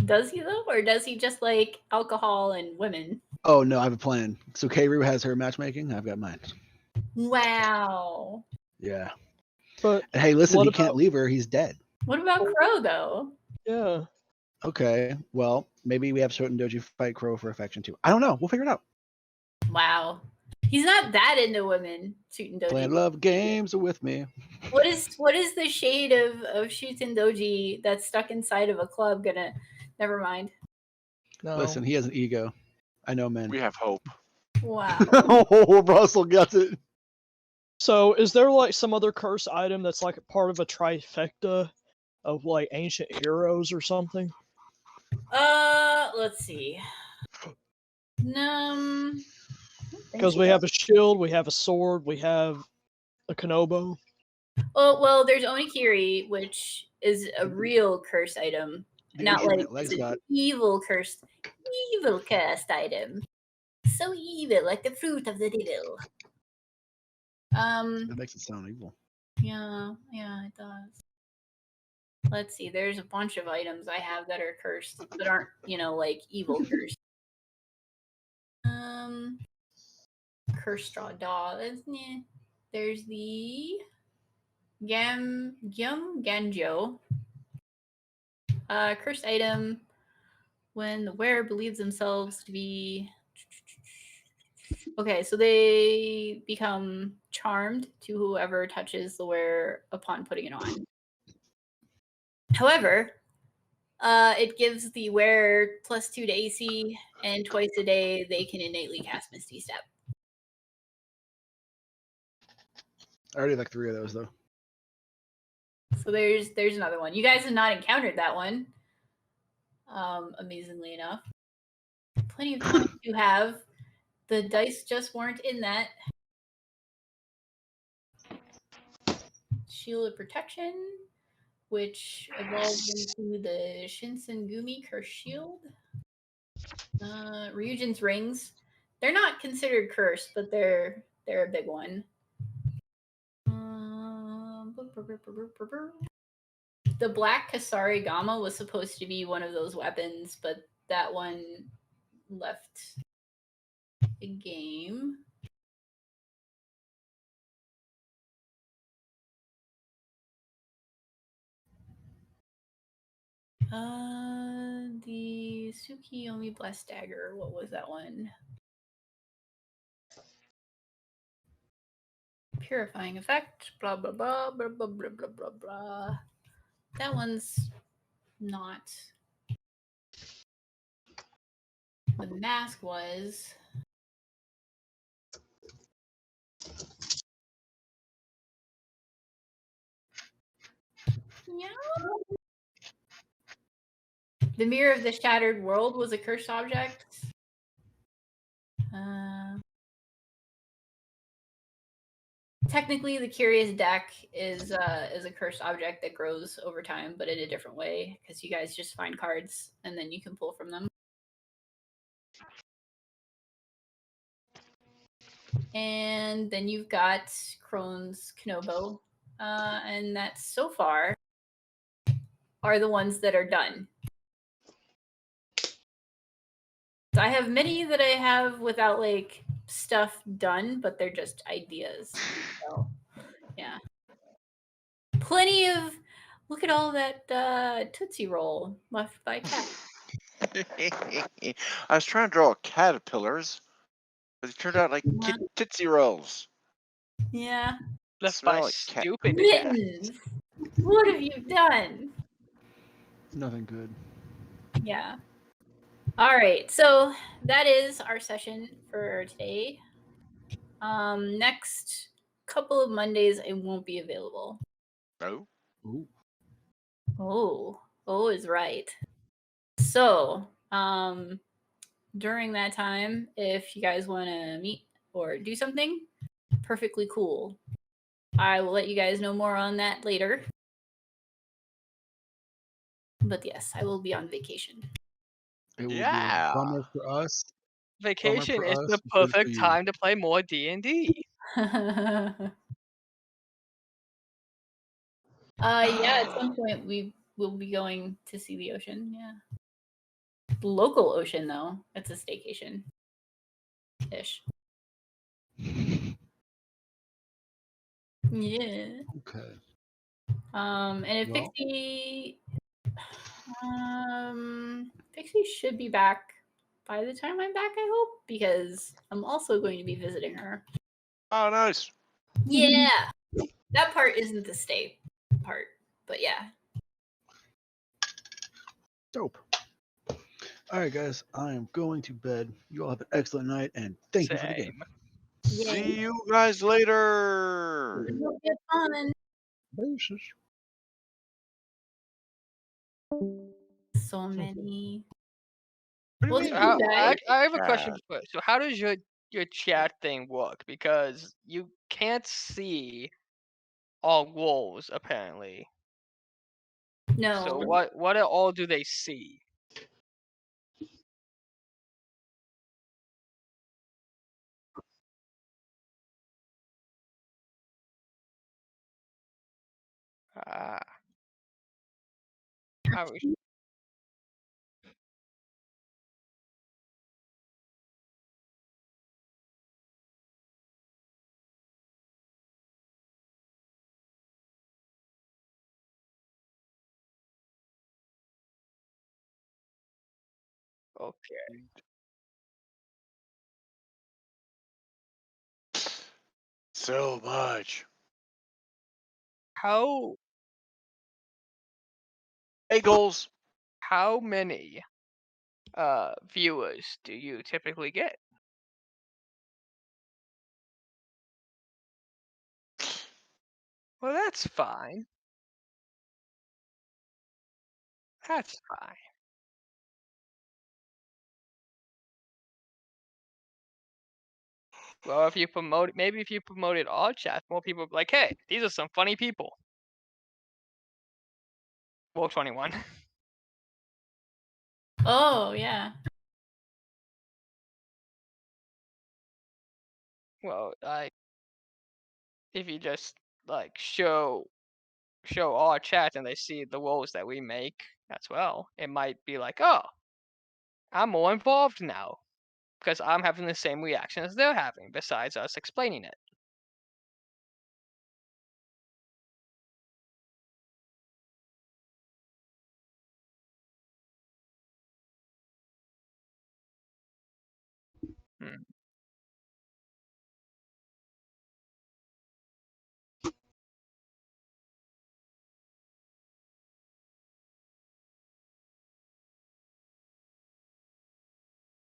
Does he though, or does he just like alcohol and women? Oh no, I have a plan. So K-Roo has her matchmaking. I've got mine. Wow. Yeah. But And hey, listen, what he can't leave her. He's dead. What about Crow though? yeah. Okay. Well, maybe we have Shootin' Doji fight Crow for affection too. I don't know. We'll figure it out. Wow. He's not that into women, Shootin' Playing Doji. love games with me. What is the shade of Shootin' Doji that's stuck inside of a club gonna? Never mind. No. Listen, he has an ego. I know men. We have hope. Wow. Oh, Russell gets it. So, is there like some other curse item that's like part of a trifecta of like ancient heroes or something? Let's see. No. Because we have a shield, we have a sword, we have a Kanobo. Oh well, there's Onikiri, which is a real curse item, not like Legs it's an got. evil cursed item. So evil, like the fruit of the devil. That makes it sound evil. Yeah, it does. Let's see. There's a bunch of items I have that are cursed, that aren't, like evil cursed. Curse straw doll. There's the Ganjo. Cursed item when the wearer believes themselves to be. Okay, so they become charmed to whoever touches the wearer upon putting it on. However, it gives the wearer +2 to AC, and twice a day they can innately cast Misty Step. I already have like 3 of those though. So there's another one. You guys have not encountered that one. Amazingly enough. Plenty of time to have. The dice just weren't in that. Shield of Protection, which evolves into the Shinsengumi Curse Shield. Ryujin's Rings. They're not considered cursed, but they're They're a big one. The black Kasari Gama was supposed to be one of those weapons, but that one left the game. The Tsukiyomi Blessed Dagger. What was that one? Purifying effect. Blah blah blah blah blah blah blah blah blah. That one's not. The mask was. Yeah. The Mirror of the Shattered World was a cursed object. Technically, the Curious Deck is a cursed object that grows over time, but in a different way, because you guys just find cards and then you can pull from them. And then you've got Crone's Knobo, and that so far are the ones that are done. So I have many that I have without like stuff done, but they're just ideas. So yeah. Plenty of look at all that Tootsie Roll left by Cat. I was trying to draw caterpillars, but it turned out like Tootsie Rolls. Yeah. Left Smell by like cat. stupid cat. Mittens. What have you done? Nothing good. Yeah. All right. So that is our session for today. Next couple of Mondays, it won't be available. No. Ooh. Oh is right. So, during that time, if you guys want to meet or do something, perfectly cool. I will let you guys know more on that later. But yes, I will be on vacation. It will be Yeah. a bummer for us. Vacation for is us, the good for perfect you. time to play more D&D. Yeah, at some point we will be going to see the ocean. Yeah. Local ocean though. It's a staycation. Ish. Yeah. Okay. And if Well. Pixie should be back by the time I'm back, I hope, because I'm also going to be visiting her. Oh, nice. Yeah. That part isn't the stay part, but yeah. Dope. All right, guys. I am going to bed. You all have an excellent night, and thank you for the game. See you guys later. It'll get fun. Basis. So many. What do you Well, mean? thank So you guys. I have a question Yeah. for you. So how does your chat thing work? Because you can't see all wolves apparently. No. So what all do they see? Ah. I was- Okay. So much. How Bagels. how many viewers do you typically get? Well, that's fine. That's fine. Well, if you promoted all chats, more people would be like, hey, these are some funny people. Well, 21. Oh, yeah. Well, if you just like show our chat and they see the rolls that we make as well, it might be like, oh, I'm more involved now because I'm having the same reaction as they're having. Besides us explaining it. Hmm.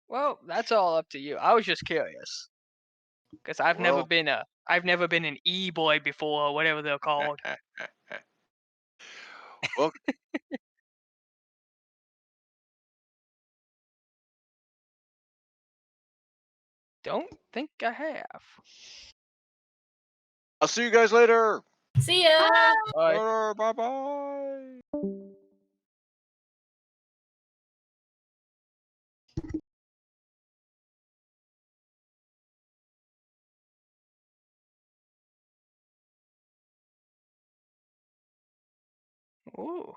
Well, that's all up to you. I was just curious because I've never Well, been an e-boy before, or whatever they're called. well, Don't think I have. I'll see you guys later. See ya. Bye. Later, bye-bye. Ooh.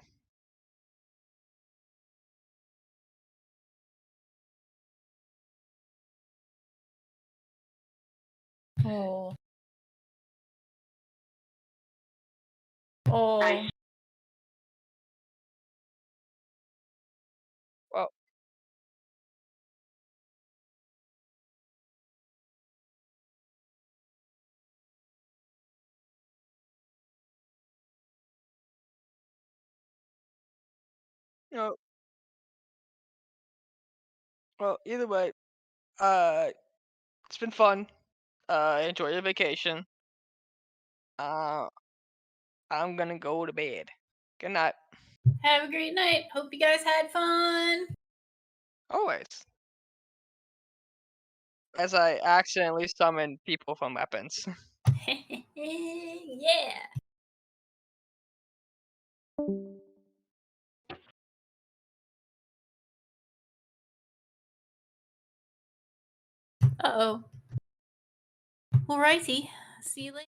Oh. Oh. Well, you know, either way, it's been fun. Enjoy your vacation. Uh, I'm gonna go to bed. Good night. Have a great night. Hope you guys had fun. Always. As I accidentally summon people from weapons. Yeah. Uh-oh. Alrighty. See you later.